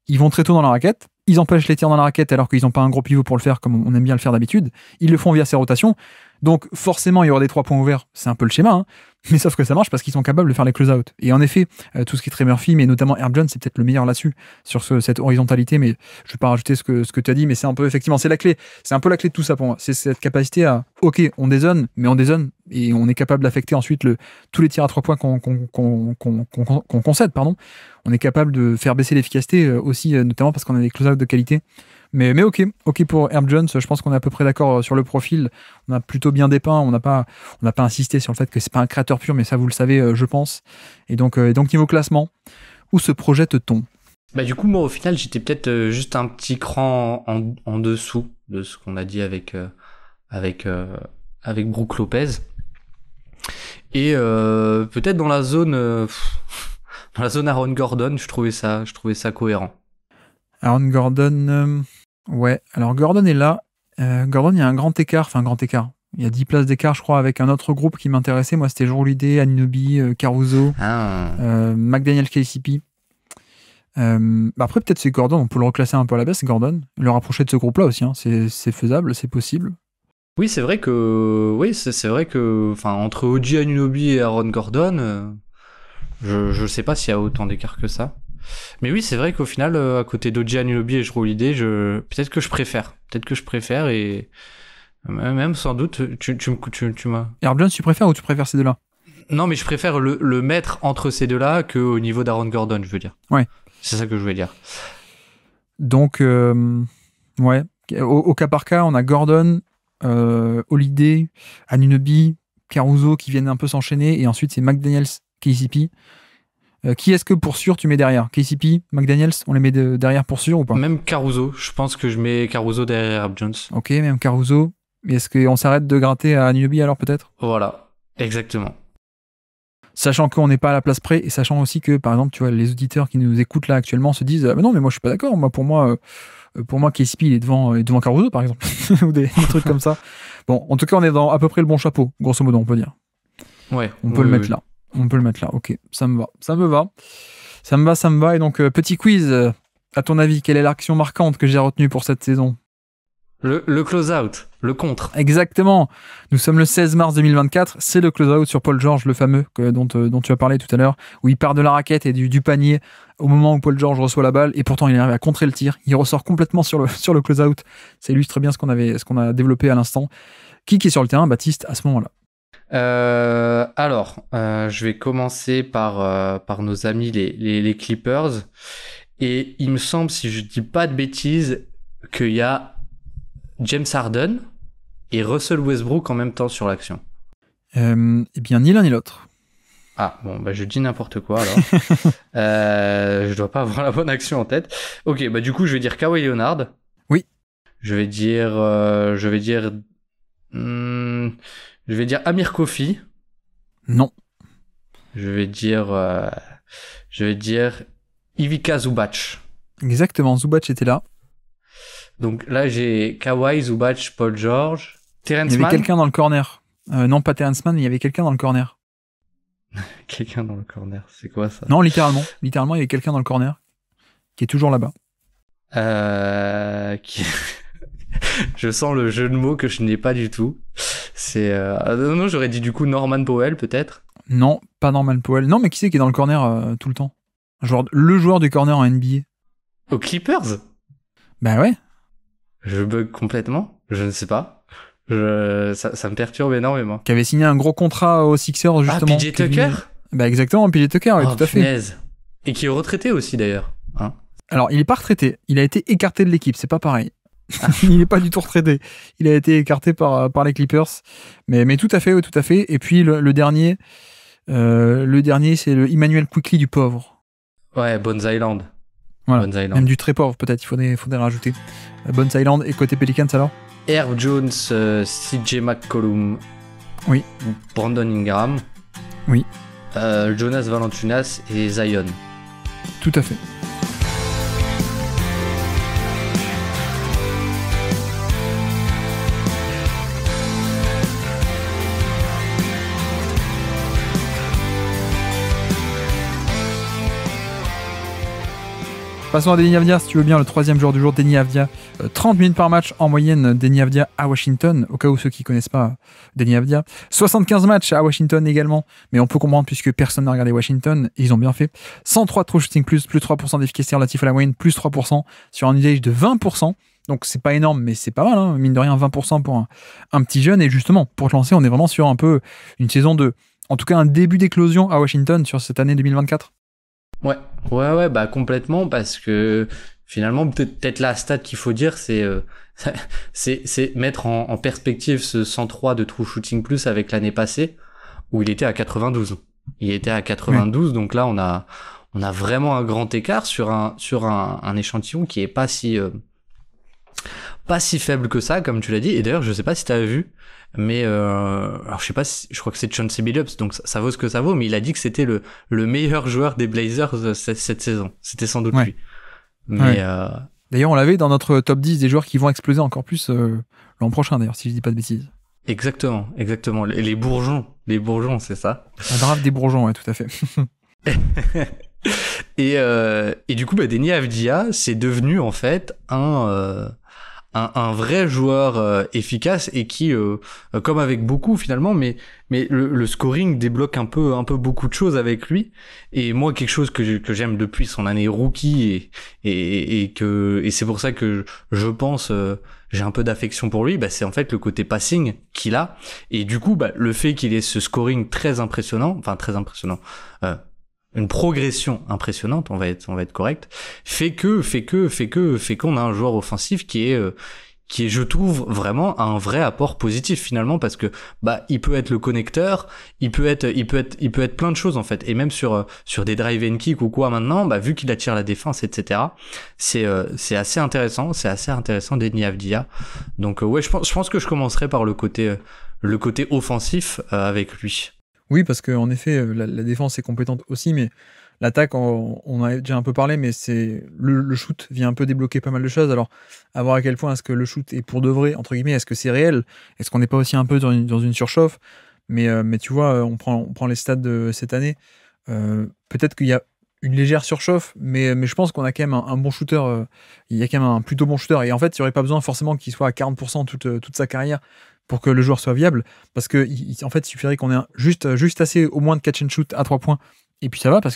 Speaker 1: ils vont très tôt dans la raquette, ils empêchent les tirs dans la raquette alors qu'ils n'ont pas un gros pivot pour le faire comme on aime bien le faire d'habitude. Ils le font via ces rotations. Donc forcément, il y aura des 3 points ouverts. C'est un peu le schéma, hein. Mais sauf que ça marche parce qu'ils sont capables de faire les close-out. Et en effet, tout ce qui est Trey Murphy, mais notamment Herb Jones, c'est peut-être le meilleur là-dessus, sur cette horizontalité. Mais je vais pas rajouter ce que tu as dit, mais c'est un peu, effectivement, c'est la clé. C'est un peu la clé de tout ça pour moi. C'est cette capacité à, ok, on dézone, mais on dézone et on est capable d'affecter ensuite tous les tirs à 3 points qu'on concède, pardon. On est capable de faire baisser l'efficacité aussi, notamment parce qu'on a des close-out de qualité. Mais ok pour Herb Jones, je pense qu'on est à peu près d'accord sur le profil. On a plutôt bien dépeint, on n'a pas insisté sur le fait que c'est pas un créateur pur, mais ça vous le savez, je pense. Et donc niveau classement, où se projette-t-on?
Speaker 2: Du coup, moi au final, j'étais peut-être juste un petit cran en dessous de ce qu'on a dit avec Brook Lopez. Et peut-être dans la zone Aaron Gordon, je trouvais ça cohérent.
Speaker 1: Aaron Gordon, ouais. Alors Gordon est là. Gordon, il y a un grand écart. Il y a 10 places d'écart, je crois, avec un autre groupe qui m'intéressait. Moi, c'était Jrue Holiday, Anunoby, Caruso, McDaniel, KCP. Après, peut-être c'est Gordon. On peut le reclasser un peu à la baisse, Gordon. Le rapprocher de ce groupe-là aussi. Hein. C'est faisable, c'est possible.
Speaker 2: Oui, c'est vrai que, enfin, entre OG Anunoby et Aaron Gordon, je sais pas s'il y a autant d'écart que ça. Mais oui, c'est vrai qu'au final, à côté d'OG Anunoby et Jrue Holiday, peut-être que je préfère, et même sans doute, tu m'as...
Speaker 1: Herb Jones, tu préfères ou tu préfères ces deux-là?
Speaker 2: Non, mais je préfère le mettre entre ces deux-là qu'au niveau d'Aaron Gordon, je veux dire.
Speaker 1: Ouais.
Speaker 2: C'est ça que je voulais dire.
Speaker 1: Donc, ouais. Au cas par cas, on a Gordon, Holiday, Anunoby, Caruso qui viennent un peu s'enchaîner, et ensuite c'est McDaniels, KCP. Qui est-ce que pour sûr tu mets derrière? KCP, McDaniels, on les met derrière pour sûr ou pas?
Speaker 2: Même Caruso, je pense que je mets Caruso derrière Herb Jones.
Speaker 1: Ok, même Caruso. Est-ce qu'on s'arrête de gratter à Anunoby alors peut-être?
Speaker 2: Voilà, exactement.
Speaker 1: Sachant qu'on n'est pas à la place près et sachant aussi que, par exemple, tu vois, les auditeurs qui nous écoutent là actuellement se disent mais non, mais moi je suis pas d'accord. Pour moi, KCP il est devant Caruso par exemple ou des trucs comme ça. Bon, en tout cas, on est dans à peu près le bon chapeau, grosso modo, on peut dire.
Speaker 2: Ouais.
Speaker 1: On peut le mettre là. On peut le mettre là. Ok, ça me va. Et donc, petit quiz. À ton avis, quelle est l'action marquante que j'ai retenue pour cette saison?
Speaker 2: Le close-out, le contre.
Speaker 1: Exactement. Nous sommes le 16 mars 2024. C'est le close-out sur Paul George, le fameux dont tu as parlé tout à l'heure, où il part de la raquette et du panier au moment où Paul George reçoit la balle. Et pourtant, il arrive à contrer le tir. Il ressort complètement sur le close-out. Ça illustre bien ce qu'on a développé à l'instant. Qui est sur le terrain, Baptiste, à ce moment-là?
Speaker 2: Je vais commencer par nos amis les Clippers. Et il me semble, si je dis pas de bêtises, qu'il y a James Harden et Russell Westbrook en même temps sur l'action.
Speaker 1: Eh bien, ni l'un ni l'autre.
Speaker 2: Ah, bon, bah je dis n'importe quoi alors. Je dois pas avoir la bonne action en tête. Ok, bah du coup, je vais dire Kawhi Leonard.
Speaker 1: Oui.
Speaker 2: Je vais dire Amir Kofi.
Speaker 1: Non.
Speaker 2: Je vais dire Ivica Zubac.
Speaker 1: Exactement, Zubac était là.
Speaker 2: Donc là, j'ai Kawhi, Zubac, Paul George, Terrence Mann.
Speaker 1: Il y avait quelqu'un dans le corner. Non, pas Terrence Mann, mais il y avait quelqu'un dans le corner.
Speaker 2: Quelqu'un dans le corner, c'est quoi ça?
Speaker 1: Non, littéralement. Littéralement, il y avait quelqu'un dans le corner qui est toujours là-bas.
Speaker 2: Je sens le jeu de mots que je n'ai pas du tout. Non, j'aurais dit du coup Norman Powell peut-être.
Speaker 1: Non, pas Norman Powell. Non, mais qui c'est qui est dans le corner tout le temps? Le joueur du corner en NBA.
Speaker 2: Aux Clippers?
Speaker 1: Bah ouais.
Speaker 2: Je bug complètement. Je ne sais pas. Ça me perturbe énormément.
Speaker 1: Qui avait signé un gros contrat aux Sixers justement.
Speaker 2: Ah, PJ Tucker?
Speaker 1: Bah exactement, PJ Tucker, oui, tout à fait.
Speaker 2: Et qui est retraité aussi d'ailleurs. Hein,
Speaker 1: alors, il est pas retraité. Il a été écarté de l'équipe, c'est pas pareil. Il n'est pas du tout retraité. Il a été écarté par les Clippers. Mais tout à fait, oui, tout à fait. Et puis le dernier, c'est le Emmanuel Quickley du pauvre.
Speaker 2: Ouais, Bones Island.
Speaker 1: Voilà.
Speaker 2: Bones Island.
Speaker 1: Même du très pauvre, peut-être, il faudrait rajouter. Bones Island et côté Pelicans alors?
Speaker 2: Herb Jones, CJ McCollum.
Speaker 1: Oui.
Speaker 2: Brandon Ingram.
Speaker 1: Oui.
Speaker 2: Jonas Valanciunas et Zion.
Speaker 1: Tout à fait. Passons à Deni Avdija, si tu veux bien, le troisième joueur du jour, Deni Avdija. 30 minutes par match en moyenne, Deni Avdija à Washington, au cas où ceux qui ne connaissent pas Deni Avdija. 75 matchs à Washington également, mais on peut comprendre puisque personne n'a regardé Washington, et ils ont bien fait. 103 true shooting plus 3% d'efficacité relatif à la moyenne, plus 3%, sur un usage de 20%. Donc c'est pas énorme, mais c'est pas mal, hein, mine de rien, 20% pour un petit jeune. Et justement, pour te lancer, on est vraiment sur un peu une saison de, en tout cas un début d'éclosion à Washington sur cette année 2024.
Speaker 2: Ouais, bah complètement, parce que finalement, peut-être la stat qu'il faut dire, c'est mettre en perspective ce 103 de true shooting plus avec l'année passée, où il était à 92. Il était à 92, oui. Donc là, on a vraiment un grand écart sur un échantillon qui est pas si faible que ça, comme tu l'as dit. Et d'ailleurs, je sais pas si t'as vu, mais alors je sais pas si, je crois que c'est Chauncey Billups, donc ça vaut ce que ça vaut, mais il a dit que c'était le meilleur joueur des Blazers cette saison. C'était sans doute lui. Mais
Speaker 1: d'ailleurs, on l'avait dans notre top 10 des joueurs qui vont exploser encore plus l'an prochain, d'ailleurs, si je dis pas de bêtises.
Speaker 2: Exactement. Les bourgeons, c'est ça.
Speaker 1: Un draft des bourgeons, ouais, tout à fait.
Speaker 2: Et du coup, Deni Avdija, c'est devenu en fait un vrai joueur efficace et qui, comme avec beaucoup finalement, mais le scoring débloque un peu beaucoup de choses avec lui. Et moi, quelque chose que j'aime depuis son année rookie et c'est pour ça que je pense j'ai un peu d'affection pour lui, c'est en fait le côté passing qu'il a. Et du coup, le fait qu'il ait ce scoring très impressionnant, une progression impressionnante, on va être correct, fait qu'on a un joueur offensif qui qui est, je trouve, vraiment un vrai apport positif finalement, parce que bah il peut être le connecteur, il peut être plein de choses en fait, et même sur des drive and kick ou quoi maintenant, bah vu qu'il attire la défense, etc. C'est assez intéressant, Deni Avdija. Donc ouais, je pense que je commencerai par le côté offensif avec lui.
Speaker 1: Oui, parce qu'en effet, la défense est compétente aussi, mais l'attaque, on en a déjà un peu parlé, mais c'est le shoot vient un peu débloquer pas mal de choses. Alors, à voir à quel point est-ce que le shoot est pour de vrai, entre guillemets, est-ce que c'est réel? Est-ce qu'on n'est pas aussi un peu dans une surchauffe? Mais tu vois, on prend les stats de cette année. Peut-être qu'il y a une légère surchauffe, mais je pense qu'on a quand même un bon shooter. Il y a quand même un plutôt bon shooter. Et en fait, il n'y aurait pas besoin forcément qu'il soit à 40% toute sa carrière pour que le joueur soit viable. Parce que, en fait, il suffirait qu'on ait juste assez au moins de catch and shoot à 3 points. Et puis ça va parce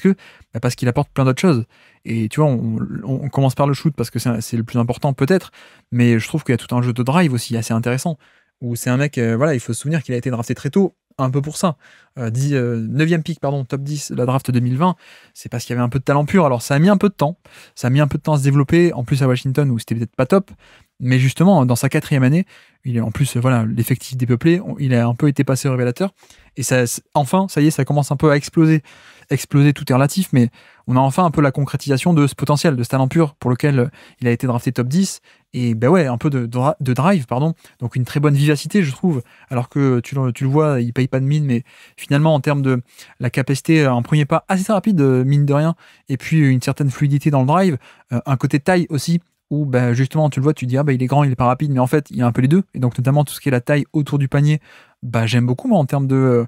Speaker 1: qu'il apporte plein d'autres choses. Et tu vois, on commence par le shoot parce que c'est le plus important peut-être, mais je trouve qu'il y a tout un jeu de drive aussi assez intéressant, où c'est un mec, voilà, il faut se souvenir qu'il a été drafté très tôt, un peu pour ça. 9e pick, pardon, top 10, la draft 2020, c'est parce qu'il y avait un peu de talent pur. Alors ça a mis un peu de temps, à se développer, en plus à Washington où c'était peut-être pas top, mais justement, dans sa 4e année, il est en plus, voilà, l'effectif dépeuplé, il a un peu été passé au révélateur, et ça, enfin, ça y est, ça commence un peu à exploser. Exploser, tout est relatif, mais on a enfin un peu la concrétisation de ce potentiel, de ce talent pur pour lequel il a été drafté top 10, et ben ouais, un peu de drive, pardon, donc une très bonne vivacité, je trouve, alors que tu le vois, il paye pas de mine, mais finalement, en termes de la capacité, un premier pas assez rapide, mine de rien, et puis une certaine fluidité dans le drive, un côté taille aussi, où bah, justement tu le vois, tu te dis il est grand, il est pas rapide, mais en fait il y a un peu les deux, et donc notamment tout ce qui est la taille autour du panier, bah j'aime beaucoup moi en termes de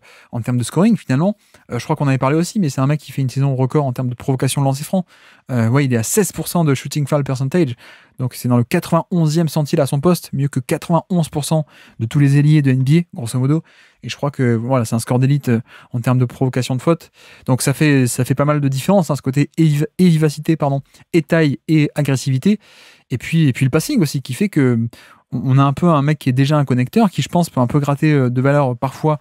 Speaker 1: scoring finalement. Je crois qu'on avait parlé aussi, mais c'est un mec qui fait une saison record en termes de provocation de lancer franc. Ouais, il est à 16% de shooting foul percentage, donc c'est dans le 91e centile à son poste, mieux que 91% de tous les ailiers de NBA grosso modo, et je crois que voilà, c'est un score d'élite en termes de provocation de faute, donc ça fait pas mal de différence, hein, ce côté et vivacité, pardon, et taille et agressivité, et puis le passing aussi qui fait que on a un peu un mec qui est déjà un connecteur, qui je pense peut un peu gratter de valeur parfois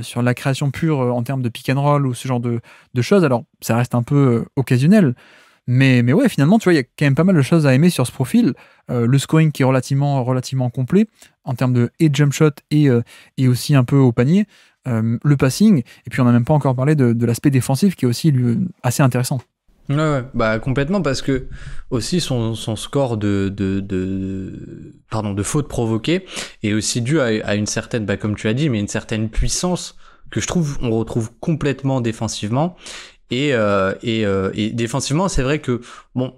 Speaker 1: sur la création pure en termes de pick and roll ou ce genre de choses. Alors ça reste un peu occasionnel, mais ouais, finalement tu vois, il y a quand même pas mal de choses à aimer sur ce profil. Le scoring qui est relativement complet en termes de et jump shot et aussi un peu au panier, le passing, et puis on n'a même pas encore parlé de l'aspect défensif qui est aussi lui, assez intéressant.
Speaker 2: Ouais, bah complètement, parce que aussi son score de fautes provoquées est aussi dû à une certaine, bah comme tu as dit, mais une certaine puissance que je trouve on retrouve complètement défensivement, et défensivement c'est vrai que bon,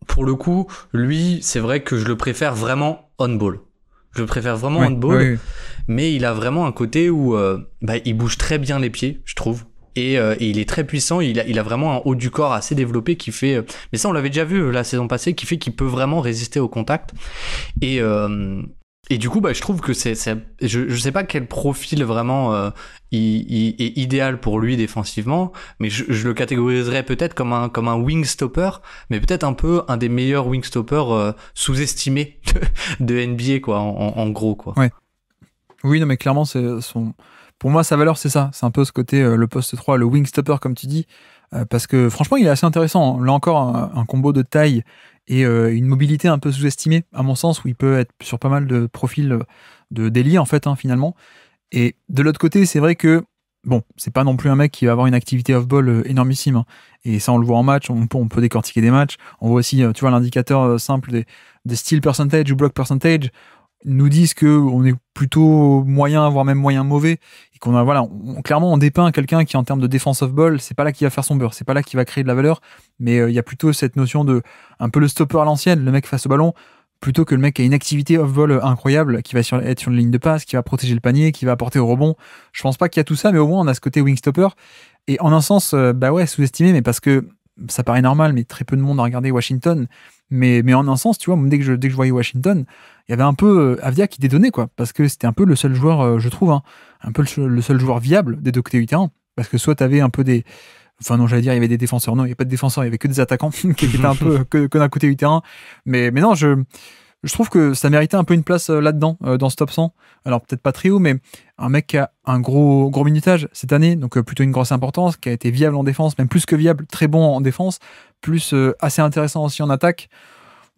Speaker 2: pour le coup lui c'est vrai que je le préfère vraiment on-ball.
Speaker 1: Oui.
Speaker 2: Mais il a vraiment un côté où il bouge très bien les pieds, je trouve. Et il est très puissant, il a vraiment un haut du corps assez développé qui fait, mais ça on l'avait déjà vu la saison passée, qui fait qu'il peut vraiment résister au contact, et du coup je trouve que je sais pas quel profil vraiment il est idéal pour lui défensivement, mais je le catégoriserais peut-être comme un wing stopper, mais peut-être un peu un des meilleurs wing stoppers sous-estimés de NBA quoi, en gros quoi.
Speaker 1: Ouais. Oui, non mais clairement pour moi, sa valeur, c'est ça. C'est un peu ce côté, le poste 3, le wing stopper, comme tu dis. Parce que franchement, il est assez intéressant. Là encore, un combo de taille et une mobilité un peu sous-estimée, à mon sens, où il peut être sur pas mal de profils d'ailier, en fait, hein, finalement. Et de l'autre côté, c'est vrai que, bon, c'est pas non plus un mec qui va avoir une activité off-ball énormissime, hein. Et ça, on le voit en match, on peut décortiquer des matchs. On voit aussi, tu vois, l'indicateur simple des steal percentage ou block percentage nous disent qu'on est plutôt moyen, voire même moyen mauvais, et qu'on a, voilà, clairement on dépeint quelqu'un qui en termes de défense off ball, c'est pas là qu'il va faire son beurre, c'est pas là qu'il va créer de la valeur, mais il y a plutôt cette notion de un peu le stopper à l'ancienne, le mec face au ballon, plutôt que le mec qui a une activité off ball incroyable, qui va être sur une ligne de passe, qui va protéger le panier, qui va apporter au rebond. Je pense pas qu'il y a tout ça, mais au moins on a ce côté wing stopper, et en un sens, bah ouais, sous-estimé, mais parce que ça paraît normal, mais très peu de monde a regardé Washington. Mais en un sens, tu vois, dès que je voyais Washington, il y avait un peu Avdia qui détonnait, quoi, parce que c'était un peu le seul joueur, je trouve, hein, un peu le seul joueur viable des deux côtés du terrain. Parce que soit tu avais un peu des. Enfin, non, j'allais dire, il y avait des défenseurs. Non, il n'y a pas de défenseurs, il y avait que des attaquants qui étaient un peu que d'un côté du terrain. Mais non, je trouve que ça méritait un peu une place là-dedans, dans ce top 100. Alors, peut-être pas très haut, mais un mec qui a un gros minutage cette année, donc plutôt une grosse importance, qui a été viable en défense, même plus que viable, très bon en défense, plus assez intéressant aussi en attaque.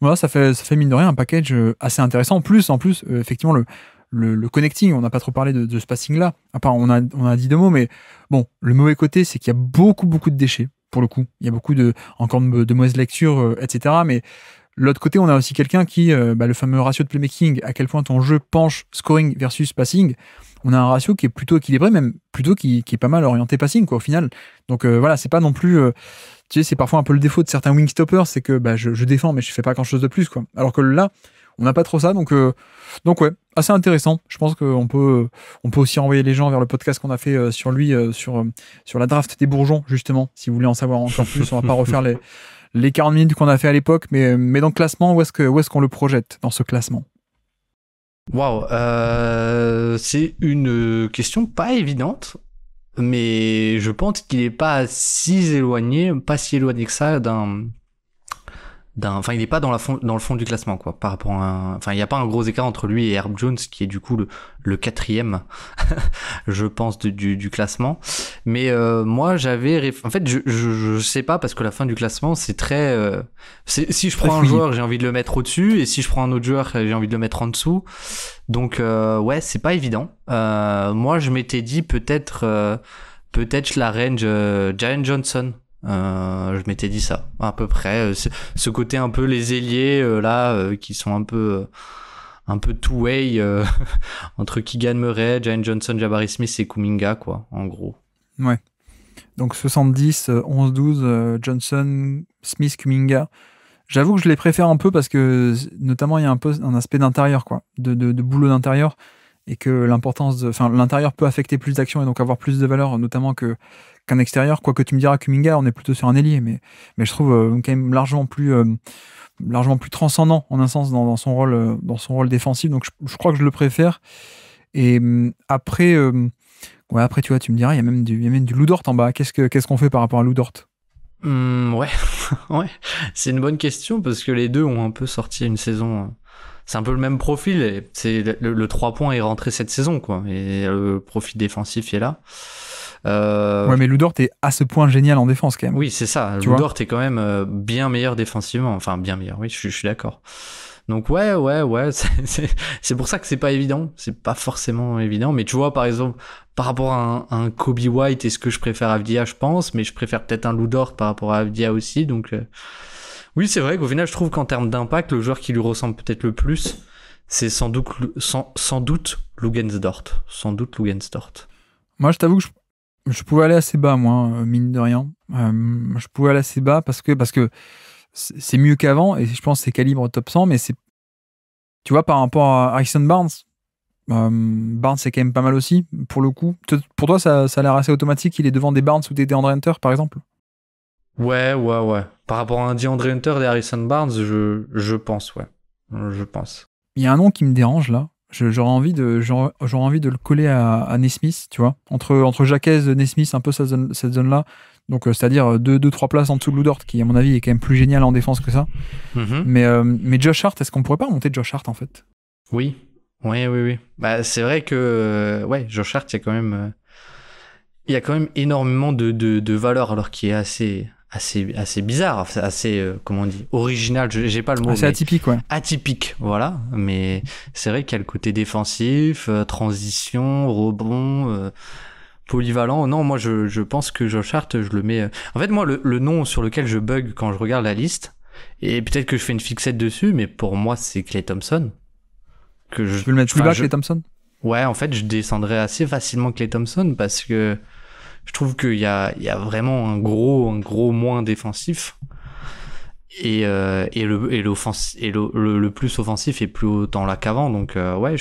Speaker 1: Voilà, ça fait mine de rien un package assez intéressant. En plus, effectivement, le connecting, on n'a pas trop parlé de ce passing-là. À part, on a dit deux mots, mais bon, le mauvais côté, c'est qu'il y a beaucoup de déchets, pour le coup. Il y a beaucoup encore de mauvaises lectures, etc. Mais l'autre côté, on a aussi quelqu'un qui, le fameux ratio de playmaking, à quel point ton jeu penche scoring versus passing, on a un ratio qui est plutôt équilibré, même plutôt qui est pas mal orienté passing, quoi, au final. Donc voilà, c'est pas non plus... tu sais, c'est parfois un peu le défaut de certains wingstoppers, c'est que je défends, mais je fais pas grand-chose de plus, quoi. Alors que là, on n'a pas trop ça, donc ouais, assez intéressant. Je pense qu'on peut aussi envoyer les gens vers le podcast qu'on a fait sur lui, sur la draft des bourgeons, justement, si vous voulez en savoir encore plus. On va pas refaire les 40 minutes qu'on a fait à l'époque, mais dans le classement, où est-ce qu'on le projette dans ce classement?
Speaker 2: Waouh, c'est une question pas évidente, mais je pense qu'il est pas si éloigné que ça enfin, il est pas dans le fond du classement, quoi, par rapport à enfin, il y a pas un gros écart entre lui et Herb Jones, qui est du coup le quatrième, je pense, du classement. Mais moi, en fait, je sais pas, parce que la fin du classement, c'est très, si je prends un joueur, j'ai envie de le mettre au-dessus, et si je prends un autre joueur, j'ai envie de le mettre en dessous. Donc, ouais, c'est pas évident. Moi, je m'étais dit peut-être je la range Jaren Johnson. Je m'étais dit ça, à peu près. Ce côté un peu les ailiers, qui sont un peu two-way, entre Keegan Murray, Jaren Johnson, Jabari Smith et Kuminga, quoi, en gros.
Speaker 1: Ouais. Donc 70, 11-12, Johnson, Smith, Kuminga. J'avoue que je les préfère un peu parce que, notamment, il y a un peu un aspect d'intérieur, quoi, de boulot d'intérieur, et que l'intérieur peut affecter plus d'actions et donc avoir plus de valeur, notamment qu'un extérieur. Quoique tu me diras, Kuminga, on est plutôt sur un ailier, mais je trouve quand même largement plus transcendant, en un sens, dans son rôle défensif. Donc je crois que je le préfère. Et après, après, tu vois, tu me diras, il y a même du Lou Dort en bas. Qu'est-ce qu'on fait par rapport à Lou Dort?
Speaker 2: Ouais, ouais, c'est une bonne question, parce que les deux ont un peu sorti une saison. C'est un peu le même profil, et c'est le 3 points est rentré cette saison, quoi, et le profil défensif est là.
Speaker 1: Ouais, mais Lou Dort est à ce point génial en défense, quand même.
Speaker 2: Oui, c'est ça. Lou Dort est quand même bien meilleur défensivement. Enfin, bien meilleur, oui, je suis d'accord. Donc ouais, c'est pour ça que c'est pas évident. C'est pas forcément évident. Mais tu vois, par exemple, par rapport à un Kobe White, est-ce que je préfère Avdia, je pense, mais je préfère peut-être un Lou Dort par rapport à Avdia aussi. Donc oui, c'est vrai qu'au final, je trouve qu'en termes d'impact, le joueur qui lui ressemble peut-être le plus, c'est sans doute Luguentz-Dort. Sans doute Luguentz-Dort.
Speaker 1: Moi, je t'avoue que je pouvais aller assez bas, moi, mine de rien. Je pouvais aller assez bas parce que c'est mieux qu'avant, et je pense que c'est calibre top 100, mais c'est, tu vois, par rapport à Harrison Barnes, Barnes c'est quand même pas mal aussi, pour le coup. Pour toi, ça a l'air assez automatique, il est devant des Barnes ou des DeAndre Hunter, par exemple?
Speaker 2: Ouais. Par rapport à un DeAndre Hunter et Harrison Barnes, je pense, ouais. Je pense.
Speaker 1: Il y a un nom qui me dérange, là. J'aurais envie de le coller à Nesmith, tu vois. Entre Jacques et Nesmith, un peu cette zone-là. Donc, c'est-à-dire 2-3 places en dessous de Lou Dort, qui, à mon avis, est quand même plus génial en défense que ça. Mais Josh Hart, est-ce qu'on pourrait pas remonter Josh Hart, en fait?
Speaker 2: Oui. Bah, c'est vrai que, Josh Hart, il y a quand même énormément de valeur, alors qu'il est assez bizarre, assez, comment on dit, original, j'ai pas le mot.
Speaker 1: C'est atypique, ouais.
Speaker 2: Atypique, voilà. Mais c'est vrai qu'il y a le côté défensif, transition, rebond, polyvalent. Non, moi, je pense que Josh Hart, je le mets... En fait, moi, le nom sur lequel je bug quand je regarde la liste, et peut-être que je fais une fixette dessus, mais pour moi, c'est Klay Thompson.
Speaker 1: Tu veux le mettre plus bas, Klay Thompson?
Speaker 2: Ouais, en fait, je descendrais assez facilement Klay Thompson, parce que je trouve qu'il y a vraiment un gros moins défensif, et le plus offensif est plus autant là qu'avant. Donc ouais,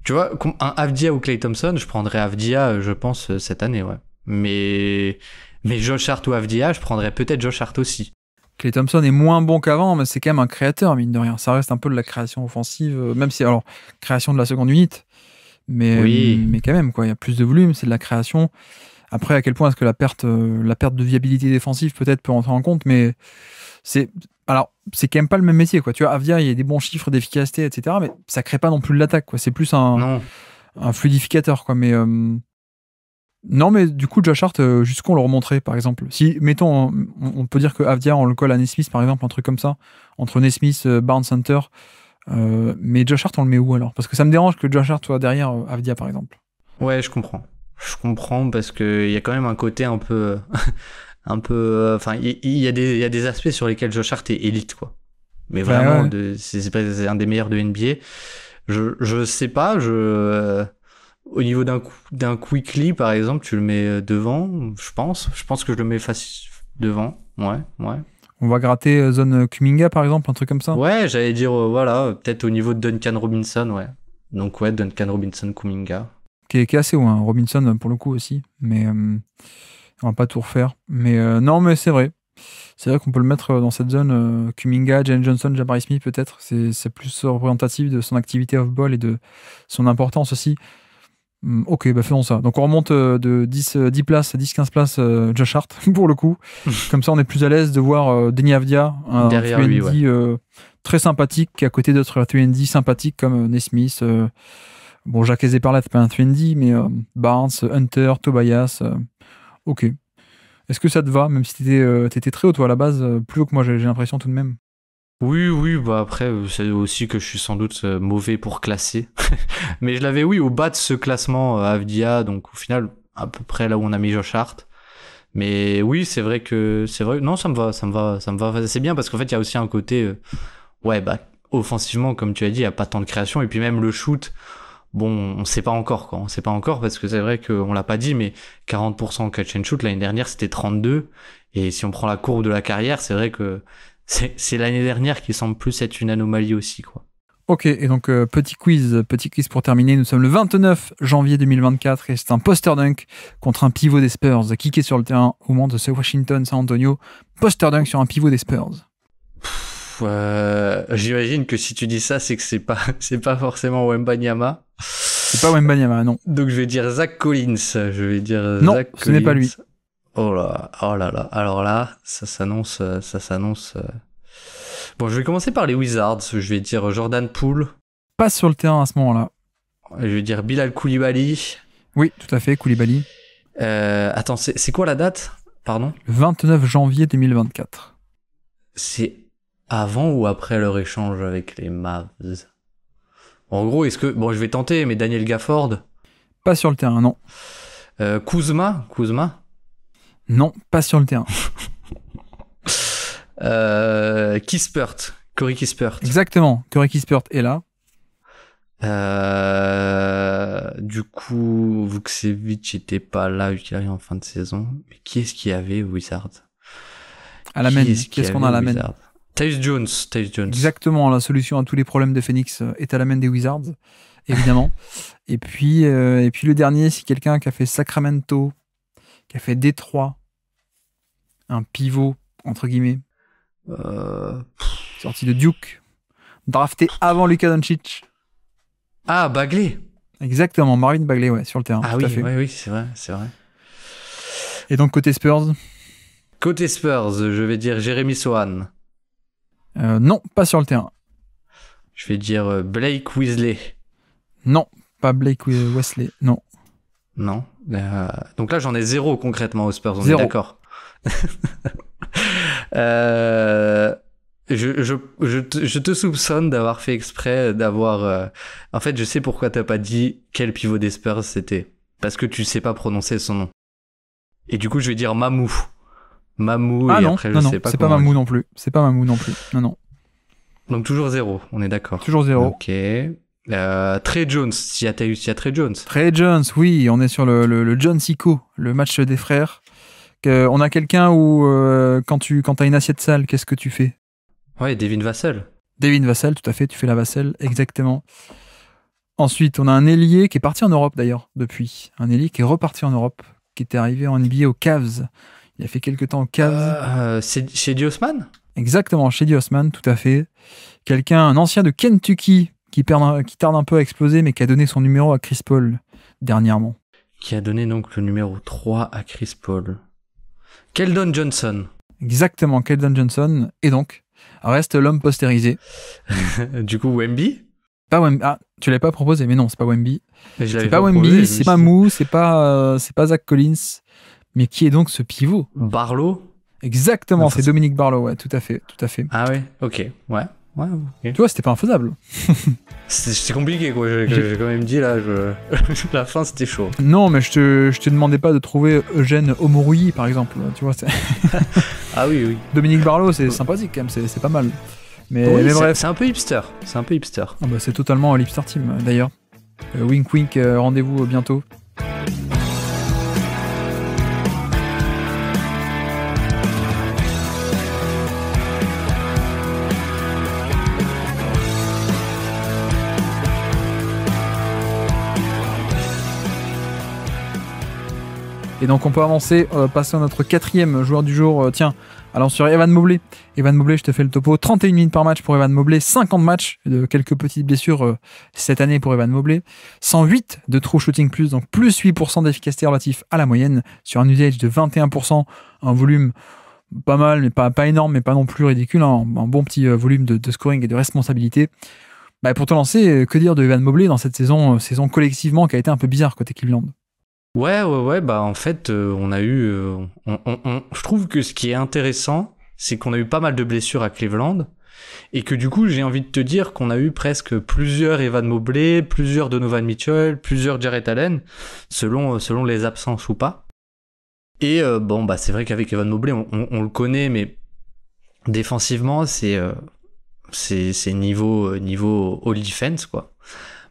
Speaker 2: tu vois, un Avdia ou Klay Thompson, je prendrais Avdia, je pense, cette année, ouais. Mais Josh Hart ou Avdia, je prendrais peut-être Josh Hart aussi.
Speaker 1: Klay Thompson est moins bon qu'avant, mais c'est quand même un créateur, mine de rien. Ça reste un peu de la création offensive, même si, alors, création de la seconde unité, mais quand même, quoi, il y a plus de volume, c'est de la création. Après, à quel point est-ce que la perte de viabilité défensive peut-être peut rentrer en compte, mais c'est quand même pas le même métier, quoi. Tu vois, Avdia, il y a des bons chiffres d'efficacité, etc., mais ça crée pas non plus de l'attaque, quoi. C'est plus un fluidificateur, quoi. Mais Non, mais du coup, Josh Hart, jusqu'où on le remonterait, par exemple? Si, mettons, on peut dire que Avdia, on le colle à Nesmith, par exemple, un truc comme ça, entre Nesmith, Barnes Center, mais Josh Hart, on le met où alors? Parce que ça me dérange que Josh Hart soit derrière Avdia, par exemple.
Speaker 2: Ouais, je comprends. Je comprends parce que il y a quand même un côté un peu, un peu. Enfin, il y a des aspects sur lesquels Josh Hart est élite, quoi. Mais
Speaker 1: Bah,
Speaker 2: vraiment,
Speaker 1: ouais.
Speaker 2: c'est un des meilleurs de NBA. Je sais pas, au niveau d'un Quickly, par exemple, tu le mets devant, je pense. Je pense que je le mets devant. Ouais, ouais.
Speaker 1: On va gratter zone Kuminga, par exemple, un truc comme ça.
Speaker 2: Ouais, j'allais dire, voilà, peut-être au niveau de Duncan Robinson, ouais. Donc, ouais, Duncan Robinson, Kuminga.
Speaker 1: Qui est assez haut, hein. Robinson, pour le coup, aussi. Mais on va pas tout refaire. Mais non, mais c'est vrai. C'est vrai qu'on peut le mettre dans cette zone. Kuminga, Jalen Johnson, Jabari Smith, peut-être. C'est plus représentatif de son activité off-ball et de son importance aussi. Ok, bah faisons ça. Donc on remonte de 10 places, 10-15 places Josh Hart, pour le coup. Comme ça, on est plus à l'aise de voir Denis Avdia, un
Speaker 2: Derrière lui, ouais.
Speaker 1: 3D très sympathique, qui est à côté d'autres 3D sympathiques comme Nesmith. Bon, Jacques Ezeparlat, c'est pas un 3D, mais Barnes, Hunter, Tobias. Ok. Est-ce que ça te va, même si t'étais très haut, toi, à la base, plus haut que moi, j'ai l'impression tout de même.
Speaker 2: Oui, oui, bah après, c'est aussi que je suis sans doute mauvais pour classer. Mais je l'avais, oui, au bas de ce classement Avdia, donc au final, à peu près là où on a mis Josh Hart. Mais oui, c'est vrai que, non, ça me va assez bien parce qu'en fait, il y a aussi un côté, ouais, bah, offensivement, comme tu as dit, il n'y a pas tant de création. Et puis même le shoot, bon, on sait pas encore, quoi. On sait pas encore parce que c'est vrai qu'on l'a pas dit, mais 40% catch and shoot, l'année dernière, c'était 32. Et si on prend la courbe de la carrière, c'est vrai que c'est l'année dernière qui semble plus être une anomalie aussi, quoi.
Speaker 1: Ok, et donc petit quiz pour terminer. Nous sommes le 29 janvier 2024 et c'est un poster dunk contre un pivot des Spurs. Qui est sur le terrain au moment de ce Washington-San Antonio? Poster dunk sur un pivot des Spurs.
Speaker 2: J'imagine que si tu dis ça, c'est que c'est pas forcément Wembanyama.
Speaker 1: C'est pas Wembanyama, non.
Speaker 2: Donc je vais dire Zach Collins. Je vais dire
Speaker 1: Non,
Speaker 2: Zach
Speaker 1: ce n'est pas
Speaker 2: Collins.
Speaker 1: lui.
Speaker 2: Oh là, oh là là. Alors là, ça s'annonce, ça s'annonce. Bon, je vais commencer par les Wizards. Je vais dire Jordan Poole.
Speaker 1: Passe sur le terrain à ce moment-là.
Speaker 2: Je vais dire Bilal Koulibaly.
Speaker 1: Oui, tout à fait, Koulibaly.
Speaker 2: Attends, c'est quoi la date? Pardon?
Speaker 1: Le 29 janvier 2024.
Speaker 2: C'est avant ou après leur échange avec les Mavs? En gros, bon, je vais tenter, mais Daniel Gafford.
Speaker 1: Pas sur le terrain, non.
Speaker 2: Kuzma.
Speaker 1: Non, pas sur le terrain.
Speaker 2: Kispert. Corey Kispert.
Speaker 1: Exactement, Corey Kispert est là.
Speaker 2: Du coup, Vukcevic était pas là, vu qu'il arrive en fin de saison. Mais qui est-ce qu'il y avait, Wizards?
Speaker 1: À la main. Qu'est-ce qu'on a à la main?
Speaker 2: Tyus Jones.
Speaker 1: Exactement, la solution à tous les problèmes de Phoenix est à la main des Wizards, évidemment. et puis le dernier, c'est quelqu'un qui a fait Sacramento, qui a fait Détroit, un pivot, entre guillemets. Sorti de Duke, drafté avant Luka Doncic.
Speaker 2: Ah, Bagley.
Speaker 1: Exactement, Marvin Bagley, ouais, sur le terrain.
Speaker 2: Ah
Speaker 1: tout
Speaker 2: oui,
Speaker 1: à fait.
Speaker 2: oui, c'est vrai.
Speaker 1: Et donc côté Spurs?
Speaker 2: Côté Spurs, je vais dire Jeremy Sohan.
Speaker 1: Non, pas sur le terrain.
Speaker 2: Je vais dire Blake Weasley.
Speaker 1: Non, pas Blake Wesley, non.
Speaker 2: Non. Donc là, j'en ai 0 concrètement aux Spurs, on
Speaker 1: 0.
Speaker 2: est d'accord. Je te soupçonne d'avoir fait exprès d'avoir... En fait, je sais pourquoi t'as pas dit quel pivot des Spurs c'était. Parce que tu sais pas prononcer son nom. Et du coup, je vais dire Mamou. Mamou,
Speaker 1: ah
Speaker 2: et
Speaker 1: non,
Speaker 2: après,
Speaker 1: non,
Speaker 2: je
Speaker 1: non,
Speaker 2: sais pas
Speaker 1: c'est
Speaker 2: comment
Speaker 1: pas
Speaker 2: on
Speaker 1: Mamou
Speaker 2: dit.
Speaker 1: non plus. C'est pas Mamou non plus. Non, non.
Speaker 2: Donc toujours 0, on est d'accord.
Speaker 1: Toujours 0.
Speaker 2: Ok. Trey Jones, s'il y a Trey Jones.
Speaker 1: Trey Jones, oui, on est sur le John Sico, le match des frères. On a quelqu'un où, quand t'as une assiette sale, qu'est-ce que tu fais?
Speaker 2: Ouais, Devin Vassell.
Speaker 1: Devin Vassell, tout à fait, tu fais la Vassell, exactement. Ensuite, on a un ailier qui est parti en Europe d'ailleurs, depuis. Un ailier qui est reparti en Europe, qui était arrivé en NBA aux Cavs. Il a fait quelques temps aux Cavs.
Speaker 2: C'est chez Osman?
Speaker 1: Exactement, chez Osman, tout à fait. Un ancien de Kentucky, qui tarde un peu à exploser, mais qui a donné son numéro à Chris Paul dernièrement.
Speaker 2: Qui a donné donc le numéro 3 à Chris Paul. Keldon Johnson.
Speaker 1: Exactement, Keldon Johnson. Et donc, reste l'homme postérisé.
Speaker 2: Du coup, Wemby?
Speaker 1: Pas Wemby. Ah, tu l'avais pas proposé, mais non, c'est pas Wemby.
Speaker 2: C'est
Speaker 1: pas Wemby, c'est pas Mou, c'est pas Zach Collins. Mais qui est donc ce pivot?
Speaker 2: Barlow.
Speaker 1: Exactement, c'est Dominique Barlow, ouais, tout à fait.
Speaker 2: Ah ouais, ok, ouais. Okay.
Speaker 1: Tu vois, c'était pas infaisable.
Speaker 2: C'était compliqué, quoi. J'ai quand même dit, là, la fin, c'était chaud.
Speaker 1: Non, mais je te demandais pas de trouver Eugène Omorouyi, par exemple. Tu vois,
Speaker 2: Ah oui.
Speaker 1: Dominique Barlow, c'est sympathique, quand même, c'est pas mal. Mais
Speaker 2: bref. C'est un peu hipster. Ah
Speaker 1: bah, c'est totalement l'hipster team, d'ailleurs. Wink wink, rendez-vous bientôt. Et donc on peut avancer, passer à notre 4e joueur du jour. Tiens, allons sur Evan Mobley. Evan Mobley, je te fais le topo. 31 minutes par match pour Evan Mobley, 50 matchs, quelques petites blessures cette année pour Evan Mobley. 108 de true shooting plus, donc plus 8% d'efficacité relatif à la moyenne, sur un usage de 21%, un volume pas mal, mais pas énorme, mais pas non plus ridicule, hein, un bon petit volume de scoring et de responsabilité. Bah, pour te lancer, que dire de Evan Mobley dans cette saison collectivement qui a été un peu bizarre côté Cleveland?
Speaker 2: Ouais, bah en fait, on a eu... je trouve que ce qui est intéressant, c'est qu'on a eu pas mal de blessures à Cleveland, et que du coup, j'ai envie de te dire qu'on a eu presque plusieurs Evan Mobley, plusieurs Donovan Mitchell, plusieurs Jarrett Allen, selon les absences ou pas. Et bon, bah c'est vrai qu'avec Evan Mobley, on le connaît, mais défensivement, c'est niveau all defense, quoi.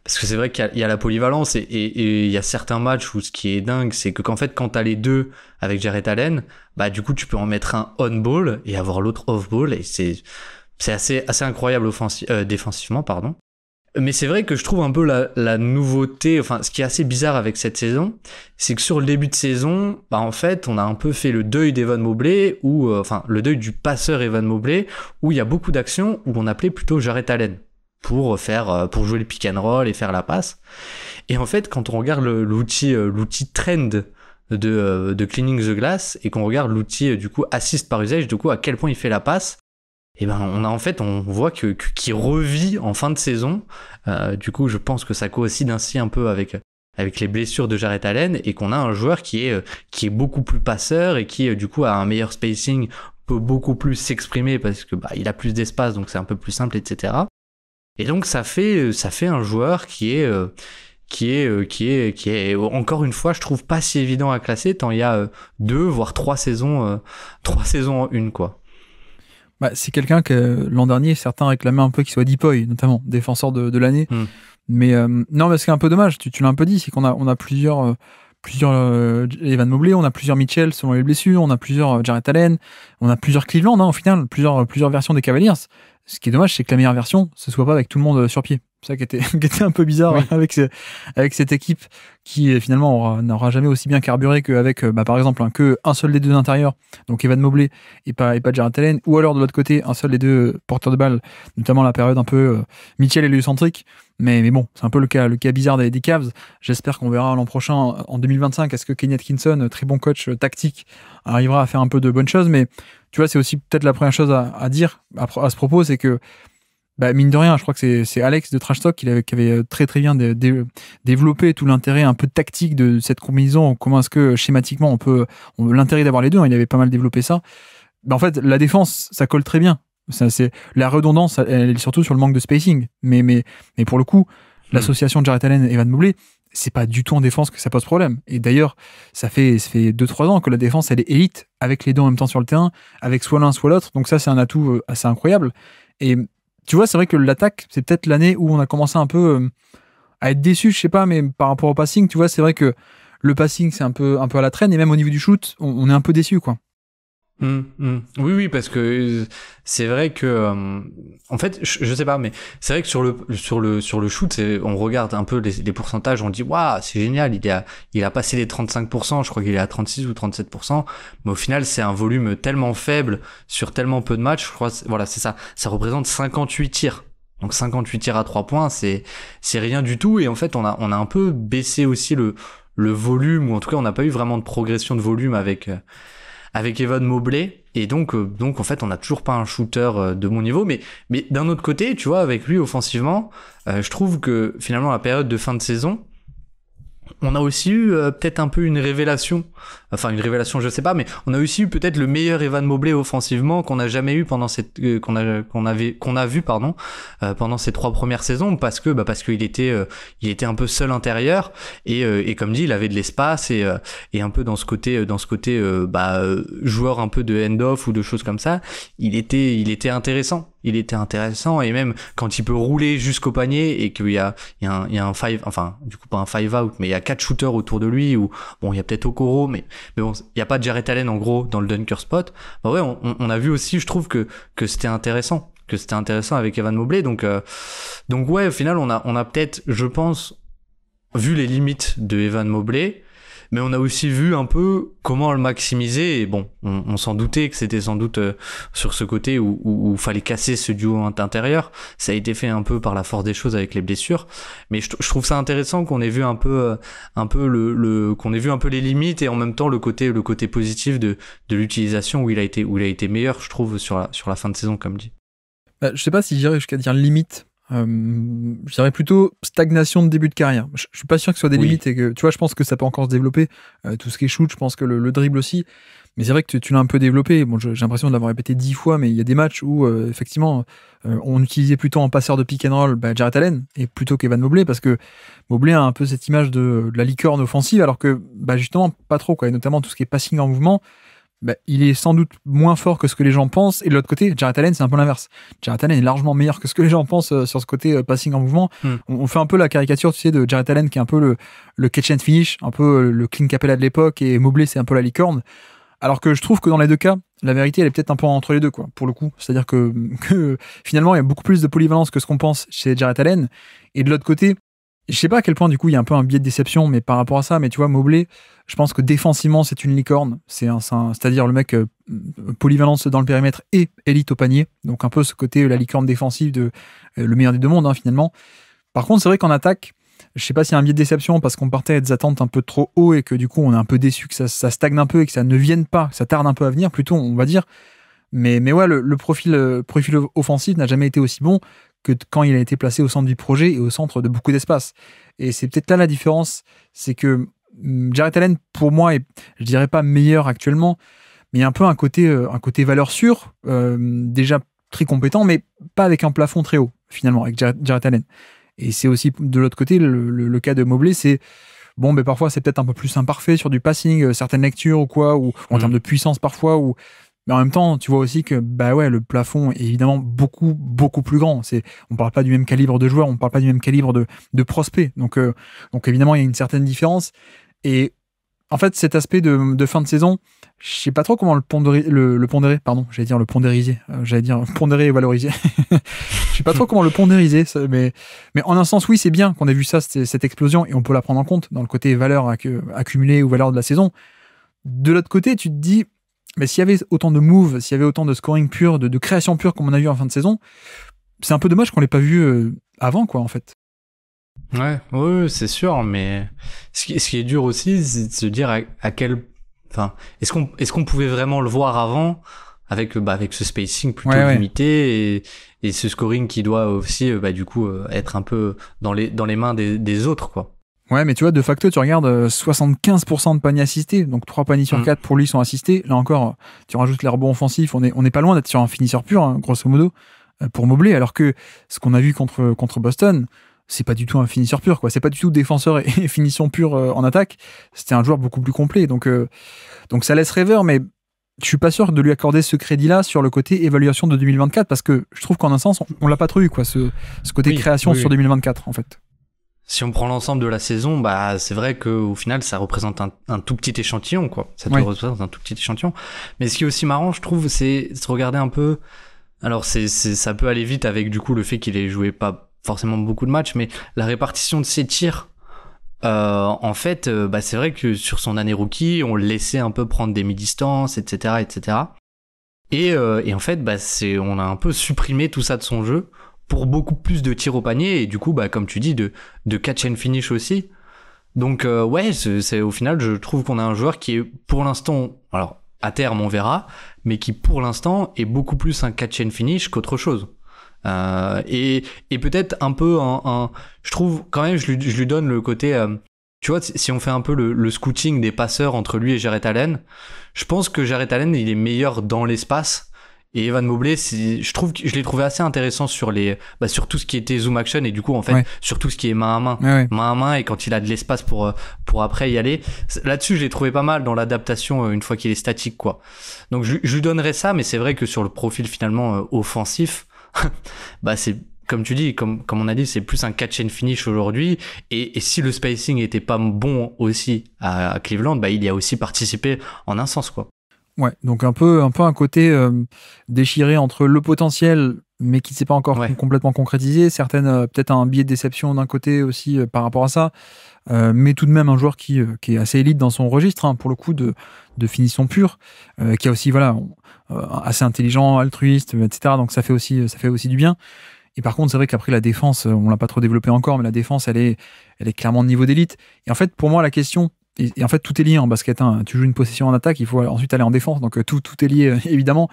Speaker 2: Parce que c'est vrai qu'il y a la polyvalence et il y a certains matchs où ce qui est dingue, c'est que quand t'as les deux avec Jarrett Allen, bah du coup tu peux en mettre un on-ball et avoir l'autre off-ball, et c'est assez incroyable défensivement, pardon. Mais c'est vrai que je trouve un peu la nouveauté, enfin ce qui est assez bizarre avec cette saison, c'est que sur le début de saison, bah en fait on a un peu fait le deuil d'Evan Mobley, ou le deuil du passeur Evan Mobley, où il y a beaucoup d'actions où on appelait plutôt Jarrett Allen pour jouer le pick and roll et faire la passe. Et en fait, quand on regarde l'outil trend de Cleaning the Glass, et qu'on regarde l'outil du coup assist par usage, du coup à quel point il fait la passe, et ben on voit qu'il revit en fin de saison. Du coup, je pense que ça coïncide ainsi un peu avec les blessures de Jarrett Allen, et qu'on a un joueur qui est beaucoup plus passeur et qui du coup a un meilleur spacing, peut beaucoup plus s'exprimer parce que il a plus d'espace, donc c'est un peu plus simple, etc. Et donc ça fait un joueur qui est encore une fois, je trouve pas si évident à classer, tant il y a 2 voire 3 saisons en une, quoi.
Speaker 1: Bah, c'est quelqu'un que l'an dernier certains réclamaient un peu qu'il soit Deepoy, notamment défenseur de l'année. Mais non, mais ce qui est un peu dommage, tu l'as un peu dit, c'est qu'on a plusieurs Evan Mobley, on a plusieurs Mitchell selon les blessures, on a plusieurs Jarrett Allen, on a plusieurs Cleveland, hein, au final, plusieurs versions des Cavaliers. Ce qui est dommage, c'est que la meilleure version, ce soit pas avec tout le monde sur pied. C'est ça qui était un peu bizarre, oui, avec cette équipe qui finalement n'aura jamais aussi bien carburé qu'avec, par exemple, un seul des deux intérieurs, donc Evan Mobley et pas Jarrett Allen, ou alors de l'autre côté, un seul des deux porteurs de balle, notamment la période un peu Mitchell héliocentrique. Mais bon, c'est un peu le cas bizarre des Cavs. J'espère qu'on verra l'an prochain, en 2025, est-ce que Kenny Atkinson, très bon coach tactique, arrivera à faire un peu de bonnes choses. Mais tu vois, c'est aussi peut-être la première chose à dire à ce propos, c'est que mine de rien, je crois que c'est Alex de Trash Talk qui avait très très bien développé tout l'intérêt un peu tactique de cette combinaison. Comment est-ce que schématiquement l'intérêt d'avoir les deux, hein, il avait pas mal développé ça. En fait, la défense, ça colle très bien. C'est la redondance, elle est surtout sur le manque de spacing. Mais pour le coup, l'association de Jarrett Allen et Evan Mobley, c'est pas du tout en défense que ça pose problème. Et d'ailleurs, ça fait 2-3 ans que la défense, elle est élite, avec les deux en même temps sur le terrain, avec soit l'un, soit l'autre. Donc ça, c'est un atout assez incroyable. Et tu vois, c'est vrai que l'attaque, c'est peut-être l'année où on a commencé un peu à être déçu, je sais pas, mais par rapport au passing, tu vois, c'est vrai que le passing, c'est un peu à la traîne, et même au niveau du shoot, on est un peu déçu, quoi.
Speaker 2: Oui, parce que c'est vrai que en fait, je sais pas, mais c'est vrai que sur le shoot, on regarde un peu les pourcentages, on dit waouh, c'est génial, il a passé les 35%, je crois qu'il est à 36 ou 37%, mais au final, c'est un volume tellement faible sur tellement peu de matchs, je crois, voilà, c'est ça représente 58 tirs. Donc 58 tirs à 3 points, c'est rien du tout, et en fait, on a un peu baissé aussi le volume, ou en tout cas, on n'a pas eu vraiment de progression de volume avec avec Evan Mobley. Et donc en fait, on n'a toujours pas un shooter de bon niveau. Mais d'un autre côté, tu vois, avec lui offensivement, je trouve que finalement, la période de fin de saison, on a aussi eu peut-être un peu une révélation. Enfin, une révélation, je sais pas, mais on a aussi eu peut-être le meilleur Evan Mobley offensivement qu'on a jamais eu pendant cette qu'on a vu pendant ces 3 premières saisons, parce qu'il était un peu seul intérieur et comme dit, il avait de l'espace et un peu dans ce côté joueur un peu de end-off ou de choses comme ça, il était intéressant. Il était intéressant, et même quand il peut rouler jusqu'au panier et qu'il y a un five, enfin du coup pas un five out, mais il y a 4 shooters autour de lui, ou bon, il y a peut-être Okoro, mais bon, il y a pas Jarrett Allen en gros dans le dunker spot. Bah ouais, on a vu aussi, je trouve que c'était intéressant, avec Evan Mobley. Donc ouais, au final on a peut-être, je pense, vu les limites de Evan Mobley, mais on a aussi vu un peu comment le maximiser. Et bon, on s'en doutait que c'était sans doute sur ce côté où fallait casser ce duo intérieur. Ça a été fait un peu par la force des choses avec les blessures, mais je trouve ça intéressant qu'on ait vu un peu qu'on ait vu un peu les limites, et en même temps le côté positif de l'utilisation, où il a été meilleur, je trouve, sur la fin de saison, comme dit.
Speaker 1: Je sais pas si j'irais jusqu'à dire limite. Je dirais plutôt stagnation de début de carrière. Je suis pas sûr que ce soit des limites, et que, tu vois, je pense que ça peut encore se développer. Tout ce qui est shoot, je pense que le dribble aussi. Mais c'est vrai que tu l'as un peu développé. Bon, j'ai l'impression de l'avoir répété 10 fois, mais il y a des matchs où, effectivement, on utilisait plutôt en passeur de pick and roll Jarrett Allen, et plutôt qu'Evan Mobley, parce que Mobley a un peu cette image de la licorne offensive, alors que, justement, pas trop, quoi. Et notamment tout ce qui est passing en mouvement. Il est sans doute moins fort que ce que les gens pensent. Et de l'autre côté, Jarrett Allen, c'est un peu l'inverse. Jarrett Allen est largement meilleur que ce que les gens pensent sur ce côté passing en mouvement. On fait un peu la caricature, tu sais, de Jarrett Allen, qui est un peu le catch and finish, un peu le Clint Capella de l'époque, et Mobley, c'est un peu la licorne. Alors que je trouve que dans les deux cas, la vérité, elle est peut-être un peu entre les deux, quoi, pour le coup. C'est-à-dire que finalement, il y a beaucoup plus de polyvalence que ce qu'on pense chez Jarrett Allen. Et de l'autre côté, je sais pas à quel point, du coup, il y a un peu un biais de déception, mais par rapport à ça, mais tu vois, Mobley, je pense que défensivement, c'est une licorne. C'est-à-dire le mec polyvalence dans le périmètre et élite au panier. Donc un peu ce côté, la licorne défensive de le meilleur des deux mondes, finalement. Par contre, c'est vrai qu'en attaque, je sais pas s'il y a un biais de déception, parce qu'on partait à des attentes un peu trop haut, et que du coup, on est un peu déçu que ça stagne un peu, et que ça ne vienne pas, que ça tarde un peu à venir, plutôt, on va dire. Mais ouais, le profil offensif n'a jamais été aussi bon que quand il a été placé au centre du projet et au centre de beaucoup d'espace. Et c'est peut-être là la différence, c'est que Jarrett Allen, pour moi, est, je dirais pas meilleur actuellement, mais il y a un peu un côté valeur sûre, déjà très compétent, mais pas avec un plafond très haut, finalement, avec Jarrett Allen. Et c'est aussi, de l'autre côté, le cas de Mobley, c'est bon, mais parfois c'est peut-être un peu plus imparfait sur du passing, certaines lectures ou quoi, ou en termes de puissance parfois, ou... Mais en même temps, tu vois aussi que le plafond est évidemment beaucoup, beaucoup plus grand. On parle pas du même calibre de joueur, on parle pas du même calibre de prospect. Donc évidemment, il y a une certaine différence. Et en fait, cet aspect de fin de saison, je sais pas trop comment le pondérer, pardon, j'allais dire le pondériser, pondérer et valoriser. Je sais pas trop comment le pondériser, mais en un sens, oui, c'est bien qu'on ait vu ça, cette explosion, et on peut la prendre en compte dans le côté valeur accumulée ou valeur de la saison. De l'autre côté, tu te dis, mais s'il y avait autant de moves, s'il y avait autant de scoring pur, de création pure comme on a vu en fin de saison, c'est un peu dommage qu'on l'ait pas vu avant, quoi, en fait.
Speaker 2: Ouais, c'est sûr, mais ce qui est dur aussi, c'est de se dire à quel... Enfin, est-ce qu'on pouvait vraiment le voir avant, avec ce spacing plutôt limité, et ce scoring qui doit aussi du coup être un peu dans les mains des autres, quoi.
Speaker 1: Ouais, mais tu vois, de facto, tu regardes 75% de paniers assistés, donc 3 paniers sur 4 pour lui sont assistés. Là encore, tu rajoutes les rebonds offensifs, on est pas loin d'être sur un finisseur pur, grosso modo, pour Mobley, alors que ce qu'on a vu contre Boston, c'est pas du tout un finisseur pur, quoi. C'est pas du tout défenseur et finition pure en attaque. C'était un joueur beaucoup plus complet, donc ça laisse rêveur, mais je suis pas sûr de lui accorder ce crédit-là sur le côté évaluation de 2024, parce que je trouve qu'en un sens, on l'a pas trop eu, quoi, ce côté création sur 2024, en fait.
Speaker 2: Si on prend l'ensemble de la saison, c'est vrai qu'au final, ça représente un tout petit échantillon, quoi. Ça représente un tout petit échantillon. Mais ce qui est aussi marrant, je trouve, c'est de regarder un peu. Alors, ça peut aller vite avec, du coup, le fait qu'il ait joué pas forcément beaucoup de matchs, mais la répartition de ses tirs, en fait, c'est vrai que sur son année rookie, on le laissait un peu prendre des mi-distances, etc., etc. Et en fait, on a un peu supprimé tout ça de son jeu pour beaucoup plus de tirs au panier, et du coup, comme tu dis, de catch and finish aussi. Donc, c'est au final, je trouve qu'on a un joueur qui est, pour l'instant, alors, à terme on verra, mais qui pour l'instant est beaucoup plus un catch and finish qu'autre chose. Et peut-être un peu je trouve quand même, je lui donne le côté, tu vois, si on fait un peu le scouting des passeurs entre lui et Jarrett Allen, je pense que Jarrett Allen il est meilleur dans l'espace. Et Evan Mobley, je trouve que je l'ai trouvé assez intéressant sur sur tout ce qui était zoom action et du coup en fait sur tout ce qui est main à main, main à main, et quand il a de l'espace pour après y aller. Là-dessus, je l'ai trouvé pas mal dans l'adaptation une fois qu'il est statique, quoi. Donc je lui donnerais ça, mais c'est vrai que sur le profil finalement offensif, c'est comme tu dis, comme on a dit, c'est plus un catch and finish aujourd'hui. Et si le spacing était pas bon aussi à Cleveland, il y a aussi participé en un sens, quoi.
Speaker 1: Ouais, donc un peu un côté déchiré entre le potentiel, mais qui ne s'est pas encore complètement concrétisé. Certaines, peut-être un biais de déception d'un côté aussi par rapport à ça. Mais tout de même un joueur qui est assez élite dans son registre, pour le coup, de finition pure, qui est aussi assez intelligent, altruiste, etc. Donc ça fait aussi du bien. Et par contre, c'est vrai qu'après la défense, on l'a pas trop développé encore, mais la défense, elle est clairement de niveau d'élite. Et en fait, pour moi, la question... Et en fait, tout est lié en basket. Tu joues une possession en attaque, il faut ensuite aller en défense. Donc tout est lié, évidemment.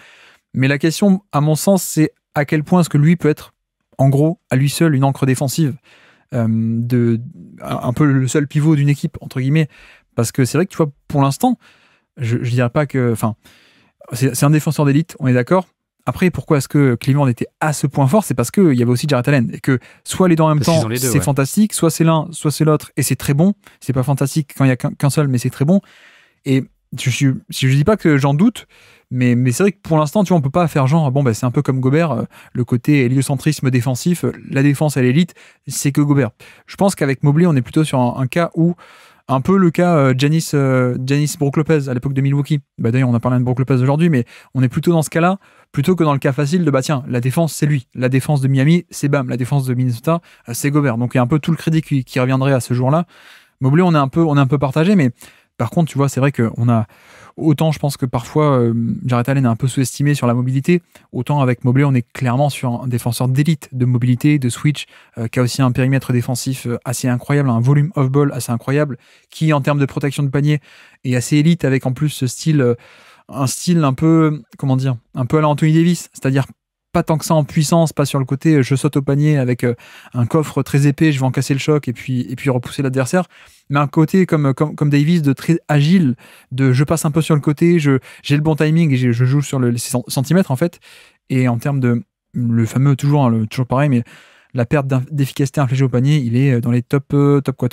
Speaker 1: Mais la question, à mon sens, c'est à quel point est-ce que lui peut être, en gros, à lui seul, une ancre défensive, un peu le seul pivot d'une équipe, entre guillemets. Parce que c'est vrai que, tu vois, pour l'instant, je dirais pas que... Enfin, c'est un défenseur d'élite, on est d'accord. Après, pourquoi est-ce que Cleveland était à ce point fort? C'est parce qu'il y avait aussi Jarrett Allen. Et que soit les deux en même temps, c'est fantastique, soit c'est l'un, soit c'est l'autre, et c'est très bon. C'est pas fantastique quand il y a qu'un seul, mais c'est très bon. Et je dis pas que j'en doute, mais c'est vrai que pour l'instant, tu vois, on peut pas faire genre, c'est un peu comme Gobert, le côté héliocentrisme défensif, la défense à l'élite, c'est que Gobert. Je pense qu'avec Mobley, on est plutôt sur un cas où, un peu le cas Giannis Brook Lopez à l'époque de Milwaukee. D'ailleurs, on a parlé de Brook Lopez aujourd'hui, mais on est plutôt dans ce cas-là, plutôt que dans le cas facile de tiens, la défense, c'est lui. La défense de Miami, c'est Bam. La défense de Minnesota, c'est Gobert. Donc il y a un peu tout le crédit qui reviendrait à ce jour-là. Mobley, on est un peu partagé, mais par contre, tu vois, c'est vrai qu'on a... Autant je pense que parfois Jarrett Allen est un peu sous-estimé sur la mobilité, autant avec Mobley on est clairement sur un défenseur d'élite de mobilité, de switch, qui a aussi un périmètre défensif assez incroyable, un volume off-ball assez incroyable, qui en termes de protection de panier est assez élite, avec en plus ce style, un style un peu, comment dire, un peu à la Anthony Davis, c'est-à-dire pas tant que ça en puissance, pas sur le côté je saute au panier avec un coffre très épais, je vais en casser le choc et puis repousser l'adversaire, mais un côté comme Davis, de très agile, de je passe un peu sur le côté, j'ai le bon timing et je joue sur les centimètres en fait. Et en termes de le fameux, toujours pareil, mais la perte d'efficacité infligée au panier, il est dans les top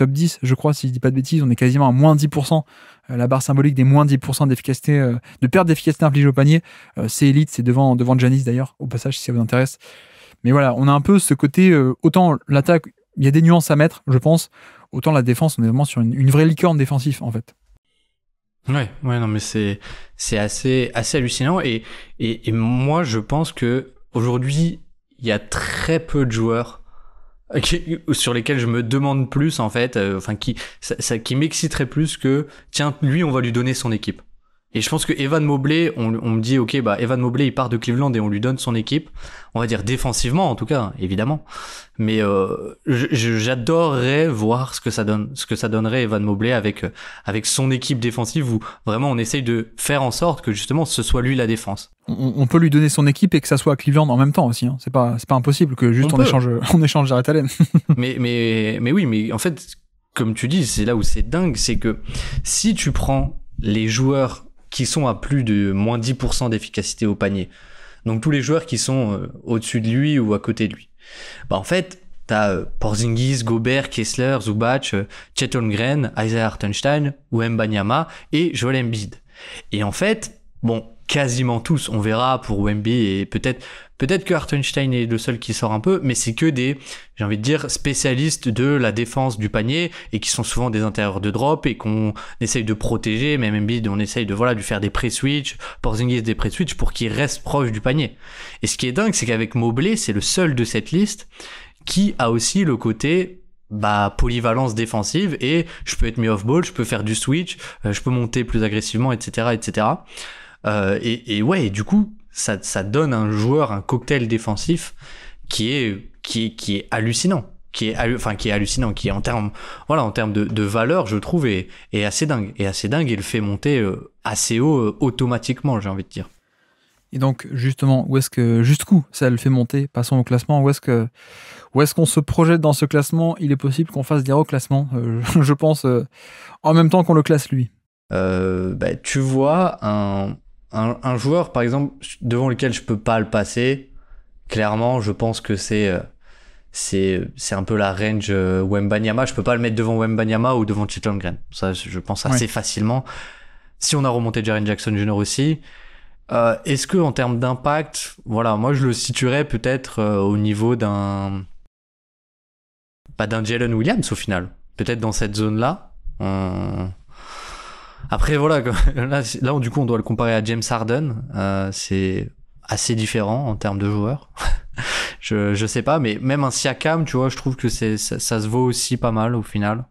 Speaker 1: 10, je crois, si je dis pas de bêtises. On est quasiment à moins 10%, la barre symbolique des moins 10% d'efficacité, de perte d'efficacité infligée au panier. C'est élite, c'est devant Giannis d'ailleurs, au passage, si ça vous intéresse. Mais voilà, on a un peu ce côté, autant l'attaque, il y a des nuances à mettre, je pense, autant la défense, on est vraiment sur une vraie licorne défensive, en fait.
Speaker 2: Ouais, non, mais c'est assez hallucinant. Et moi, je pense que aujourd'hui, il y a très peu de joueurs sur lesquels je me demande plus, en fait, qui m'exciterait plus que, tiens, lui, on va lui donner son équipe. Et je pense que Evan Mobley, on me dit, ok, Evan Mobley, il part de Cleveland et on lui donne son équipe. On va dire défensivement, en tout cas, évidemment. Mais j'adorerais voir ce que ça donnerait Evan Mobley avec son équipe défensive, où vraiment on essaye de faire en sorte que justement ce soit lui la défense.
Speaker 1: On peut lui donner son équipe et que ça soit à Cleveland en même temps aussi. C'est pas impossible que juste on échange Jarrett Allen.
Speaker 2: mais oui, mais en fait, comme tu dis, c'est là où c'est dingue, c'est que si tu prends les joueurs qui sont à plus de moins 10% d'efficacité au panier, donc tous les joueurs qui sont au-dessus de lui ou à côté de lui, en fait, t'as Porzingis, Gobert, Kessler, Zubac, Chet Holmgren, Isaiah Hartenstein, Wembanyama et Joel Embiid. Et en fait, quasiment tous, on verra pour Wemby, et peut-être que Hartenstein est le seul qui sort un peu, mais c'est que des, j'ai envie de dire, spécialistes de la défense du panier, et qui sont souvent des intérieurs de drop, et qu'on essaye de protéger, même Embiid, on essaye de lui faire des pré-switch, Porzingis des pré-switch, pour qu'il reste proche du panier. Et ce qui est dingue, c'est qu'avec Mobley, c'est le seul de cette liste qui a aussi le côté polyvalence défensive, et je peux être mis off-ball, je peux faire du switch, je peux monter plus agressivement, etc. Et du coup, ça donne un cocktail défensif qui est hallucinant. qui est hallucinant, qui est en termes de valeur, je trouve, est assez dingue. Et le fait monter assez haut automatiquement, j'ai envie de dire.
Speaker 1: Et donc, justement, jusqu'où ça le fait monter? Passons au classement. Où est-ce qu'on se projette dans ce classement? Il est possible qu'on fasse des reclassements, je pense, en même temps qu'on le classe lui.
Speaker 2: Tu vois, un joueur, par exemple, devant lequel je peux pas le passer, clairement, je pense que c'est un peu la range Wembanyama. Je peux pas le mettre devant Wembanyama ou devant Chet Holmgren. Ça, je pense assez facilement. Si on a remonté Jaren Jackson Jr. aussi, est-ce que en termes d'impact, voilà, moi je le situerais peut-être au niveau d'un Jalen Williams au final, peut-être dans cette zone-là. Après voilà, là du coup on doit le comparer à James Harden. C'est assez différent en termes de joueurs. je sais pas, mais même un Siakam, tu vois, je trouve que ça se vaut aussi pas mal au final.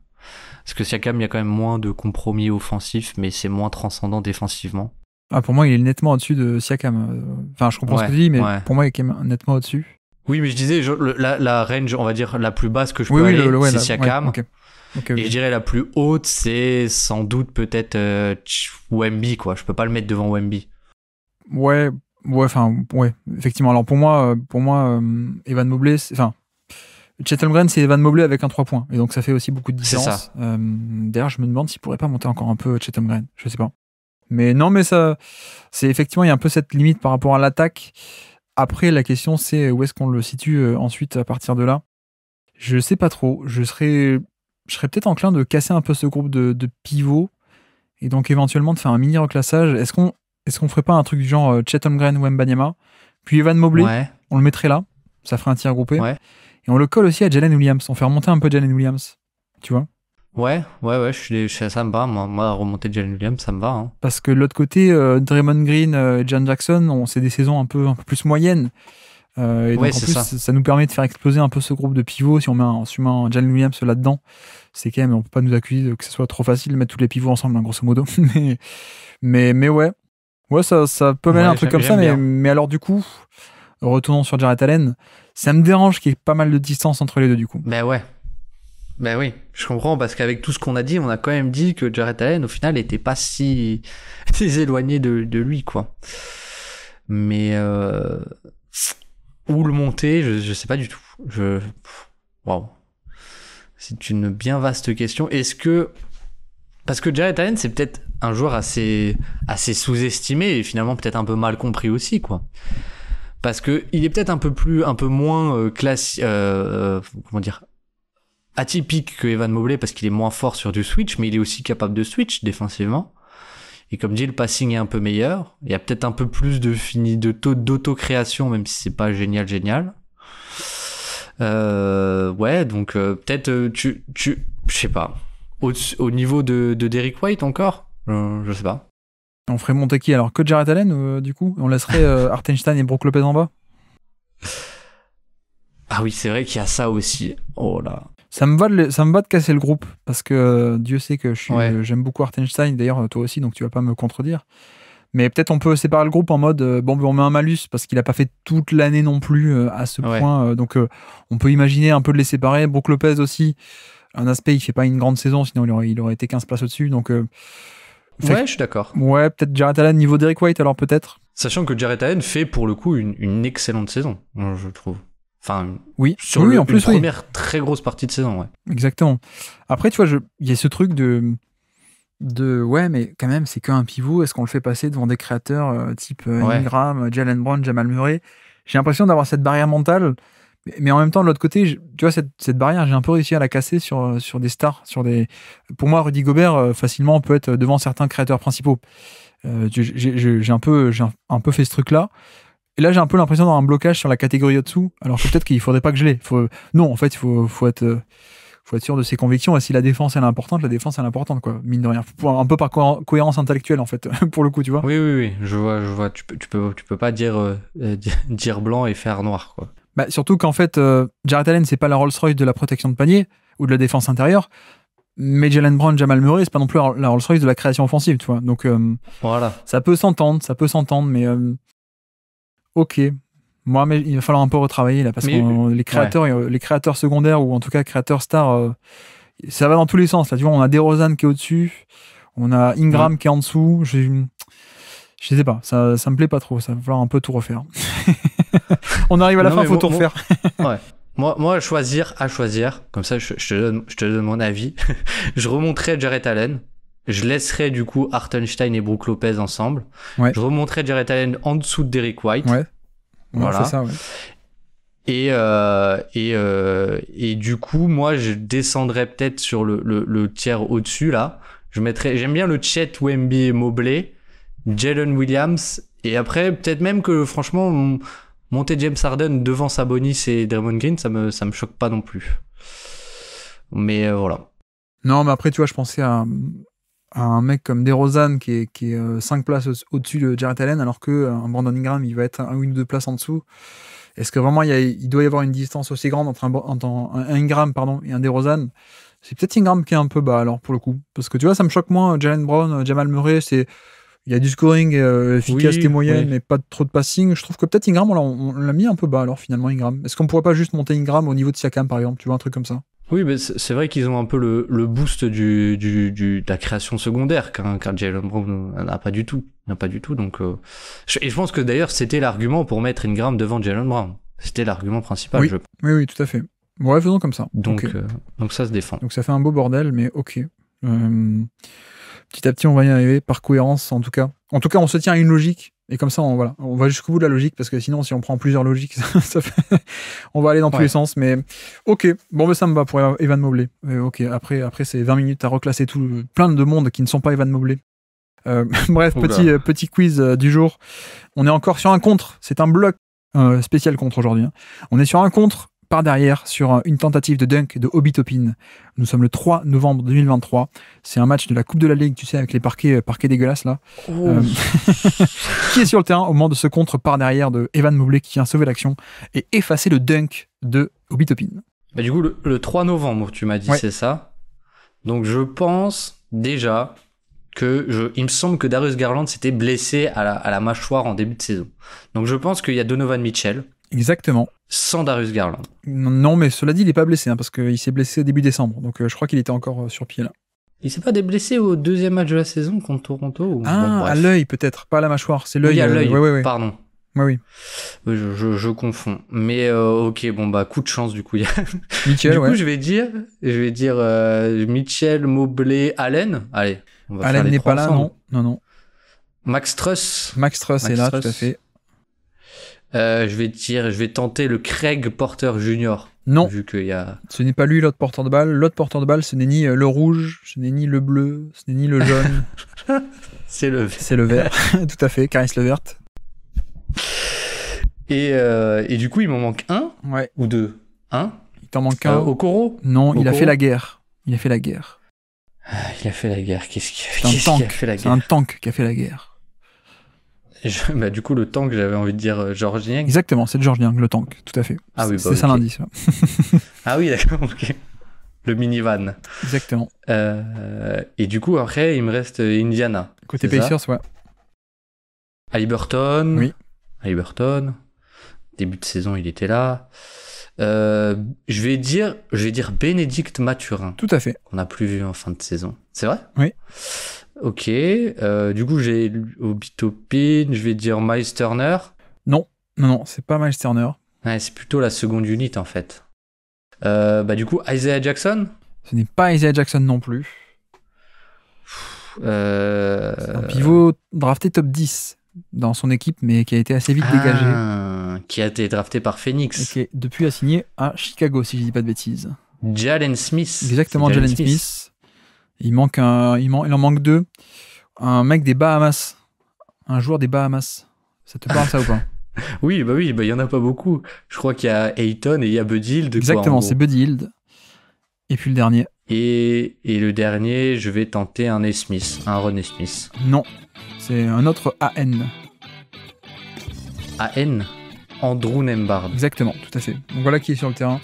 Speaker 2: Parce que Siakam, il y a quand même moins de compromis offensifs, mais c'est moins transcendant défensivement.
Speaker 1: Ah, pour moi, il est nettement au-dessus de Siakam. Enfin, je comprends ce que tu dis, mais pour moi, il est quand même nettement au-dessus.
Speaker 2: Oui, mais je disais, la range, on va dire, la plus basse que je peux aller, c'est Siakam.
Speaker 1: Okay.
Speaker 2: Et je dirais la plus haute, c'est sans doute peut-être Wemby, quoi. Je peux pas le mettre devant Wemby.
Speaker 1: Ouais, effectivement. Alors pour moi, Evan Mobley, Chet Holmgren, c'est Evan Mobley avec un 3 points. Et donc ça fait aussi beaucoup de différence.
Speaker 2: C'est ça.
Speaker 1: D'ailleurs, je me demande s'il pourrait pas monter encore un peu Chet Holmgren. Je sais pas. Mais non, mais ça, c'est effectivement, il y a un peu cette limite par rapport à l'attaque. Après, la question, c'est où est-ce qu'on le situe ensuite à partir de là. Je sais pas trop. Je serais peut-être enclin de casser un peu ce groupe de pivots et donc éventuellement de faire un mini reclassage. Est-ce qu'on ferait pas un truc du genre Chet Holmgren ou Wembanyama, puis Evan Mobley, on le mettrait là, ça ferait un tir groupé, et on le colle aussi à Jalen Williams. On fait remonter un peu Jalen Williams, tu vois.
Speaker 2: Ouais, ça me va. Moi, remonter Jalen Williams, ça me va. Hein.
Speaker 1: Parce que de l'autre côté, Draymond Green et Jaren Jackson, c'est des saisons un peu plus moyennes. Et donc en plus, ça nous permet de faire exploser un peu ce groupe de pivots. Si on met un Jalen Williams là-dedans, c'est quand même, on peut pas nous accuser que ce soit trop facile de mettre tous les pivots ensemble, hein, grosso modo. mais ouais, ça peut mêler un truc comme ça. Mais alors du coup, retournons sur Jarrett Allen. Ça me dérange qu'il y ait pas mal de distance entre les deux du coup.
Speaker 2: Ben oui, je comprends, parce qu'avec tout ce qu'on a dit, on a quand même dit que Jarrett Allen, au final, n'était pas si éloigné de lui, quoi. Mais où le monter, je sais pas du tout. Waouh. C'est une bien vaste question. Parce que Jarrett Allen, c'est peut-être un joueur assez sous-estimé et finalement peut-être un peu mal compris aussi, quoi. Parce que il est peut-être un peu moins comment dire, atypique que Evan Mobley parce qu'il est moins fort sur du switch, mais il est aussi capable de switch défensivement. Et comme dit, le passing est un peu meilleur. Il y a peut-être un peu plus de taux d'autocréation, même si c'est pas génial. Donc peut-être je sais pas. Au niveau de Derrick White encore, je sais pas.
Speaker 1: On ferait monter qui alors, que Jarrett Allen du coup, on laisserait Hartenstein et Brook Lopez en bas.
Speaker 2: Ah oui, c'est vrai qu'il y a ça aussi. Oh là.
Speaker 1: Ça me va de casser le groupe, parce que Dieu sait que j'aime beaucoup Hartenstein, d'ailleurs toi aussi, donc tu vas pas me contredire. Mais peut-être on peut séparer le groupe en mode, on met un malus, parce qu'il a pas fait toute l'année non plus à ce point, donc on peut imaginer un peu de les séparer. Brook Lopez aussi, un aspect, il fait pas une grande saison, sinon il aurait été 15 places au-dessus, donc...
Speaker 2: je suis d'accord.
Speaker 1: Ouais, peut-être Jarrett Allen niveau Derrick White, alors peut-être.
Speaker 2: Sachant que Jarrett Allen fait pour le coup une excellente saison, je trouve. Enfin,
Speaker 1: en plus,
Speaker 2: première très grosse partie de saison, ouais.
Speaker 1: Exactement. Après, tu vois, il y a ce truc de ouais, mais quand même, c'est qu'un pivot. Est-ce qu'on le fait passer devant des créateurs type Ingram, Jalen Brown, Jamal Murray? J'ai l'impression d'avoir cette barrière mentale, mais en même temps, de l'autre côté, tu vois, cette barrière, j'ai un peu réussi à la casser sur des stars. Pour moi, Rudy Gobert, facilement, peut être devant certains créateurs principaux. J'ai un peu fait ce truc-là. Et là, j'ai un peu l'impression d'avoir un blocage sur la catégorie au-dessous, alors que peut-être qu'il faudrait pas que je l'ai. Non, en fait, il faut être sûr de ses convictions. Et si la défense, elle est importante, quoi, mine de rien. Un peu par cohérence intellectuelle, en fait, pour le coup, tu vois.
Speaker 2: Oui, je vois. Tu peux pas dire blanc et faire noir, quoi.
Speaker 1: Bah, surtout qu'en fait, Jarrett Allen, c'est pas la Rolls-Royce de la protection de panier ou de la défense intérieure. Mais Jalen Brown, Jamal Murray, c'est pas non plus la Rolls-Royce de la création offensive, tu vois. Donc,
Speaker 2: voilà.
Speaker 1: Ça peut s'entendre, mais... Ok. Moi, mais il va falloir un peu retravailler là, parce que les créateurs secondaires, ou en tout cas créateurs stars, ça va dans tous les sens. Là, tu vois, on a DeRozan qui est au-dessus, on a Ingram qui est en dessous. Je sais pas, ça me plaît pas trop. Ça va falloir un peu tout refaire. On arrive à la fin, faut tout refaire.
Speaker 2: Ouais. Moi, à choisir, comme ça, je te donne mon avis. Je remonterai Jarrett Allen. Je laisserai du coup Hartenstein et Brook Lopez ensemble.
Speaker 1: Ouais.
Speaker 2: Je remonterai Jarrett Allen en dessous de Derrick White.
Speaker 1: Ouais.
Speaker 2: Voilà.
Speaker 1: C'est ça, ouais.
Speaker 2: Et du coup, moi, je descendrais peut-être sur le tiers au-dessus, là. J'aime bien le Chet, Wemby et Mobley, Jalen Williams, et après, peut-être même que, franchement, monter James Harden devant Sabonis et Draymond Green, ça me choque pas non plus. Mais voilà.
Speaker 1: Non, mais après, tu vois, je pensais à un mec comme DeRozan qui est 5 places au-dessus de Jarrett Allen, alors que un Brandon Ingram, il va être 1 ou 2 places en dessous. Est-ce que vraiment il doit y avoir une distance aussi grande entre un Ingram et un DeRozan? C'est peut-être Ingram qui est un peu bas, alors, pour le coup. Parce que tu vois, ça me choque moins. Jaylen Brown, Jamal Murray, il y a du scoring, efficacité moyenne, mais pas trop de passing. Je trouve que peut-être Ingram, on l'a mis un peu bas, alors, finalement, Ingram. Est-ce qu'on pourrait pas juste monter Ingram au niveau de Siakam, par exemple? Tu vois, un truc comme ça?
Speaker 2: Oui, mais c'est vrai qu'ils ont un peu le boost de la création secondaire qu'un Jaylen Brown n'a pas du tout. Donc, et je pense que d'ailleurs, c'était l'argument pour mettre Ingram devant Jaylen Brown. C'était l'argument principal.
Speaker 1: Oui, oui, tout à fait. Ouais, faisons comme ça.
Speaker 2: Donc ça se défend.
Speaker 1: Donc ça fait un beau bordel, mais ok. Petit à petit, on va y arriver, par cohérence, en tout cas. En tout cas, on se tient à une logique. Et comme ça, on va jusqu'au bout de la logique, parce que sinon, si on prend plusieurs logiques, on va aller dans tous les sens. Mais ok, bon, mais ça me va pour Evan Mobley. Ok, après c'est 20 minutes à reclasser plein de monde qui ne sont pas Evan Mobley. Bref, petit quiz du jour. On est encore sur un contre. C'est un bloc spécial contre aujourd'hui. On est sur un contre par derrière sur une tentative de dunk de Obi Toppin. Nous sommes le 3 novembre 2023. C'est un match de la Coupe de la Ligue, tu sais, avec les parquets dégueulasses là. Qui est sur le terrain au moment de ce contre par derrière de Evan Mobley qui vient sauver l'action et effacer le dunk de Obi Toppin.
Speaker 2: Bah du coup, le 3 novembre, tu m'as dit, c'est ça. Donc je pense déjà il me semble que Darius Garland s'était blessé à la mâchoire en début de saison. Donc je pense qu'il y a Donovan Mitchell.
Speaker 1: Exactement.
Speaker 2: Sans Darius Garland.
Speaker 1: Non, mais cela dit, il n'est pas blessé, parce qu'il s'est blessé début décembre. Donc je crois qu'il était encore sur pied là.
Speaker 2: Il s'est pas déblessé au deuxième match de la saison contre Toronto
Speaker 1: à l'œil peut-être, pas à la mâchoire, c'est l'œil.
Speaker 2: Oui, à l'œil,
Speaker 1: ouais.
Speaker 2: Pardon.
Speaker 1: Oui.
Speaker 2: Je confonds. Mais ok, bon bah coup de chance du coup.
Speaker 1: Mitchell,
Speaker 2: du coup, je vais dire Mitchell, Mobley, Allen. Allez, on va
Speaker 1: Allen n'est pas là, non.
Speaker 2: Max Truss
Speaker 1: est là, tout à fait.
Speaker 2: Je vais tenter le Craig Porter Jr.
Speaker 1: Non,
Speaker 2: vu qu'il y a...
Speaker 1: ce n'est pas lui l'autre porteur de balle. L'autre porteur de balle, ce n'est ni le rouge, ce n'est ni le bleu, ce n'est ni le jaune.
Speaker 2: C'est le vert.
Speaker 1: C'est le vert, tout à fait, Caris Levert.
Speaker 2: Et du coup, il m'en manque un ou deux. Un.
Speaker 1: Il t'en manque un.
Speaker 2: Okoro.
Speaker 1: Non, il a fait la guerre.
Speaker 2: Il a fait la guerre. Qu'est-ce qu'il a fait la guerre?
Speaker 1: C'est un tank qui a fait la guerre.
Speaker 2: Bah, du coup, le tank, j'avais envie de dire Georges Niang.
Speaker 1: Exactement, c'est le Georges Niang, le tank, tout à fait.
Speaker 2: Ah oui,
Speaker 1: c'est ça l'indice.
Speaker 2: Ah oui, d'accord, ok. Le minivan.
Speaker 1: Exactement.
Speaker 2: Et du coup, après, il me reste Indiana.
Speaker 1: Côté Pacers, ouais.
Speaker 2: Haliburton.
Speaker 1: Oui.
Speaker 2: Haliburton. Début de saison, il était là. Je vais dire Bénédicte Mathurin.
Speaker 1: Tout à fait.
Speaker 2: Qu'on n'a plus vu en fin de saison. C'est vrai?
Speaker 1: Oui.
Speaker 2: Ok. Du coup, j'ai Obi Toppin. Je vais dire Miles Turner.
Speaker 1: Non, c'est pas Miles Turner.
Speaker 2: Ouais, c'est plutôt la seconde unit en fait. Du coup, Isaiah Jackson.
Speaker 1: Ce n'est pas Isaiah Jackson non plus. C'est un pivot drafté top 10 dans son équipe, mais qui a été assez vite dégagé.
Speaker 2: Qui a été drafté par Phoenix.
Speaker 1: Et qui est depuis assigné à Chicago, si je dis pas de bêtises.
Speaker 2: Jalen Smith.
Speaker 1: Exactement, Jalen Smith. Il en manque deux. Un mec des Bahamas. Un joueur des Bahamas. Ça te parle ça ou pas?
Speaker 2: Oui, il y en a pas beaucoup. Je crois qu'il y a Ayton et il y a Buddy Hield.
Speaker 1: Exactement, c'est Buddy Hield. Et puis le dernier.
Speaker 2: Et le dernier, je vais tenter un Nesmith, un Ron Nesmith.
Speaker 1: Non, c'est un autre AN.
Speaker 2: AN? Andrew Nembhard.
Speaker 1: Exactement, tout à fait. Donc voilà qui est sur le terrain.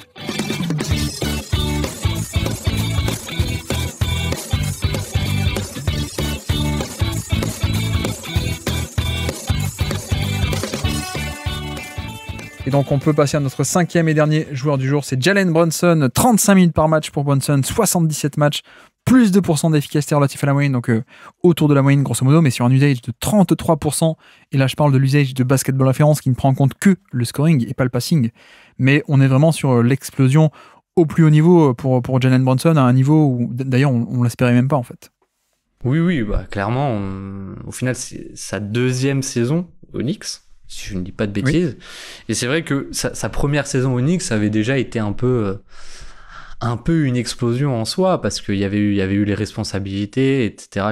Speaker 1: Et donc on peut passer à notre 5e et dernier joueur du jour, c'est Jalen Brunson. 35 minutes par match pour Brunson, 77 matchs, plus de % d'efficacité relatif à la moyenne, donc autour de la moyenne grosso modo, mais sur un usage de 33%. Et là je parle de l'usage de Basketball Référence qui ne prend en compte que le scoring et pas le passing. Mais on est vraiment sur l'explosion au plus haut niveau pour Jalen Brunson, à un niveau où d'ailleurs on l'espérait même pas en fait.
Speaker 2: Oui, bah, clairement, au final, c'est sa 2e saison au Knicks, si je ne dis pas de bêtises. Oui. Et c'est vrai que sa première saison au Knicks avait déjà été un peu une explosion en soi, parce qu'il y avait eu les responsabilités, etc.,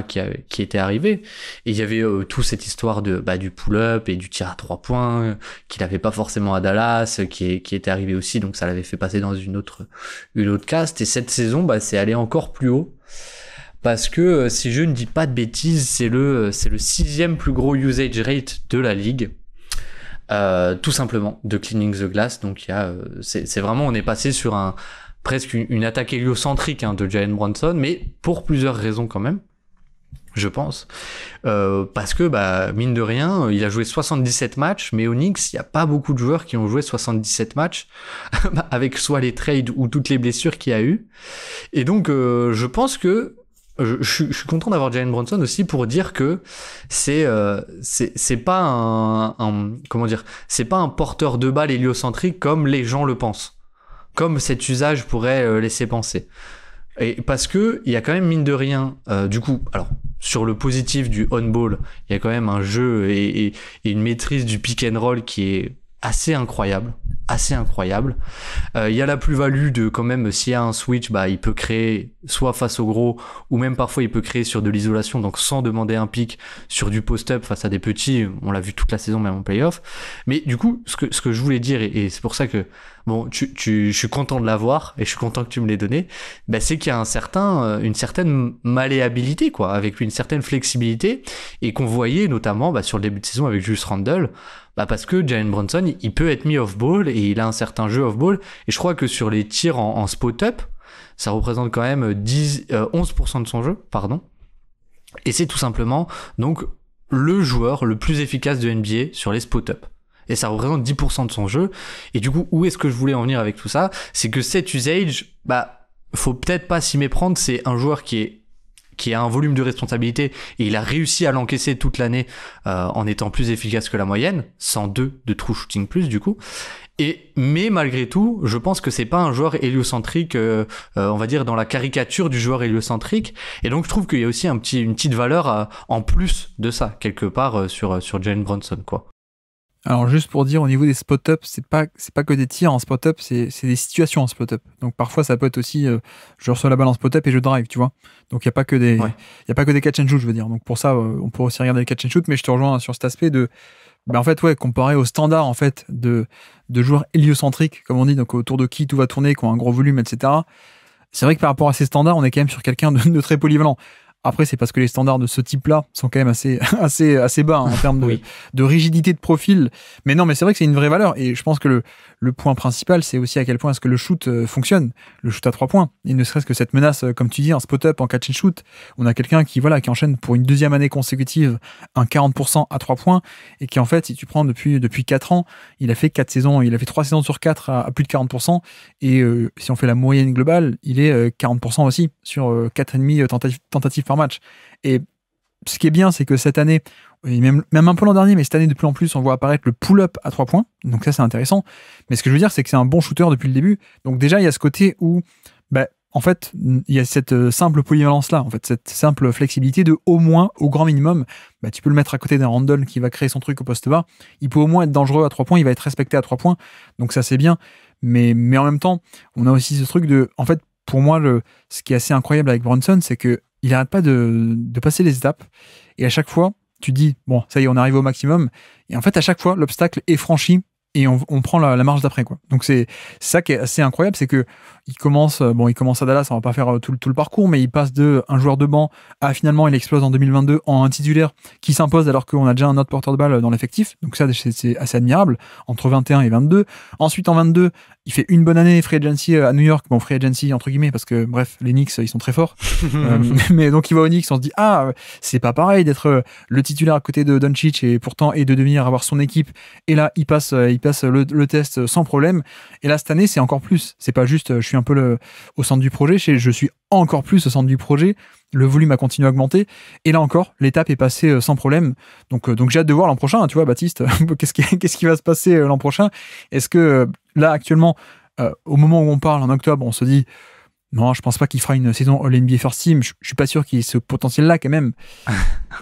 Speaker 2: qui étaient arrivées. Et il y avait toute cette histoire du pull-up et du tir à 3 points, qu'il n'avait pas forcément à Dallas, qui était arrivé aussi, donc ça l'avait fait passer dans une autre caste. Et cette saison, c'est allé encore plus haut. Parce que, si je ne dis pas de bêtises, c'est le 6e plus gros usage rate de la ligue. Tout simplement, de Cleaning the Glass. Donc, c'est vraiment, on est passé sur presque une attaque héliocentrique de Jalen Brunson, mais pour plusieurs raisons quand même, je pense. Parce que, mine de rien, il a joué 77 matchs, mais au Knicks, il n'y a pas beaucoup de joueurs qui ont joué 77 matchs, avec soit les trades ou toutes les blessures qu'il y a eu. Et donc, je pense que je suis content d'avoir Jalen Brunson aussi pour dire que c'est pas c'est pas un porteur de balle héliocentrique comme les gens le pensent, comme cet usage pourrait laisser penser. Et parce que il y a quand même, mine de rien, du coup, alors sur le positif du on-ball, il y a quand même un jeu et une maîtrise du pick and roll qui est assez incroyable. Il y a la plus-value de, quand même, s'il y a un switch, il peut créer soit face au gros, ou même parfois il peut créer sur de l'isolation, donc sans demander un pick, sur du post-up face à des petits. On l'a vu toute la saison, même en playoff. Mais du coup, ce que je voulais dire, et c'est pour ça que bon, je suis content de l'avoir, et je suis content que tu me l'aies donné, c'est qu'il y a une certaine malléabilité, quoi, avec une certaine flexibilité, et qu'on voyait notamment sur le début de saison avec Julius Randle, parce que Jalen Brunson, il peut être mis off-ball, et il a un certain jeu off-ball, et je crois que sur les tirs en spot-up, ça représente quand même 11% de son jeu, pardon. Et c'est tout simplement, donc, le joueur le plus efficace de NBA sur les spot-up. Et ça représente 10% de son jeu. Et du coup, où est-ce que je voulais en venir avec tout ça? C'est que cet usage, faut peut-être pas s'y méprendre, c'est un joueur qui a un volume de responsabilité, et il a réussi à l'encaisser toute l'année en étant plus efficace que la moyenne, 102 de true shooting plus du coup. Mais malgré tout, je pense que c'est pas un joueur héliocentrique, on va dire dans la caricature du joueur héliocentrique. Et donc je trouve qu'il y a aussi une petite valeur en plus de ça quelque part sur Jalen Brunson, quoi.
Speaker 1: Alors juste pour dire, au niveau des spot-up, c'est pas que des tirs en spot-up, c'est des situations en spot-up. Donc parfois ça peut être aussi je reçois la balle en spot-up et je drive, tu vois. Donc il y a pas que des catch and shoot, je veux dire. Donc pour ça on peut aussi regarder les catch and shoot, mais je te rejoins sur cet aspect de en fait comparé au standard en fait de joueurs héliocentriques, comme on dit, donc autour de qui tout va tourner, qui ont un gros volume, etc. C'est vrai que par rapport à ces standards, on est quand même sur quelqu'un de très polyvalent. Après, c'est parce que les standards de ce type-là sont quand même assez bas en termes de rigidité de profil. Mais non, mais c'est vrai que c'est une vraie valeur. Et je pense que le point principal, c'est aussi à quel point est-ce que le shoot fonctionne. Le shoot à 3 points. Et ne serait-ce que cette menace, comme tu dis, un spot-up en catch and shoot. On a quelqu'un qui enchaîne pour une 2e année consécutive un 40% à 3 points. Et qui, en fait, si tu prends depuis 4 ans, il a fait 4 saisons, il a fait 3 saisons sur 4 à plus de 40%. Et si on fait la moyenne globale, il est 40% aussi sur 4,5 tentatives par match. Et ce qui est bien, c'est que cette année, et même un peu l'an dernier, mais cette année de plus en plus, on voit apparaître le pull-up à 3 points. Donc ça, c'est intéressant. Mais ce que je veux dire, c'est que c'est un bon shooter depuis le début. Donc déjà, il y a ce côté où, en fait, il y a cette simple polyvalence-là, en fait, cette simple flexibilité de au moins, au grand minimum, tu peux le mettre à côté d'un Randle qui va créer son truc au poste bas. Il peut au moins être dangereux à 3 points, il va être respecté à 3 points. Donc ça, c'est bien. Mais en même temps, on a aussi ce truc de, en fait, pour moi, ce qui est assez incroyable avec Brunson, c'est que il n'arrête pas de passer les étapes. Et à chaque fois, tu dis, bon, ça y est, on arrive au maximum. Et en fait, à chaque fois, l'obstacle est franchi et on prend la marche d'après, quoi. Donc c'est ça qui est assez incroyable, c'est que il commence à Dallas, on va pas faire tout le parcours, mais il passe de un joueur de banc à finalement il explose en 2022 en un titulaire qui s'impose alors qu'on a déjà un autre porteur de balle dans l'effectif. Donc ça, c'est assez admirable, entre 21 et 22. Ensuite, en 22, il fait une bonne année free agency à New York, bon, free agency entre guillemets, parce que bref, les Knicks, ils sont très forts. Mais donc il va aux Knicks, on se dit, c'est pas pareil d'être le titulaire à côté de Doncic et de devenir avoir son équipe. Et là, il passe il passe le test sans problème. Et là, cette année, c'est encore plus. C'est pas juste, je suis un peu au centre du projet, je suis encore plus au centre du projet. Le volume a continué à augmenter. Et là encore, l'étape est passée sans problème. Donc j'ai hâte de voir l'an prochain. Tu vois, Baptiste, qu'est-ce qui va se passer l'an prochain? Est-ce que là, actuellement, au moment où on parle, en octobre, on se dit non, je pense pas qu'il fera une saison All-NBA First Team. Je suis pas sûr qu'il ait ce potentiel-là quand même.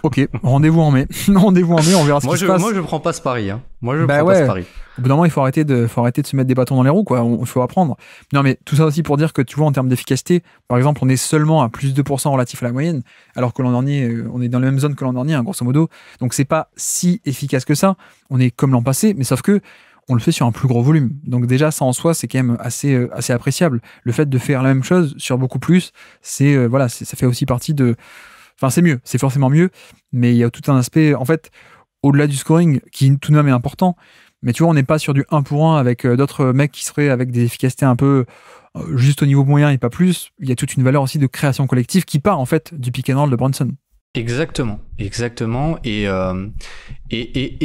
Speaker 1: Ok, rendez-vous en mai. Rendez-vous en mai, on verra ce qui se passe.
Speaker 2: Moi, je prends pas ce pari. Hein. Moi, je prends pas ce pari.
Speaker 1: Au bout d'un moment, il faut arrêter de se mettre des bâtons dans les roues, quoi. Il faut apprendre. Non, mais tout ça aussi pour dire que, tu vois, en termes d'efficacité, par exemple, on est seulement à plus 2% relatif à la moyenne, alors que l'an dernier, on est dans la même zone que l'an dernier, hein, grosso modo. Donc, c'est pas si efficace que ça. On est comme l'an passé, mais sauf que on le fait sur un plus gros volume. Donc déjà, ça en soi, c'est quand même assez appréciable. Le fait de faire la même chose sur beaucoup plus, ça fait aussi partie de... Enfin, c'est mieux, c'est forcément mieux, mais il y a tout un aspect, en fait, au-delà du scoring, qui tout de même est important, mais tu vois, on n'est pas sur du 1 pour 1 avec d'autres mecs qui seraient avec des efficacités un peu juste au niveau moyen et pas plus. Il y a toute une valeur aussi de création collective qui part, en fait, du pick and roll de Brunson.
Speaker 2: Exactement. Et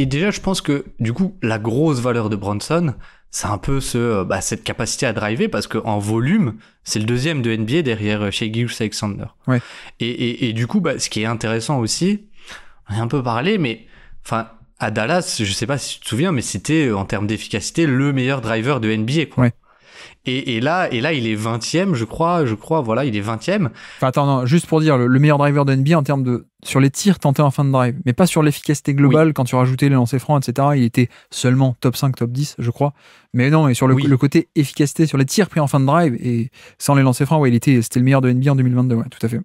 Speaker 2: déjà, je pense que du coup, la grosse valeur de Brunson, c'est un peu cette capacité à driver, parce qu'en volume, c'est le deuxième de NBA derrière Shai Gilgeous-Alexander.
Speaker 1: Ouais.
Speaker 2: Et du coup, ce qui est intéressant aussi, on a un peu parlé, mais enfin, à Dallas, je sais pas si tu te souviens, mais c'était en termes d'efficacité le meilleur driver de NBA, quoi.
Speaker 1: Ouais.
Speaker 2: Et là, il est 20e, je crois, voilà, il est 20e.
Speaker 1: Enfin, attends, non, juste pour dire, le meilleur driver de NBA en termes de, sur les tirs tentés en fin de drive, mais pas sur l'efficacité globale, oui. Quand tu rajoutais les lancers francs, etc., il était seulement top 5, top 10, je crois. Mais non, et sur le côté efficacité sur les tirs pris en fin de drive, et sans les lancers francs, c'était le meilleur de NBA en 2022, ouais, tout à fait.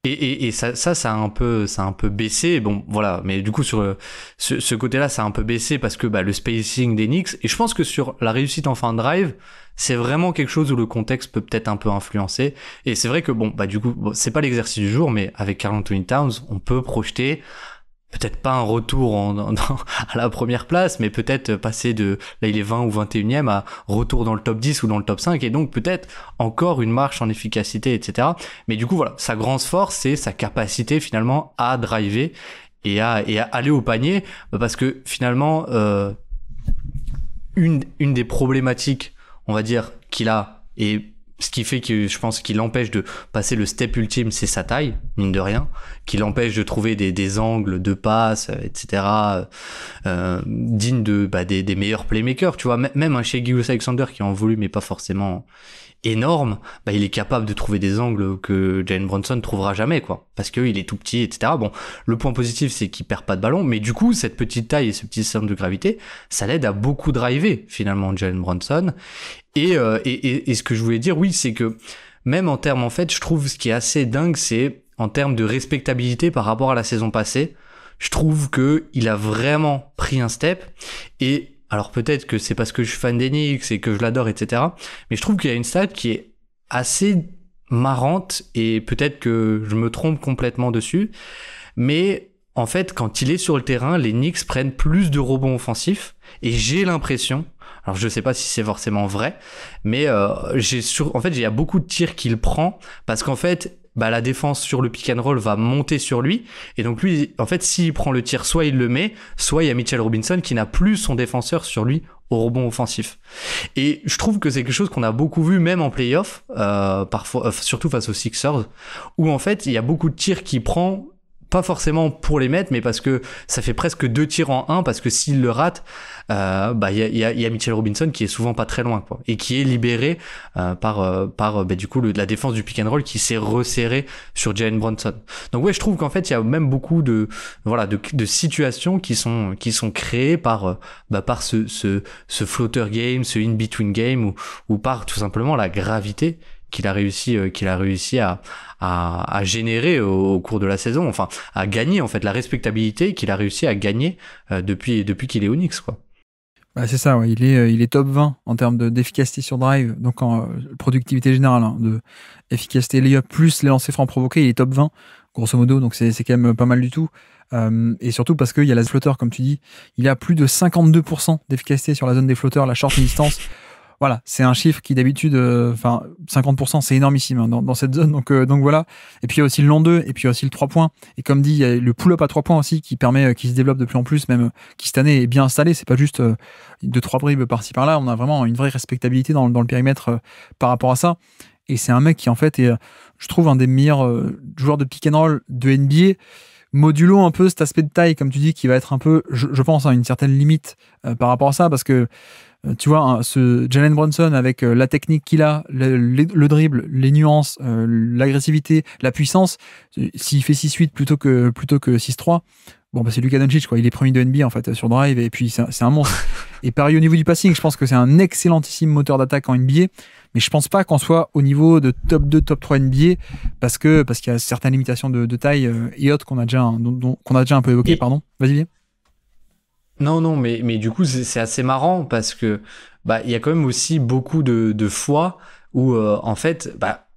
Speaker 2: Et ça a un peu baissé. Bon, voilà. Mais du coup, sur ce côté-là, ça a un peu baissé parce que le spacing des Knicks. Et je pense que sur la réussite en fin de drive, c'est vraiment quelque chose où le contexte peut peut-être un peu influencer. Et c'est vrai que du coup, c'est pas l'exercice du jour, mais avec Karl Anthony Towns, on peut projeter peut-être pas un retour à la première place, mais peut-être passer là il est 20 ou 21e à retour dans le top 10 ou dans le top 5, et donc peut-être encore une marche en efficacité, etc. Mais du coup, voilà, sa grande force, c'est sa capacité finalement à driver et à aller au panier, parce que finalement, une des problématiques, on va dire, qu'il a, et ce qui fait que je pense qu'il l'empêche de passer le step ultime, c'est sa taille, mine de rien, qui l'empêche de trouver des angles de passe, etc., dignes des meilleurs playmakers, tu vois. Même un Shai Gilgeous-Alexander qui en volume n'est pas forcément énorme, il est capable de trouver des angles que Jalen Brunson trouvera jamais, quoi, parce qu'il est tout petit, etc. Bon, le point positif, c'est qu'il perd pas de ballon, mais du coup, cette petite taille et ce petit centre de gravité, ça l'aide à beaucoup driver, finalement, Jalen Brunson. Et ce que je voulais dire, oui, c'est que même en termes, en fait, je trouve ce qui est assez dingue, c'est en termes de respectabilité par rapport à la saison passée, je trouve que il a vraiment pris un step. Et alors peut-être que c'est parce que je suis fan d'Enix et que je l'adore, etc. Mais je trouve qu'il y a une stat qui est assez marrante, et peut-être que je me trompe complètement dessus. Mais en fait, quand il est sur le terrain, les Knicks prennent plus de rebonds offensifs, et j'ai l'impression, alors je sais pas si c'est forcément vrai, mais en fait, il y a beaucoup de tirs qu'il prend, parce qu'en fait, la défense sur le pick and roll va monter sur lui, et donc lui, en fait, s'il prend le tir, soit il le met, soit il y a Mitchell Robinson qui n'a plus son défenseur sur lui au rebond offensif. Et je trouve que c'est quelque chose qu'on a beaucoup vu même en playoff, parfois, surtout face aux Sixers, où en fait, il y a beaucoup de tirs qu'il prend, pas forcément pour les mettre, mais parce que ça fait presque 2 tirs en 1, parce que s'il le rate, il y a Mitchell Robinson qui est souvent pas très loin, quoi, et qui est libéré par du coup la défense du pick and roll qui s'est resserrée sur Jalen Brunson. Donc ouais, je trouve qu'en fait il y a même beaucoup de situations qui sont créées par ce floater game, ce in between game, ou par tout simplement la gravité qu'il a réussi à générer au cours de la saison, enfin à gagner, en fait, la respectabilité qu'il a réussi à gagner depuis qu'il est au Knicks, quoi.
Speaker 1: C'est ça, ouais. Il est top 20 en termes d'efficacité sur drive, donc en productivité générale, de efficacité layup plus les lancers francs provoqués, il est top 20 grosso modo, donc c'est quand même pas mal du tout. Et surtout parce qu'il y a la flotter, comme tu dis, il a plus de 52% d'efficacité sur la zone des flotteurs, la short distance. voilà, c'est un chiffre qui d'habitude, 50%, c'est énormissime hein, dans cette zone. Donc voilà. Et puis il y a aussi le long 2, et puis il y a aussi le 3 points. Et comme dit, il y a le pull-up à 3 points aussi qui permet, qui se développe de plus en plus, même qui cette année est bien installé. C'est pas juste 2-3 bribes par-ci par-là. On a vraiment une vraie respectabilité dans le périmètre par rapport à ça. Et c'est un mec qui en fait est, je trouve, un des meilleurs joueurs de pick and roll de NBA. Modulo un peu cet aspect de taille, comme tu dis, qui va être un peu, je pense, à une certaine limite par rapport à ça, parce que tu vois, hein, ce Jalen Brunson avec la technique qu'il a, le dribble, les nuances, l'agressivité, la puissance, s'il fait 6-8 plutôt que 6-3, bon, bah, c'est Luka Doncic, quoi. Il est premier de NBA, en fait, sur drive, et puis c'est un monstre. Et pareil au niveau du passing, je pense que c'est un excellentissime moteur d'attaque en NBA, mais je pense pas qu'on soit au niveau de top 2, top 3 NBA, parce qu'il y a certaines limitations de taille et autres qu'on a déjà un peu évoquées, pardon. Vas-y, viens.
Speaker 2: Non, mais du coup, c'est assez marrant parce que bah il y a quand même aussi beaucoup de fois où en fait, bah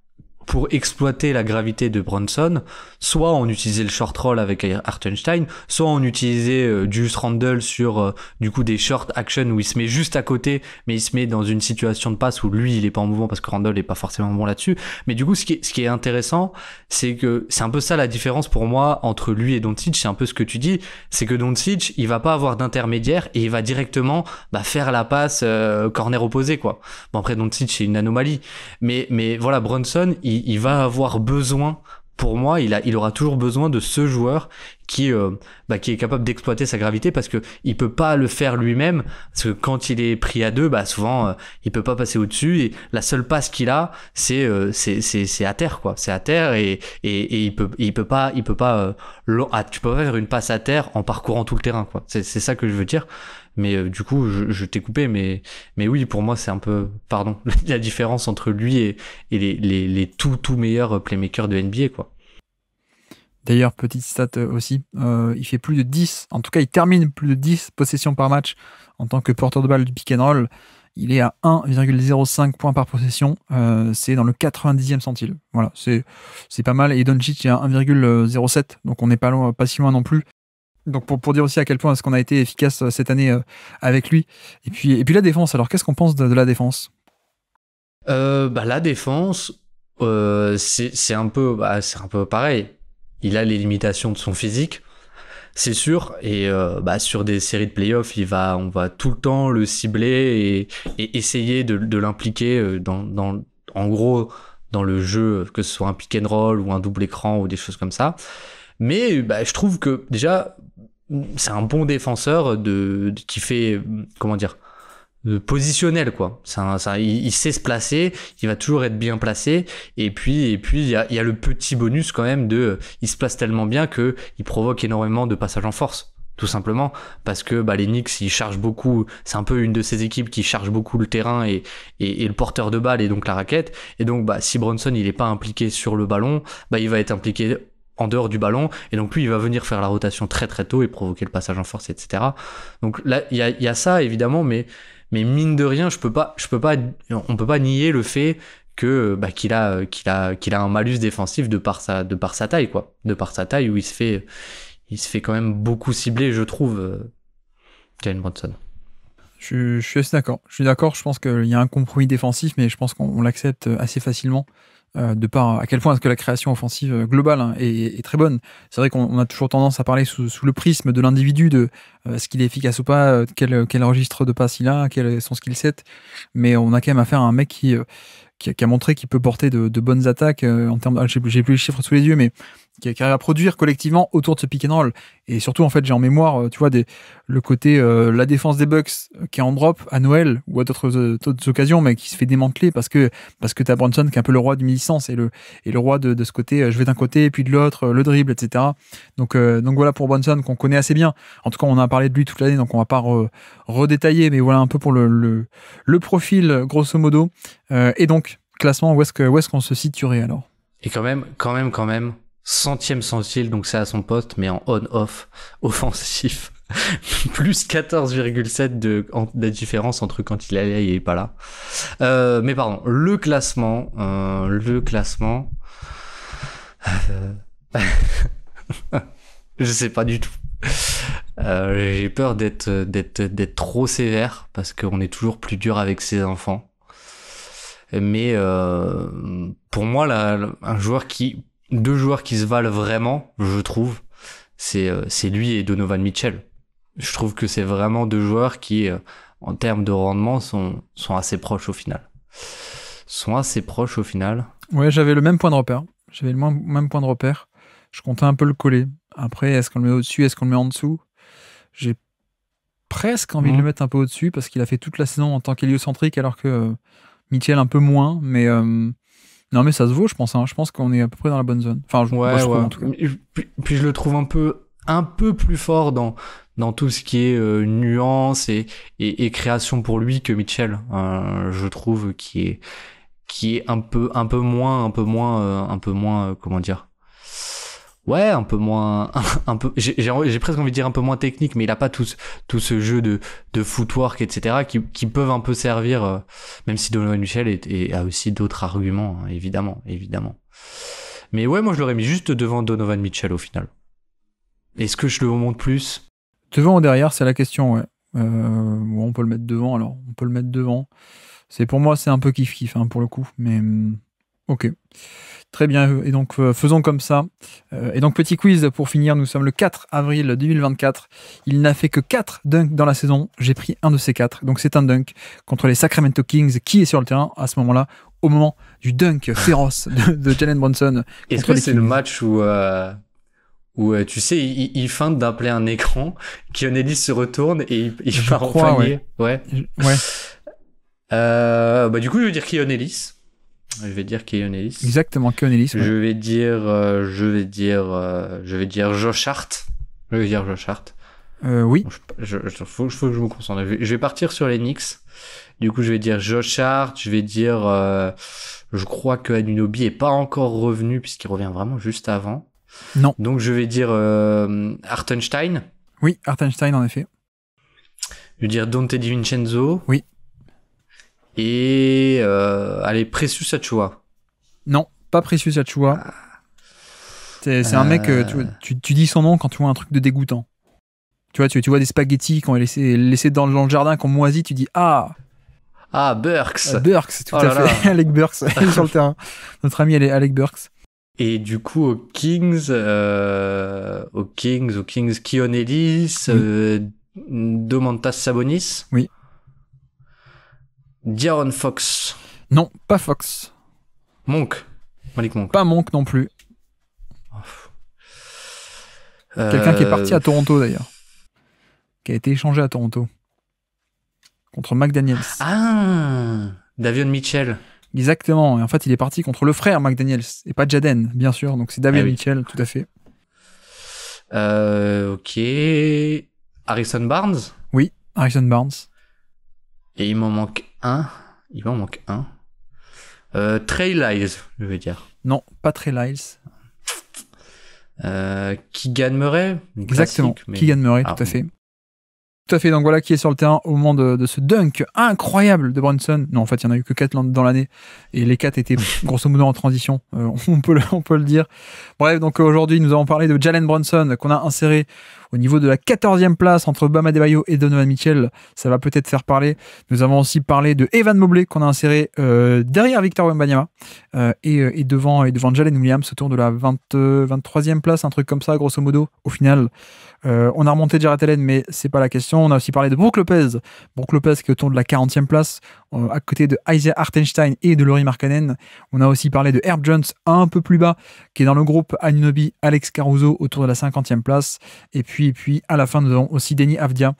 Speaker 2: pour exploiter la gravité de Brunson, soit on utilisait le short roll avec Hartenstein, soit on utilisait Julius Randle sur du coup des short action où il se met juste à côté, mais il se met dans une situation de passe où lui il est pas en mouvement parce que Randle est pas forcément bon là-dessus. Mais du coup, ce qui est intéressant, c'est que c'est un peu ça la différence pour moi entre lui et Doncic. C'est un peu ce que tu dis, c'est que Doncic il va pas avoir d'intermédiaire et il va directement faire la passe corner opposé quoi. Bon après Doncic c'est une anomalie, mais voilà Brunson il va avoir besoin, pour moi, il aura toujours besoin de ce joueur qui est capable d'exploiter sa gravité parce que il peut pas le faire lui-même parce que quand il est pris à deux, souvent il peut pas passer au-dessus et la seule passe qu'il a, c'est à terre quoi, c'est à terre et il peut pas tu peux pas faire une passe à terre en parcourant tout le terrain quoi. C'est ça que je veux dire. Mais du coup, je t'ai coupé, mais oui, pour moi, c'est un peu, pardon, la différence entre lui et les tout meilleurs playmakers de NBA, quoi.
Speaker 1: D'ailleurs, petite stat aussi, il fait plus de 10, en tout cas, il termine plus de 10 possessions par match en tant que porteur de balle du pick and roll. Il est à 1,05 points par possession, c'est dans le 90e centile. Voilà, c'est pas mal. Et Doncic est à 1,07, donc on n'est pas si loin non plus. Donc pour dire aussi à quel point est-ce qu'on a été efficace cette année avec lui. Et puis la défense, alors qu'est-ce qu'on pense de la défense ?
Speaker 2: La défense, c'est un peu pareil. Il a les limitations de son physique, c'est sûr. Et sur des séries de playoffs, on va tout le temps le cibler et essayer de l'impliquer en gros dans le jeu, que ce soit un pick and roll ou un double écran ou des choses comme ça. Mais je trouve que déjà c'est un bon défenseur qui fait comment dire de positionnel quoi. Il sait se placer, il va toujours être bien placé et puis il y a le petit bonus quand même il se place tellement bien que il provoque énormément de passages en force. Tout simplement parce que les Knicks ils chargent beaucoup, c'est un peu une de ces équipes qui charge beaucoup le terrain et le porteur de balle et donc la raquette et donc si Brunson il est pas impliqué sur le ballon, il va être impliqué en dehors du ballon et donc lui il va venir faire la rotation très très tôt et provoquer le passage en force, etc. Donc là il y a ça évidemment, mais mine de rien on peut pas nier le fait que qu'il a un malus défensif de par sa taille quoi, de par sa taille où il se fait quand même beaucoup cibler, je trouve, Jalen Brunson.
Speaker 1: Je suis assez d'accord. Je pense qu'il y a un compromis défensif, mais je pense qu'on l'accepte assez facilement. De par à quel point est-ce que la création offensive globale est très bonne. C'est vrai qu'on a toujours tendance à parler sous le prisme de l'individu, de est-ce qu'il est efficace ou pas, quel registre de passe il a, quel est son skill set, mais on a quand même affaire à un mec qui a montré qu'il peut porter de bonnes attaques en termes j'ai plus les chiffres sous les yeux, mais qui arrive à produire collectivement autour de ce pick and roll. Et surtout, en fait, j'ai en mémoire, tu vois, le côté la défense des Bucks qui est en drop à Noël ou à d'autres occasions, mais qui se fait démanteler parce que t'as Brunson qui est un peu le roi du mi-distance et le roi de ce côté, je vais d'un côté et puis de l'autre, le dribble, etc. Donc voilà pour Brunson qu'on connaît assez bien. En tout cas, on a parlé de lui toute l'année, donc on va pas redétailler, mais voilà un peu pour le profil grosso modo. Et donc classement, où est-ce qu'on se situerait alors ?
Speaker 2: Et quand même. 100e centile, donc c'est à son poste, mais en on-off offensif. Plus 14,7 de différence entre quand il est là et il est pas là. Mais pardon, le classement. Je sais pas du tout. J'ai peur d'être trop sévère parce qu'on est toujours plus dur avec ses enfants. Mais pour moi, deux joueurs qui se valent vraiment, je trouve, c'est lui et Donovan Mitchell. Je trouve que c'est vraiment deux joueurs qui, en termes de rendement, sont assez proches au final.
Speaker 1: Ouais, j'avais le même point de repère. J'avais le même point de repère. Je comptais un peu le coller. Après, est-ce qu'on le met au-dessus, est-ce qu'on le met en dessous? J'ai presque envie de le mettre un peu au-dessus parce qu'il a fait toute la saison en tant qu'héliocentrique alors que Mitchell un peu moins. Mais non, mais ça se vaut, je pense. Hein. Je pense qu'on est à peu près dans la bonne zone. Enfin, je trouve en tout cas.
Speaker 2: Puis je le trouve un peu plus fort dans tout ce qui est nuance et création pour lui que Mitchell. Je trouve qui est un peu moins comment dire. Ouais, un peu moins, j'ai presque envie de dire un peu moins technique, mais il a pas tout ce jeu de footwork, etc., qui peuvent un peu servir, même si Donovan Mitchell a aussi d'autres arguments, hein, évidemment. Mais ouais, moi je l'aurais mis juste devant Donovan Mitchell au final. Est-ce que je le monte plus?
Speaker 1: Devant ou derrière, c'est la question, ouais. On peut le mettre devant, alors. On peut le mettre devant. Pour moi, c'est un peu kiff-kiff, hein, pour le coup, mais ok. Très bien, et donc faisons comme ça. Et donc petit quiz pour finir, nous sommes le 4 avril 2024. Il n'a fait que 4 dunks dans la saison. J'ai pris un de ces 4. Donc c'est un dunk contre les Sacramento Kings. Qui est sur le terrain à ce moment-là, au moment du dunk féroce de Jalen Brunson?
Speaker 2: Est-ce que c'est le match où tu sais, il feinte d'appeler un écran, Keon Ellis se retourne et il part en panier. Ouais. Du coup, je vais dire Keon Ellis.
Speaker 1: Exactement, Keon Ellis. Ouais.
Speaker 2: Je vais dire Josh Hart.
Speaker 1: Oui.
Speaker 2: Faut que je me concentre. Je vais partir sur les Knicks. Du coup, je vais dire Josh Hart. Je vais dire, je crois que Anunoby est pas encore revenu puisqu'il revient vraiment juste avant.
Speaker 1: Non.
Speaker 2: Donc, je vais dire Hartenstein.
Speaker 1: Oui, Hartenstein, en effet.
Speaker 2: Je vais dire Donte DiVincenzo.
Speaker 1: Oui.
Speaker 2: Et allez, Precious Achiuwa.
Speaker 1: Non, pas Precious Achiuwa. C'est un mec, tu dis son nom quand tu vois un truc de dégoûtant. Tu vois, tu vois des spaghettis qu'on a laissés dans le jardin, qu'on moisit, tu dis ah
Speaker 2: Burks.
Speaker 1: Burks, tout à fait. Alec Burks, il est sur le terrain. Notre ami Alec Burks.
Speaker 2: Et du coup, aux Kings, Keon Ellis, Domantas Sabonis.
Speaker 1: Oui.
Speaker 2: De'Aaron Fox.
Speaker 1: Non, pas Fox.
Speaker 2: Malik Monk.
Speaker 1: Pas Monk non plus. Quelqu'un qui est parti à Toronto d'ailleurs. Qui a été échangé à Toronto. Contre McDaniels.
Speaker 2: Ah, Davion Mitchell.
Speaker 1: Exactement. Et en fait, il est parti contre le frère McDaniels. Et pas Jaden, bien sûr. Donc c'est Davion Mitchell, tout à fait.
Speaker 2: Ok. Harrison Barnes.
Speaker 1: Oui, Harrison Barnes. Et
Speaker 2: il m'en manque un. Trey Lyles, je veux dire.
Speaker 1: Non, pas Trey Lyles.
Speaker 2: Keegan Murray.
Speaker 1: Exactement, Keegan Murray, tout à fait. Tout à fait, donc voilà qui est sur le terrain au moment de ce dunk incroyable de Brunson. Non, en fait, il n'y en a eu que 4 dans l'année, et les 4 étaient grosso modo en transition, on peut le dire. Bref, donc aujourd'hui, nous avons parlé de Jalen Brunson, qu'on a inséré au niveau de la 14e place entre Bam Adebayo et Donovan Mitchell. Ça va peut-être faire parler. Nous avons aussi parlé de Evan Mobley, qu'on a inséré derrière Victor Wembanyama, et devant Jalen Williams, autour de la 23e place, un truc comme ça, grosso modo, au final. On a remonté Jarrett Allen, mais c'est pas la question. On a aussi parlé de Brook Lopez qui est autour de la 40e place, à côté de Isaiah Hartenstein et de Lauri Markkanen. On a aussi parlé de Herb Jones un peu plus bas, qui est dans le groupe Anunoby, Alex Caruso autour de la 50e place. Et puis à la fin, nous avons aussi Deni Avdia,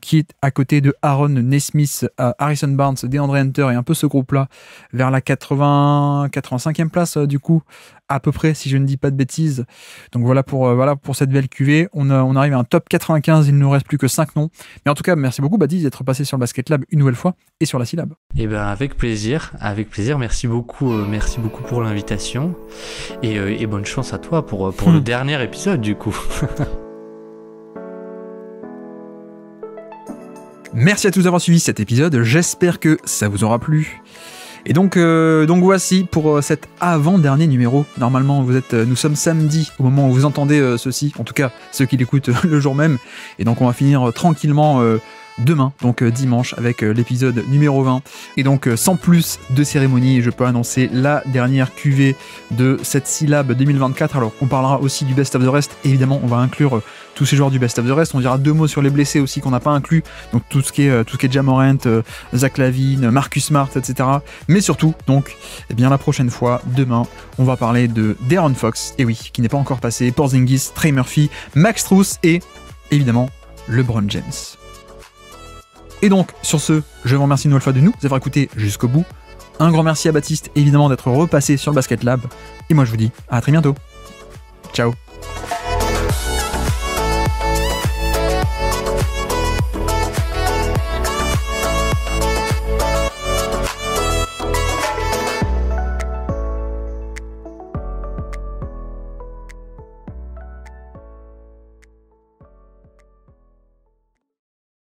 Speaker 1: qui est à côté de Aaron Nesmith, Harrison Barnes, DeAndre Hunter et un peu ce groupe-là vers la 85e place du coup, à peu près, si je ne dis pas de bêtises. Donc voilà pour cette belle cuvée. On arrive à un top 95, il ne nous reste plus que 5 noms. Mais en tout cas, merci beaucoup Baptiste d'être passé sur le Basket Lab une nouvelle fois et sur la syllabe.
Speaker 2: Eh ben avec plaisir. Merci beaucoup pour l'invitation et bonne chance à toi pour le dernier épisode du coup.
Speaker 1: Merci à tous d'avoir suivi cet épisode. J'espère que ça vous aura plu. Et donc voici pour cet avant-dernier numéro. Normalement, nous sommes samedi au moment où vous entendez ceci, en tout cas ceux qui l'écoutent le jour même. Et donc on va finir tranquillement demain, donc dimanche, avec l'épisode numéro 20. Et donc sans plus de cérémonie, je peux annoncer la dernière cuvée de cette syllabe 2024. Alors on parlera aussi du Best of the Rest, évidemment on va inclure tous ces joueurs du Best of the Rest. On dira 2 mots sur les blessés aussi qu'on n'a pas inclus, donc tout ce qui est Ja Morant, Zach LaVine, Marcus Smart, etc. Mais surtout, donc, eh bien la prochaine fois, demain, on va parler de De'Aaron Fox, et oui, qui n'est pas encore passé, Porzingis, Trey Murphy, Max Strus et évidemment LeBron James. Et donc, sur ce, je vous remercie une nouvelle fois de nous avoir écouté jusqu'au bout. Un grand merci à Baptiste, évidemment, d'être repassé sur le Basket Lab. Et moi, je vous dis à très bientôt. Ciao.